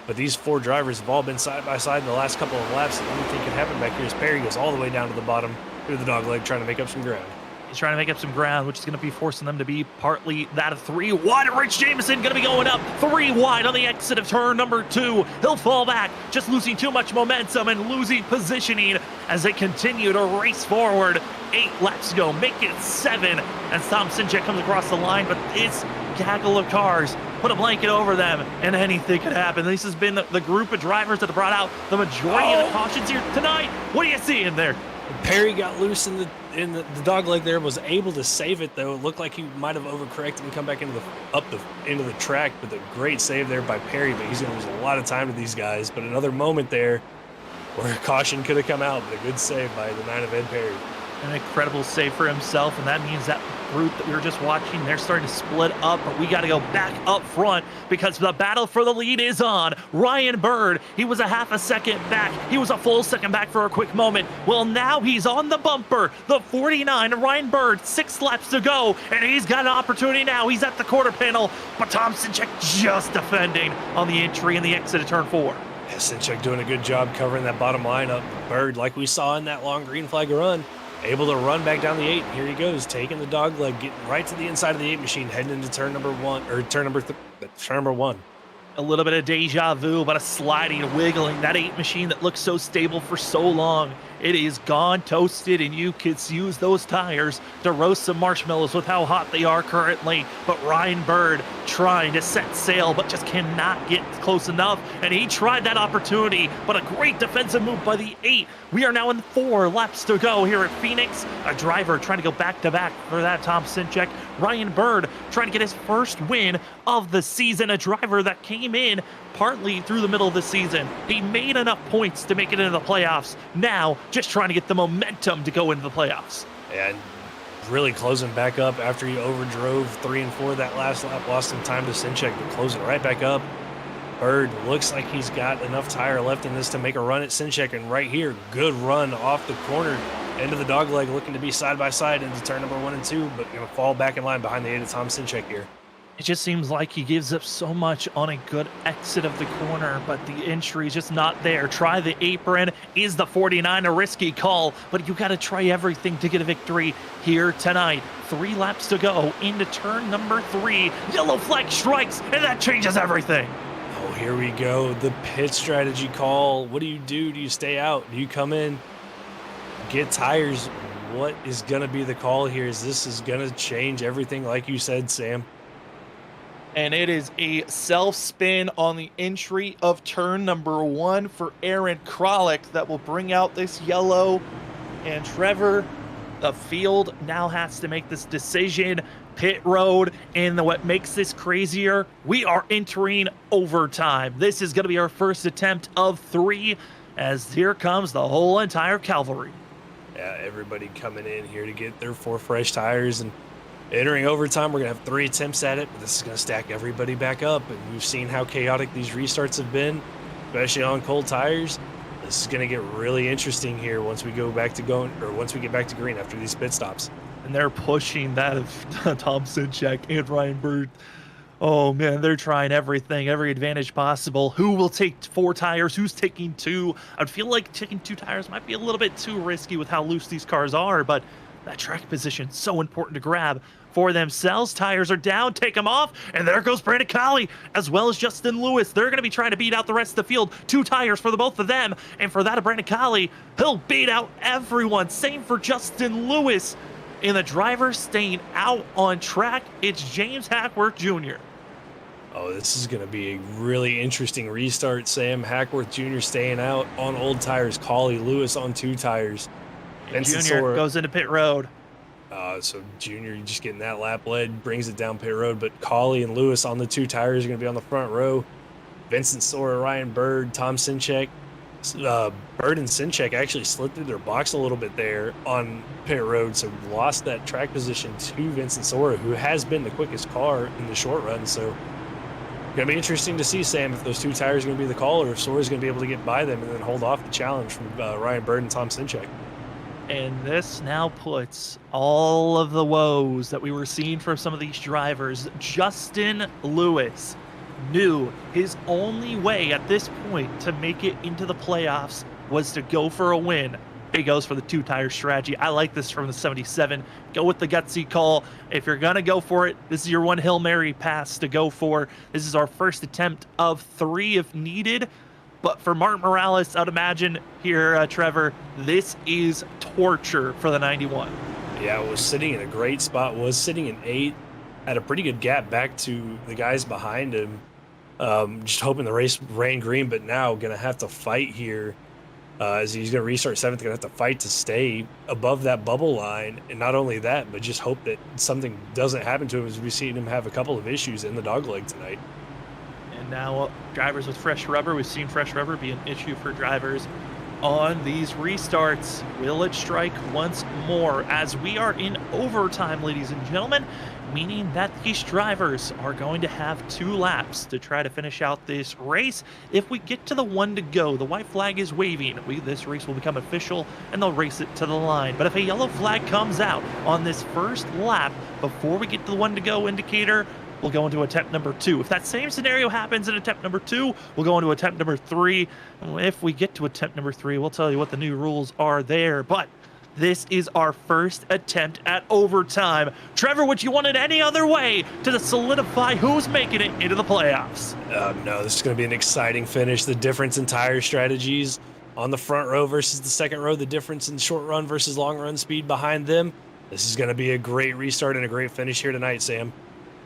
But these 4 drivers have all been side by side in the last couple of laps. The only thing can happen back here is Perry goes all the way down to the bottom through the dog leg, trying to make up some ground. He's trying to make up some ground, which is going to be forcing them to be partly that of 3 wide. Rich Jameson going to be going up 3 wide on the exit of turn number 2. He'll fall back, just losing too much momentum and losing positioning as they continue to race forward. 8 laps to go, make it 7 as Tom Sinchek comes across the line, but this gaggle of cars put a blanket over them and anything could happen. This has been the group of drivers that have brought out the majority of the cautions here tonight. What do you see in there? Perry got loose in the dog leg there, was able to save it though. It looked like he might have overcorrected and come back into the track, but the great save there by Perry, but he's going to lose a lot of time to these guys. But another moment there where a caution could have come out, but a good save by the 9 of Ed Perry. An incredible save for himself, and that means that group that we were just watching, they're starting to split up, but we got to go back up front because the battle for the lead is on. Ryan Bird, he was a half a second back. He was a full second back for a quick moment. Well, now he's on the bumper. The 49, Ryan Bird, 6 laps to go, and he's got an opportunity now. He's at the quarter panel, but Tom Sinchek just defending on the entry and the exit of turn 4. Yeah, Sinchek doing a good job covering that bottom lineup. Bird, like we saw in that long green flag run, able to run back down the 8. Here he goes, taking the dog leg, getting right to the inside of the 8 machine, heading into turn number 1. A little bit of deja vu, but a sliding, wiggling. That 8 machine that looked so stable for so long, it is gone, toasted, and you could use those tires to roast some marshmallows with how hot they are currently. But Ryan Bird trying to set sail, but just cannot get close enough. And he tried that opportunity, but a great defensive move by the 8. We are now in 4 laps to go here at Phoenix. A driver trying to go back-to-back for that Tom Sinchek. Ryan Bird trying to get his first win of the season. A driver that came in partly through the middle of the season. He made enough points to make it into the playoffs. Now, just trying to get the momentum to go into the playoffs. And really closing back up after he overdrove 3 and 4 that last lap, lost some time to Sinchek, but closing right back up. Bird looks like he's got enough tire left in this to make a run at Sinchek, and right here, good run off the corner into the dog leg, looking to be side by side into turn number 1 and 2, but going to fall back in line behind the 8 of Tom Sinchek here. It just seems like he gives up so much on a good exit of the corner, but the entry is just not there. Try the apron. Is the 49 a risky call? But you got to try everything to get a victory here tonight. 3 laps to go into turn number 3. Yellow flag strikes, and that changes everything. Oh, here we go. The pit strategy call. What do you do? Do you stay out? Do you come in, get tires? What is going to be the call here? This is going to change everything, like you said, Sam. And it is a self-spin on the entry of turn number 1 for Aaron Kralik that will bring out this yellow. And Trevor, the field now has to make this decision. Pit road, and what makes this crazier, we are entering overtime. This is going to be our first attempt of 3, as here comes the whole entire cavalry. Yeah, everybody coming in here to get their 4 fresh tires, and entering overtime, we're going to have 3 attempts at it, but this is going to stack everybody back up. And we've seen how chaotic these restarts have been, especially on cold tires. This is going to get really interesting here once we get back to green after these pit stops. And they're pushing that of Tom Sinchek and Ryan Bird. Oh man, they're trying everything, every advantage possible. Who will take 4 tires? Who's taking 2? I'd feel like taking 2 tires might be a little bit too risky with how loose these cars are, but that track position is so important to grab for themselves. Tires are down, take them off, and there goes Brandon Colley, as well as Justin Lewis. They're going to be trying to beat out the rest of the field. 2 tires for the both of them, and for that of Brandon Colley, he'll beat out everyone. Same for Justin Lewis. And the driver staying out on track, it's James Hackworth Jr. Oh, this is going to be a really interesting restart, Sam. Hackworth Jr. staying out on old tires. Colley, Lewis on 2 tires. And Jr. goes into pit road. So Junior just getting that lap lead, brings it down pit road, but Colley and Lewis on the 2 tires are going to be on the front row. Vincent Sora, Ryan Bird, Tom Sinchek. Bird and Sinchek actually slid through their box a little bit there on pit road, so lost that track position to Vincent Sora, who has been the quickest car in the short run. So going to be interesting to see, Sam, if those 2 tires are going to be the call or if Sora's going to be able to get by them and then hold off the challenge from Ryan Bird and Tom Sinchek. And this now puts all of the woes that we were seeing from some of these drivers. Justin Lewis knew his only way at this point to make it into the playoffs was to go for a win. He goes for the 2-tire strategy. I like this from the 77. Go with the gutsy call. If you're going to go for it, this is your one Hail Mary pass to go for. This is our first attempt of 3 if needed. But for Martin Morales, I'd imagine here, Trevor, this is torture for the 91. Yeah, was sitting in a great spot, was sitting in 8, had a pretty good gap back to the guys behind him. Just hoping the race ran green, but now going to have to fight here as he's going to restart 7th, going to have to fight to stay above that bubble line. And not only that, but just hope that something doesn't happen to him, as we've seen him have a couple of issues in the dogleg tonight. And now drivers with fresh rubber. We've seen fresh rubber be an issue for drivers on these restarts. Will it strike once more as we are in overtime, ladies and gentlemen, meaning that these drivers are going to have 2 laps to try to finish out this race. If we get to the 1 to go, the white flag is waving. This race will become official and they'll race it to the line. But if a yellow flag comes out on this first lap before we get to the 1 to go indicator, we'll go into attempt number 2. If that same scenario happens in attempt number 2, we'll go into attempt number 3. If we get to attempt number 3, we'll tell you what the new rules are there. But this is our first attempt at overtime. Trevor, would you want it any other way to solidify who's making it into the playoffs? No, this is going to be an exciting finish. The difference in tire strategies on the front row versus the second row, the difference in short run versus long run speed behind them. This is going to be a great restart and a great finish here tonight, Sam.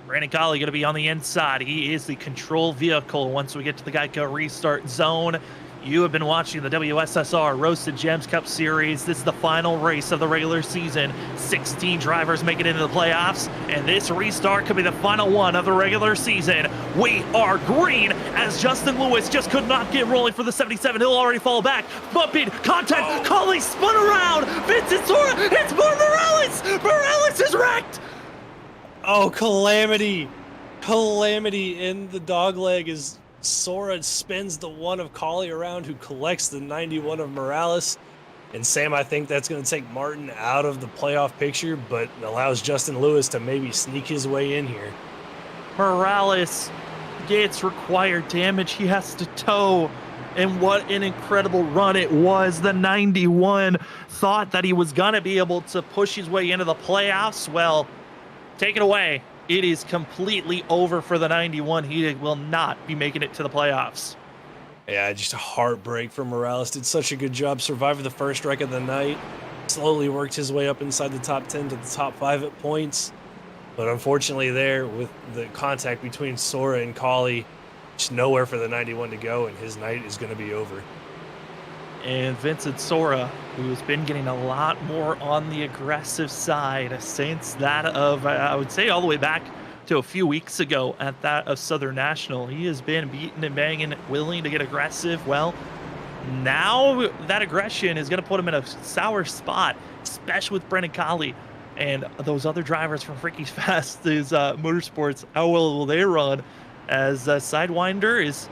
Brandon Colley going to be on the inside. He is the control vehicle once we get to the Geico restart zone. You have been watching the WSSR Roasted Gems Cup Series. This is the final race of the regular season. 16 drivers make it into the playoffs, and this restart could be the final one of the regular season. We are green as Justin Lewis just could not get rolling for the 77. He'll already fall back. Bumping, contact, Colley spun around. Vincent Sora, it's Morales. Morales is wrecked. Oh, calamity. Calamity in the dogleg as Sora spins the 1 of Colley around, who collects the 91 of Morales. And Sam, I think that's going to take Martin out of the playoff picture, but allows Justin Lewis to maybe sneak his way in here. Morales gets required damage. He has to tow. And what an incredible run it was. The 91 thought that he was going to be able to push his way into the playoffs. Well, take it away. It is completely over for the 91. He will not be making it to the playoffs. Yeah, just a heartbreak for Morales. Did such a good job. Survived the first wreck of the night. Slowly worked his way up inside the top 10 to the top 5 at points. But unfortunately there, with the contact between Sora and Colley, just nowhere for the 91 to go, and his night is going to be over. And Vincent Sora, who's been getting a lot more on the aggressive side since that of, I would say, all the way back to a few weeks ago at that of Southern National. He has been beating and banging, willing to get aggressive. Well, now that aggression is going to put him in a sour spot, especially with Brandon Colley and those other drivers from Freaky's Fast Motorsports. How well will they run as Sidewinder is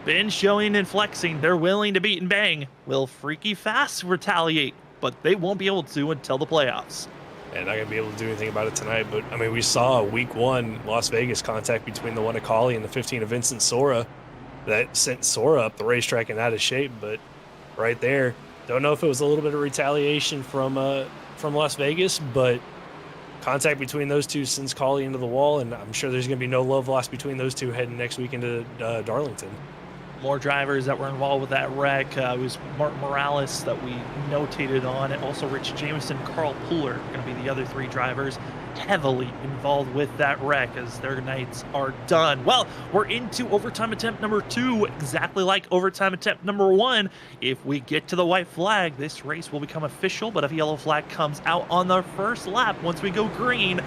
been showing and flexing they're willing to beat and bang. Will Freaky Fast retaliate? But they won't be able to until the playoffs. And not going to be able to do anything about it tonight. But, I mean, we saw week 1 Las Vegas contact between the 1 of Collie and the 15 of Vincent Sora that sent Sora up the racetrack and out of shape. But right there, don't know if it was a little bit of retaliation from Las Vegas, but contact between those two sends Collie into the wall, and I'm sure there's going to be no love lost between those two heading next week into Darlington. More drivers that were involved with that wreck. It was Martin Morales that we notated on, and also Rich Jameson, Carl Pooler, going to be the other 3 drivers heavily involved with that wreck as their nights are done. Well, we're into overtime attempt number 2, exactly like overtime attempt number 1. If we get to the white flag, this race will become official, but if a yellow flag comes out on the first lap, once we go green,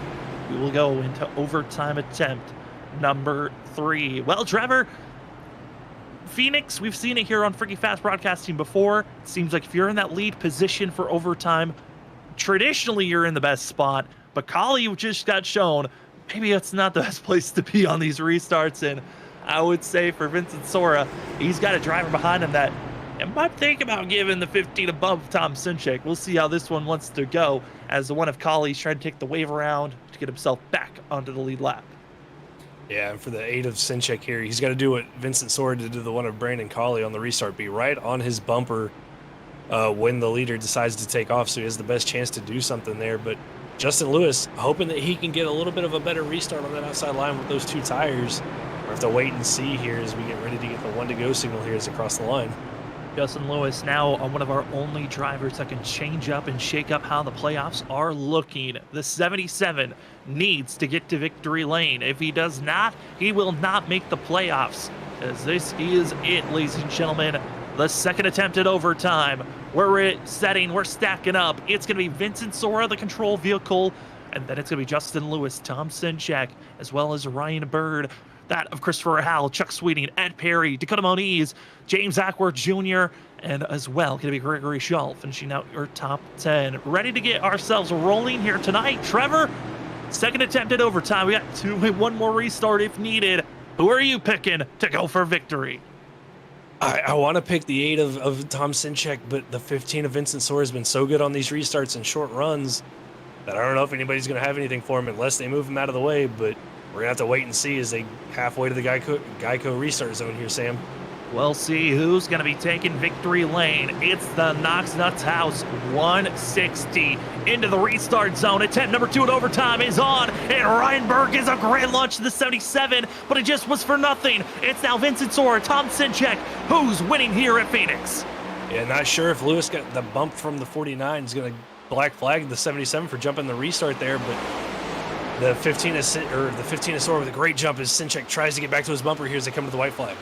we will go into overtime attempt number 3. Well, Trevor, Phoenix, we've seen it here on Freaky Fast Broadcasting before. It seems like if you're in that lead position for overtime, traditionally you're in the best spot. But Collie just got shown maybe it's not the best place to be on these restarts. And I would say for Vincent Sora, he's got a driver behind him that might think about giving the 15 above Tom Sinchek. We'll see how this one wants to go as the 1 of Collie's trying to take the wave around to get himself back onto the lead lap. Yeah, and for the 8 of Sinchek here, he's got to do what Vincent Sora did to the 1 of Brandon Collie on the restart, be right on his bumper when the leader decides to take off, so he has the best chance to do something there. But Justin Lewis, hoping that he can get a little bit of a better restart on that outside line with those 2 tires. We'll have to wait and see here as we get ready to get the 1 to go signal here as across the line. Justin Lewis now one of our only drivers that can change up and shake up how the playoffs are looking. The 77 needs to get to victory lane. If he does not, he will not make the playoffs. As this is it, ladies and gentlemen, the second attempt at overtime. We're stacking up. It's going to be Vincent Sora, the control vehicle, and then it's going to be Justin Lewis, Tom Sinchek, as well as Ryan Bird. That of Christopher Howell, Chuck Sweeting, Ed Perry, Dakota Moniz, James Ackworth Jr., and as well going to be Gregory Shull finishing out your top 10. Ready to get ourselves rolling here tonight. Trevor, second attempt at overtime. We got 1 more restart if needed. Who are you picking to go for victory? I want to pick the 8 of Tom Sinchek, but the 15 of Vincent Sora has been so good on these restarts and short runs that I don't know if anybody's going to have anything for him unless they move him out of the way, but we're going to have to wait and see as they halfway to the Geico restart zone here, Sam. We'll see who's going to be taking victory lane. It's the Knox Nuts House 160 into the restart zone. Attempt number 2 at overtime is on, and Ryan Berg is a great launch to the 77, but it just was for nothing. It's now Vincent Sora, Tom Sinchek, who's winning here at Phoenix. Yeah, not sure if Lewis got the bump from the 49 is going to black flag the 77 for jumping the restart there, but the 15 of Sora with a great jump as Sinchek tries to get back to his bumper here as they come to the white flag.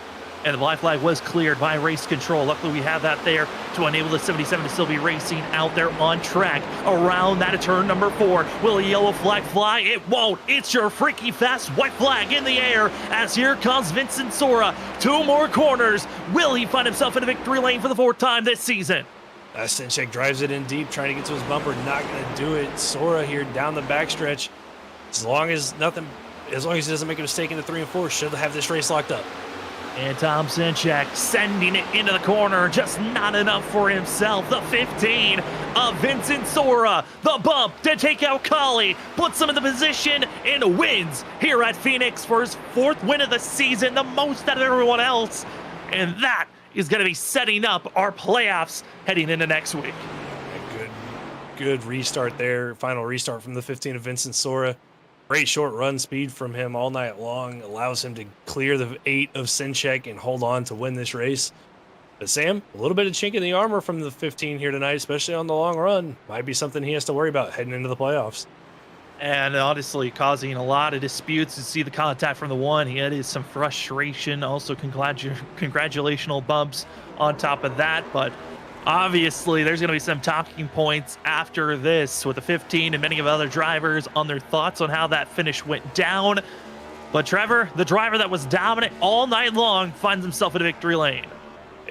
And the black flag was cleared by race control. Luckily, we have that there to enable the 77 to still be racing out there on track. Around that at turn number 4. Will a yellow flag fly? It won't. It's your Freaky Fast white flag in the air as here comes Vincent Sora. 2 more corners. Will he find himself in a victory lane for the 4th time this season? Sinchek drives it in deep, trying to get to his bumper. Not going to do it. Sora here down the backstretch. As long as he doesn't make a mistake into 3 and 4, should have this race locked up. And Tom Sinchek sending it into the corner, just not enough for himself. The 15 of Vincent Sora, the bump to take out Collie, puts him in the position and wins here at Phoenix for his 4th win of the season, the most out of everyone else. And that is going to be setting up our playoffs heading into next week. Good restart there. Final restart from the 15 of Vincent Sora. Great short run speed from him all night long. Allows him to clear the 8 of Sinchek and hold on to win this race. But Sam, a little bit of chink in the armor from the 15 here tonight, especially on the long run. Might be something he has to worry about heading into the playoffs. And honestly, causing a lot of disputes. To see the contact from the 1, he had some frustration. Also, congratulational bumps on top of that. But obviously, there's going to be some talking points after this with the 15 and many of other drivers on their thoughts on how that finish went down. But Trevor, the driver that was dominant all night long, finds himself in a victory lane.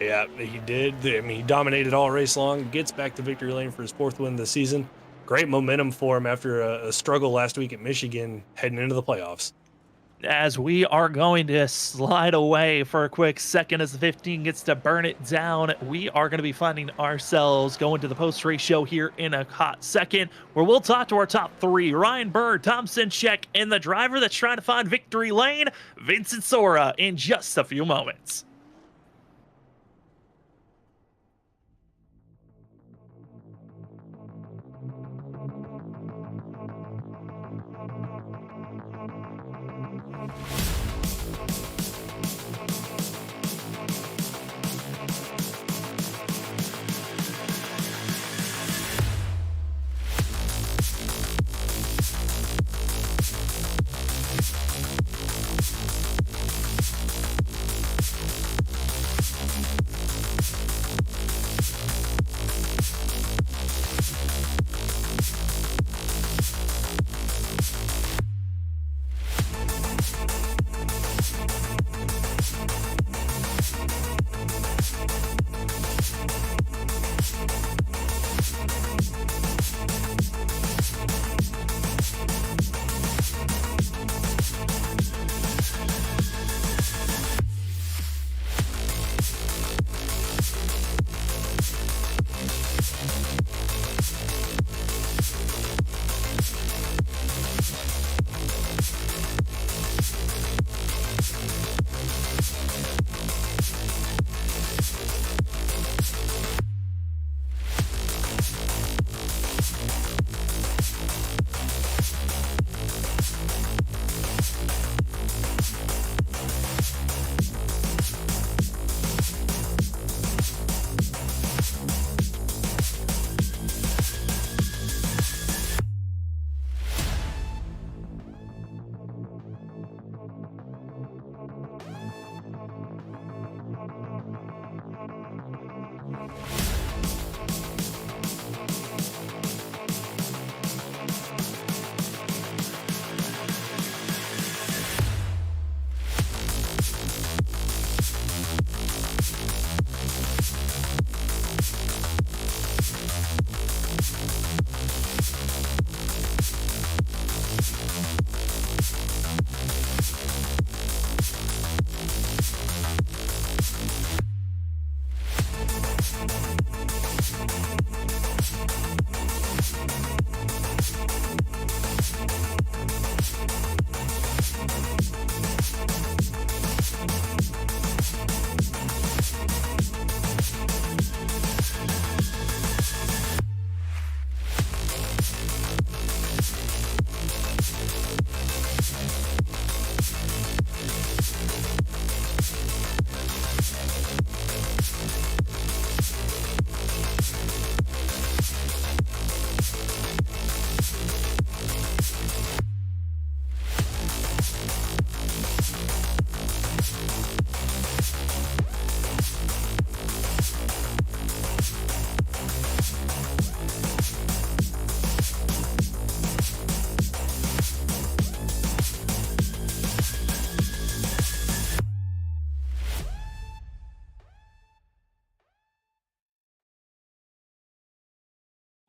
Yeah, he did. I mean, he dominated all race long, gets back to victory lane for his 4th win of the season. Great momentum for him after a struggle last week at Michigan heading into the playoffs. as we are going to slide away for a quick second as the 15 gets to burn it down. We are going to be finding ourselves going to the post-race show here in a hot second, where we'll talk to our top three: Ryan Bird, Thompson Check, and the driver that's trying to find victory lane, Vincent Sora, in just a few moments.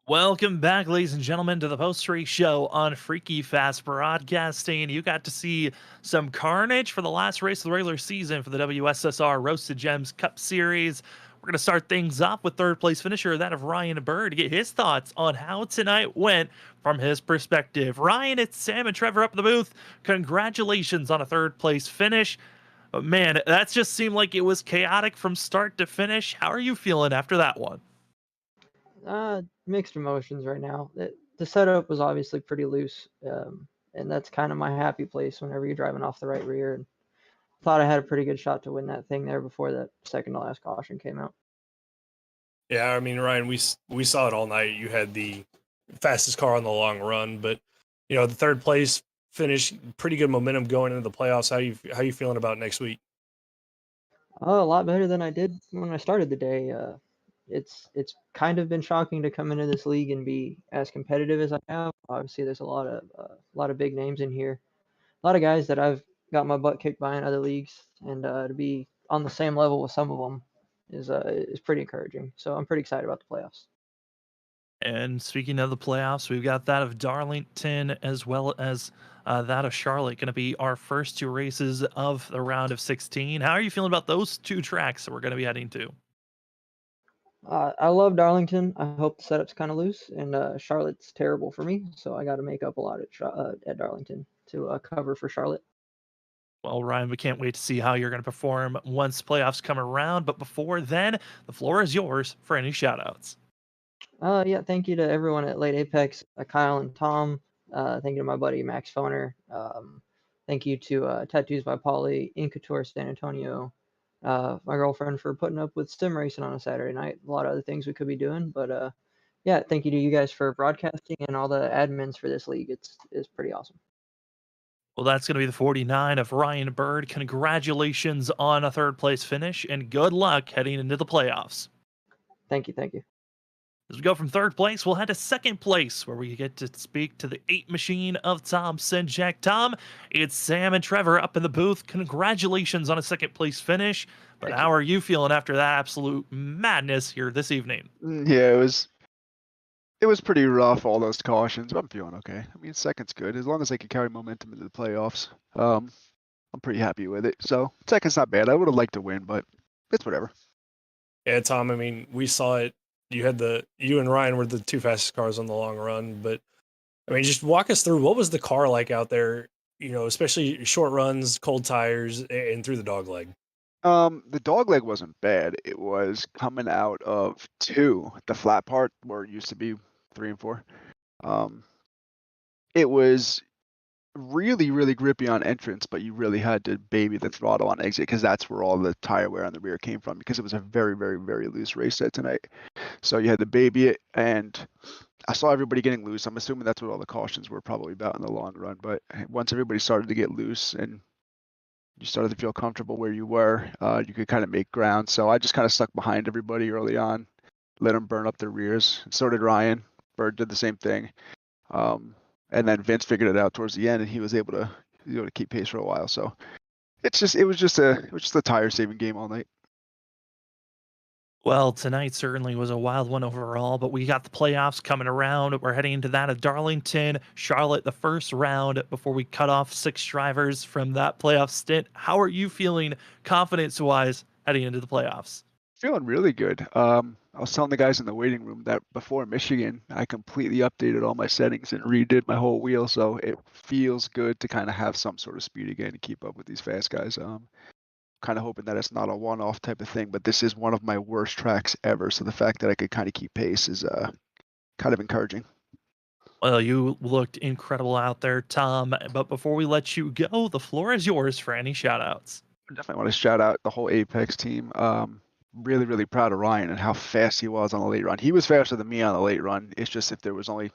Welcome back, ladies and gentlemen, to the post-race show on Freaky Fast Broadcasting. You got to see some carnage for the last race of the regular season for the WSSR Roasted Gems Cup Series. We're going to start things off with third place finisher, that of Ryan Bird, to get his thoughts on how tonight went from his perspective. Ryan, it's Sam and Trevor up in the booth. Congratulations on a third place finish. But man, that just seemed like it was chaotic from start to finish. How are you feeling after that one? Mixed emotions right now. The setup was obviously pretty loose, and that's kind of my happy place whenever you're driving off the right rear. And thought I had a pretty good shot to win that thing there before that second to last caution came out. Yeah, I mean, Ryan, we saw it all night. You had the fastest car on the long run, but the third place finish, pretty good momentum going into the playoffs. How you feeling about next week? A lot better than I did when I started the day. It's kind of been shocking to come into this league and be as competitive as I have. Obviously, there's a lot of big names in here, a lot of guys that I've got my butt kicked by in other leagues, and to be on the same level with some of them is pretty encouraging. So I'm pretty excited about the playoffs. And speaking of the playoffs, we've got that of Darlington as well as that of Charlotte going to be our first two races of the round of 16. How are you feeling about those two tracks that we're going to be heading to? I love Darlington. I hope the setup's kind of loose, and Charlotte's terrible for me, so I got to make up a lot at Darlington to cover for Charlotte. Well, Ryan, we can't wait to see how you're going to perform once playoffs come around. But before then, the floor is yours for any shoutouts. Yeah, thank you to everyone at Late Apex, Kyle and Tom. Thank you to my buddy Max Foner. Thank you to Tattoos by Polly, Incator San Antonio, my girlfriend for putting up with sim racing on a Saturday night. A lot of other things we could be doing, but yeah, thank you to you guys for broadcasting and all the admins for this league. It's pretty awesome. Well, that's going to be the 49 of Ryan Bird. Congratulations on a third place finish and good luck heading into the playoffs. Thank you, thank you. As we go from third place, we'll head to second place where we get to speak to the 8 machine of Tom Sinjak. Tom, it's Sam and Trevor up in the booth. Congratulations on a second place finish. But how are you feeling after that absolute madness here this evening? Yeah, it was pretty rough, all those cautions, but I'm feeling okay. I mean, second's good as long as I can carry momentum into the playoffs. I'm pretty happy with it. So second's not bad. I would have liked to win, but it's whatever. Yeah, Tom, I mean, we saw it. You and Ryan were the two fastest cars on the long run, but I mean, just walk us through what was the car like out there, especially short runs, cold tires, and through the dog leg. The dog leg wasn't bad. It was coming out of 2, the flat part where it used to be 3 and 4. It was really, really grippy on entrance, but you really had to baby the throttle on exit because that's where all the tire wear on the rear came from because it was a very, very, very loose race set tonight. So you had to baby it, and I saw everybody getting loose. I'm assuming that's what all the cautions were probably about in the long run. But once everybody started to get loose and you started to feel comfortable where you were, you could kind of make ground. So I just kind of stuck behind everybody early on, let them burn up their rears. And so did Ryan. Bird did the same thing. And then Vince figured it out towards the end, and he was able to keep pace for a while. So it was just a tire saving game all night. Well, tonight certainly was a wild one overall, but we got the playoffs coming around. We're heading into that of Darlington, Charlotte, the first round before we cut off 6 drivers from that playoff stint. How are you feeling confidence-wise heading into the playoffs? Feeling really good. I was telling the guys in the waiting room that before Michigan, I completely updated all my settings and redid my whole wheel, so it feels good to kind of have some sort of speed again to keep up with these fast guys. Kind of hoping that it's not a one-off type of thing, but this is one of my worst tracks ever, so the fact that I could kind of keep pace is kind of encouraging. Well, you looked incredible out there, Tom, but before we let you go, the floor is yours for any shout-outs. I definitely want to shout out the whole Apex team. Really, really proud of Ryan and how fast he was on the late run. He was faster than me on the late run. It's just if there was only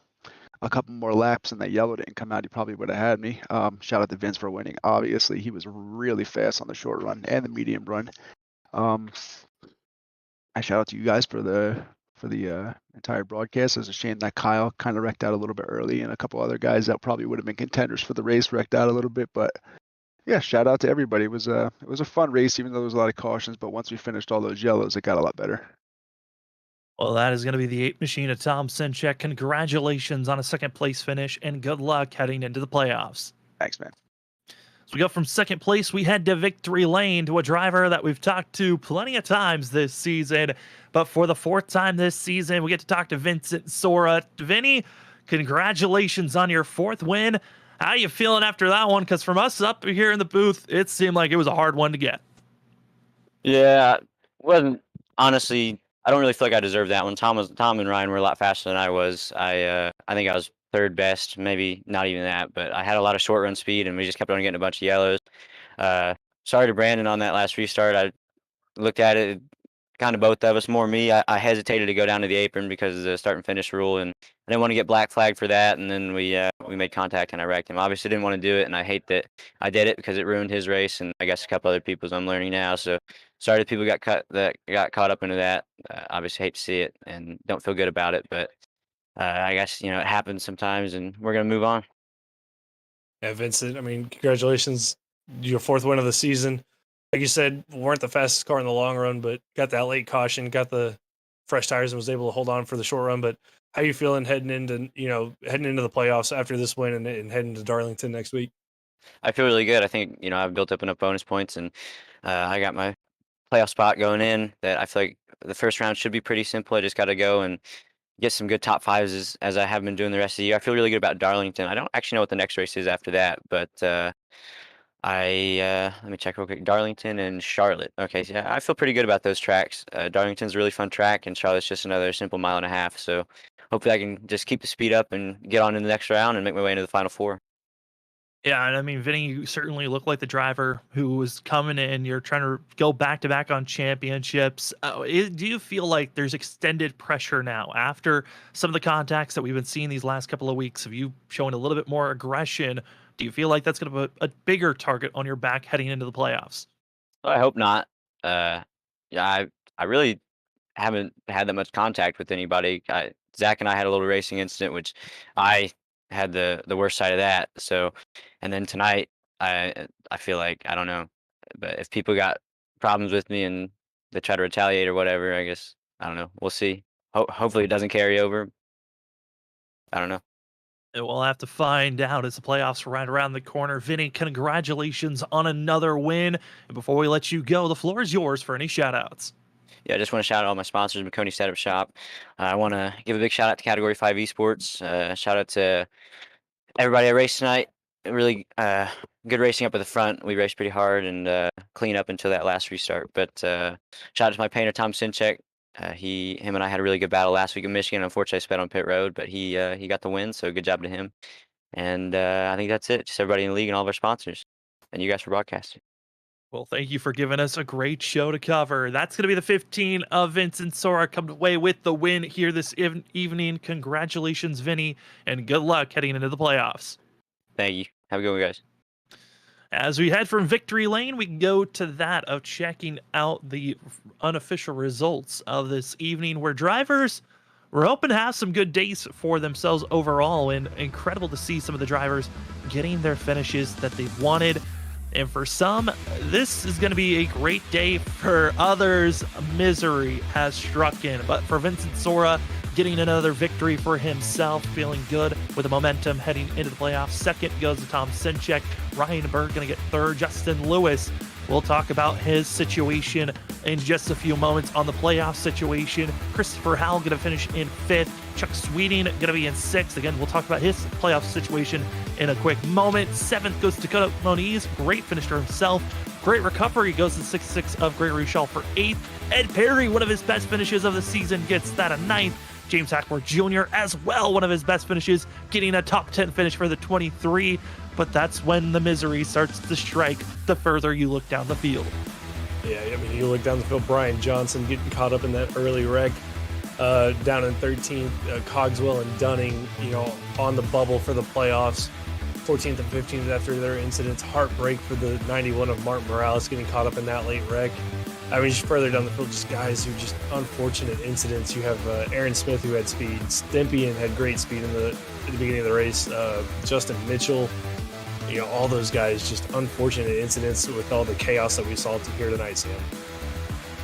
a couple more laps and that yellow didn't come out, he probably would have had me. Shout out to Vince for winning. Obviously, he was really fast on the short run and the medium run. I shout out to you guys for the entire broadcast. It's a shame that Kyle kind of wrecked out a little bit early, and a couple other guys that probably would have been contenders for the race wrecked out a little bit, but yeah, shout out to everybody. It was a fun race, even though there was a lot of cautions. But once we finished all those yellows, it got a lot better. Well, that is going to be the 8 machine of Tom Sinchek. Congratulations on a second place finish, and good luck heading into the playoffs. Thanks, man. So we go from second place, we head to victory lane to a driver that we've talked to plenty of times this season. But for the 4th time this season, we get to talk to Vincent Sora. Vinny, congratulations on your 4th win. How you feeling after that one? Because from us up here in the booth, it seemed like it was a hard one to get. Yeah, wasn't honestly. I don't really feel like I deserved that one. Tom and Ryan were a lot faster than I was. I think I was 3rd best, maybe not even that. But I had a lot of short run speed, and we just kept on getting a bunch of yellows. Sorry to Brandon on that last restart. I looked at it. Kind of both of us, more me. I hesitated to go down to the apron because of the start and finish rule, and I didn't want to get black flagged for that. And then we made contact, and I wrecked him. Obviously, didn't want to do it, and I hate that I did it because it ruined his race, and I guess a couple other people's. I'm learning now, so sorry that people got caught up into that. Obviously, hate to see it, and don't feel good about it. But I guess it happens sometimes, and we're gonna move on. Yeah, Vincent. I mean, congratulations, your 4th win of the season. Like you said, weren't the fastest car in the long run, but got that late caution, got the fresh tires, and was able to hold on for the short run. But How you feeling heading into the playoffs after this win and heading to Darlington next week? I feel really good. I think, I've built up enough bonus points, and I got my playoff spot going in that I feel like the first round should be pretty simple. I just got to go and get some good top fives as I have been doing the rest of the year. I feel really good about Darlington. I don't actually know what the next race is after that, but let me check real quick. Darlington and Charlotte. Okay, so yeah, I feel pretty good about those tracks. Darlington's a really fun track, and Charlotte's just another simple mile and a half. So hopefully I can just keep the speed up and get on in the next round and make my way into the final four. Yeah, and I mean, Vinny, you certainly look like the driver who was coming in. You're trying to go back to back on championships. Do you feel like there's extended pressure now after some of the contacts that we've been seeing these last couple of weeks of you showing a little bit more aggression? Do you feel like that's going to put a bigger target on your back heading into the playoffs? Well, I hope not. Yeah, I really haven't had that much contact with anybody. Zach and I had a little racing incident, which I had the worst side of that. So, and then tonight, I feel like I don't know, but if people got problems with me and they try to retaliate or whatever, I guess I don't know. We'll see. Hopefully, it doesn't carry over. I don't know. And we'll have to find out as the playoffs are right around the corner. Vinny, congratulations on another win. And before we let you go, the floor is yours for any shout outs. Yeah, I just want to shout out all my sponsors, McConey Setup Shop. I want to give a big shout out to Category 5 Esports. Shout out to everybody at race tonight. Really good racing up at the front. We raced pretty hard and clean up until that last restart. But shout out to my painter, Tom Sinchek. Him and I had a really good battle last week in Michigan. Unfortunately, I sped on pit road, but he got the win, so good job to him. And I think that's it. Just everybody in the league and all of our sponsors. And you guys for broadcasting. Well, thank you for giving us a great show to cover. That's going to be the 15 of Vincent Sora come away with the win here this evening. Congratulations, Vinny, and good luck heading into the playoffs. Thank you. Have a good one, guys. As we head from victory lane, we go to that of checking out the unofficial results of this evening, where drivers were hoping to have some good days for themselves overall, and incredible to see some of the drivers getting their finishes that they've wanted. And for some, this is going to be a great day. For others, misery has struck in. But for Vincent Sora, getting another victory for himself, feeling good with the momentum heading into the playoffs. Second goes to Tom Sinchek. Ryan Berg going to get third. Justin Lewis, we'll talk about his situation in just a few moments on the playoff situation. Christopher Howell going to finish in fifth. Chuck Sweeting going to be in sixth. Again, we'll talk about his playoff situation in a quick moment. Seventh goes to Dakota Moniz. Great finish for himself. Great recovery goes to 6-6 of Gregory Shaw for eighth. Ed Perry, one of his best finishes of the season, gets that a ninth. James Hackmore Jr. as well, one of his best finishes, getting a top 10 finish for the 23. But that's when the misery starts to strike the further you look down the field. Yeah, I mean, you look down the field, Brian Johnson getting caught up in that early wreck down in 13th, Cogswell and Dunning, on the bubble for the playoffs, 14th and 15th after their incidents. Heartbreak for the 91 of Martin Morales getting caught up in that late wreck. I mean, just further down the field, just guys who just unfortunate incidents. You have Aaron Smith, who had speed. Stempian had great speed at the beginning of the race. Justin Mitchell, all those guys, just unfortunate incidents with all the chaos that we saw here tonight, Sam.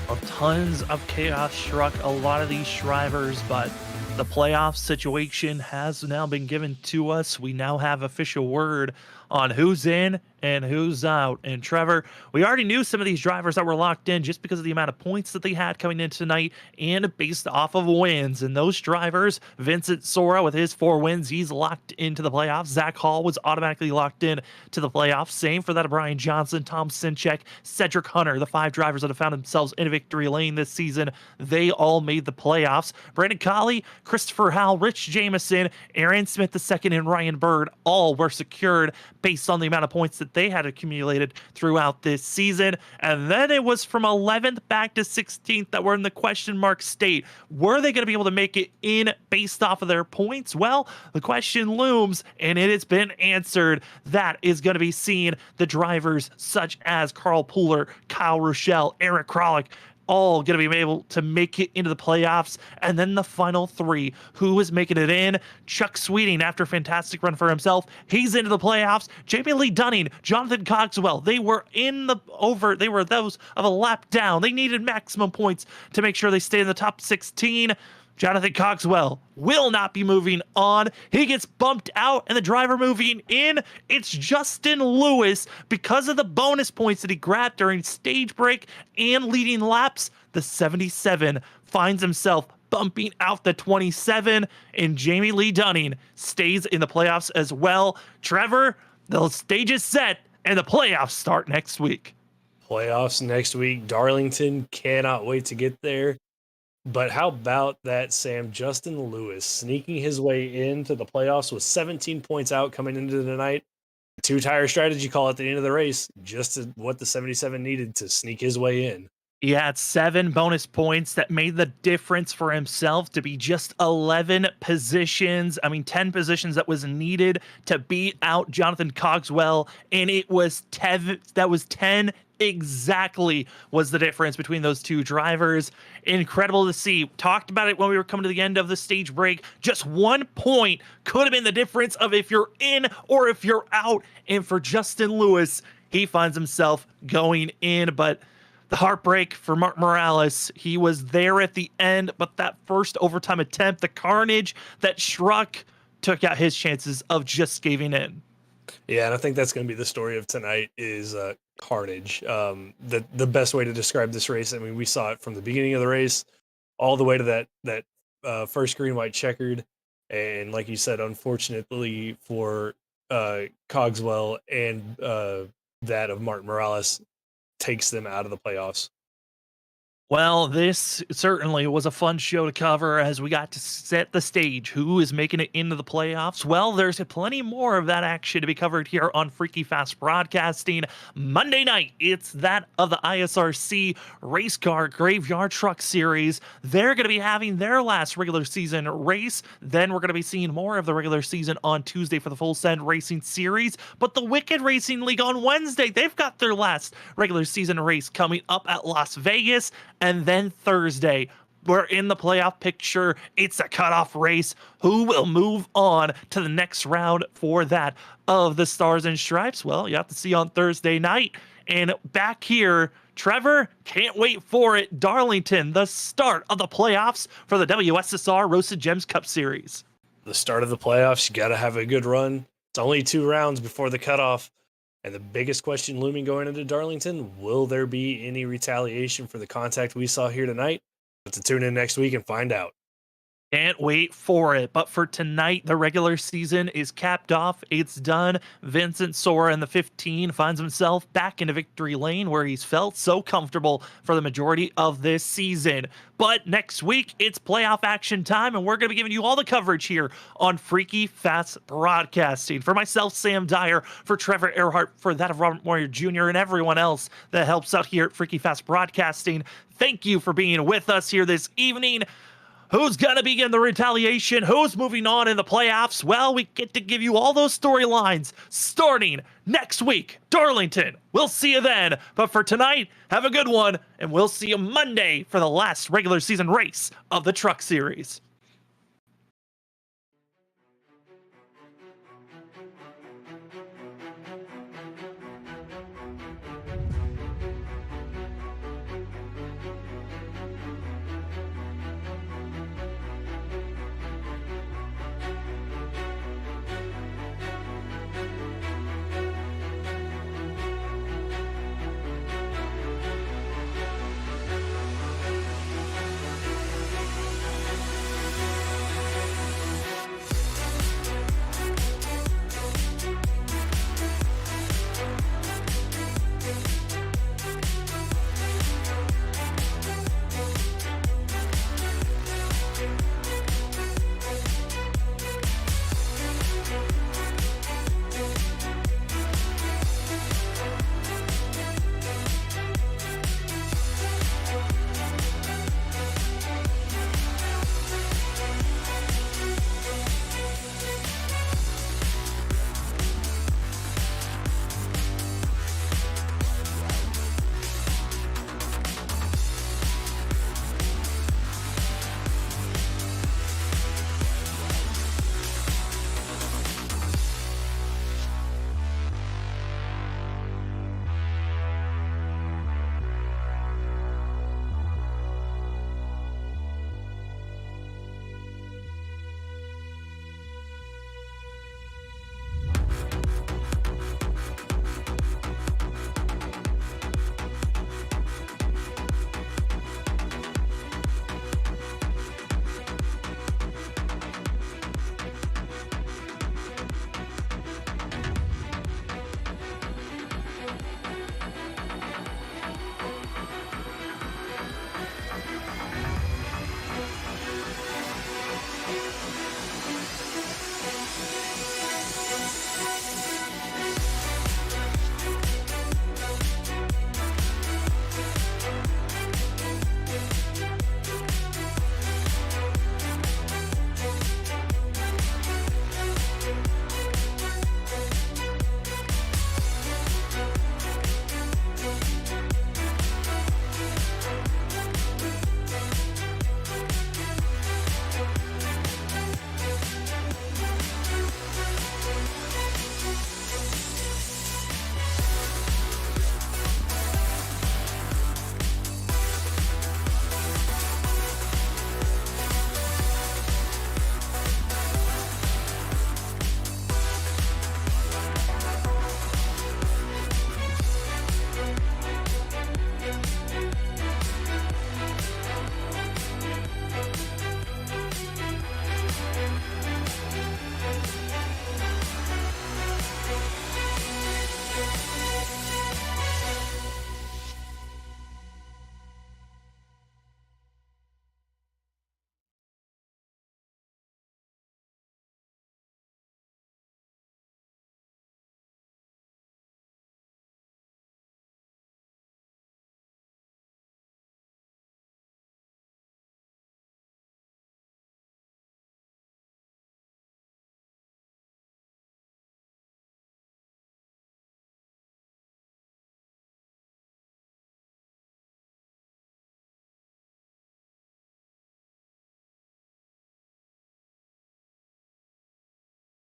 Well, tons of chaos struck a lot of these drivers, but the playoff situation has now been given to us. We now have official word on who's in and who's out. And Trevor, we already knew some of these drivers that were locked in just because of the amount of points that they had coming in tonight and based off of wins. And those drivers, Vincent Sora with his 4 wins, he's locked into the playoffs. Zach Hall was automatically locked in to the playoffs. Same for that of Brian Johnson, Tom Sinchek, Cedric Hunter, the 5 drivers that have found themselves in a victory lane this season. They all made the playoffs. Brandon Colley, Christopher Howell, Rich Jameson, Aaron Smith II, and Ryan Bird all were secured based on the amount of points that they had accumulated throughout this season. And then it was from 11th back to 16th that were in the question mark state. Were they going to be able to make it in based off of their points? Well, the question looms, and it has been answered. That is going to be seen. The drivers such as Carl Pooler, Kyle Rochelle, Eric Krolick, all going to be able to make it into the playoffs. And then the final 3, who is making it in? Chuck Sweeting, after a fantastic run for himself, he's into the playoffs. Jamie Lee Dunning, Jonathan Cogswell, they were they were those of a lap down. They needed maximum points to make sure they stay in the top 16. Jonathan Cogswell will not be moving on. He gets bumped out, and the driver moving in, it's Justin Lewis. Because of the bonus points that he grabbed during stage break and leading laps, the 77 finds himself bumping out the 27, and Jamie Lee Dunning stays in the playoffs as well. Trevor, the stage is set, and the playoffs start next week. Playoffs next week. Darlington, cannot wait to get there. But how about that, Sam? Justin Lewis sneaking his way into the playoffs with 17 points out coming into the night. Two-tire strategy call at the end of the race, just what the 77 needed to sneak his way in. He had 7 bonus points that made the difference for himself to be just 11 positions. 10 positions that was needed to beat out Jonathan Cogswell, and it was 10. That was 10 exactly was the difference between those two drivers. Incredible to see. Talked about it when we were coming to the end of the stage break. Just 1 point could have been the difference of if you're in or if you're out. And for Justin Lewis, he finds himself going in, but the heartbreak for Mark Morales, he was there at the end, but that first overtime attempt, the carnage that struck, took out his chances of just giving in. Yeah, and I think that's going to be the story of tonight is carnage. The best way to describe this race, we saw it from the beginning of the race all the way to that first green, white checkered. And like you said, unfortunately for Cogswell and that of Martin Morales, takes them out of the playoffs. Well, this certainly was a fun show to cover as we got to set the stage. Who is making it into the playoffs? Well, there's plenty more of that action to be covered here on Freaky Fast Broadcasting. Monday night, it's that of the ISRC Race Car Graveyard Truck Series. They're going to be having their last regular season race. Then we're going to be seeing more of the regular season on Tuesday for the Full Send Racing Series. But the Wicked Racing League on Wednesday, they've got their last regular season race coming up at Las Vegas. And then Thursday, we're in the playoff picture. It's a cutoff race. Who will move on to the next round for that of the Stars and Stripes? Well, you have to see on Thursday night. And back here, Trevor, can't wait for it. Darlington, the start of the playoffs for the WSSR Roasted Gems Cup Series. The start of the playoffs, you got to have a good run. It's only 2 rounds before the cutoff. And the biggest question looming going into Darlington, will there be any retaliation for the contact we saw here tonight? Have to tune in next week and find out. Can't wait for it. But for tonight, the regular season is capped off. It's done. Vincent Sora in the 15 finds himself back into victory lane where he's felt so comfortable for the majority of this season. But next week, it's playoff action time, and we're going to be giving you all the coverage here on Freaky Fast Broadcasting. For myself, Sam Dyer, for Trevor Earhart, for that of Robert Moyer Jr., and everyone else that helps out here at Freaky Fast Broadcasting, thank you for being with us here this evening. Who's going to begin the retaliation? Who's moving on in the playoffs? Well, we get to give you all those storylines starting next week. Darlington, we'll see you then. But for tonight, have a good one, and we'll see you Monday for the last regular season race of the Truck Series.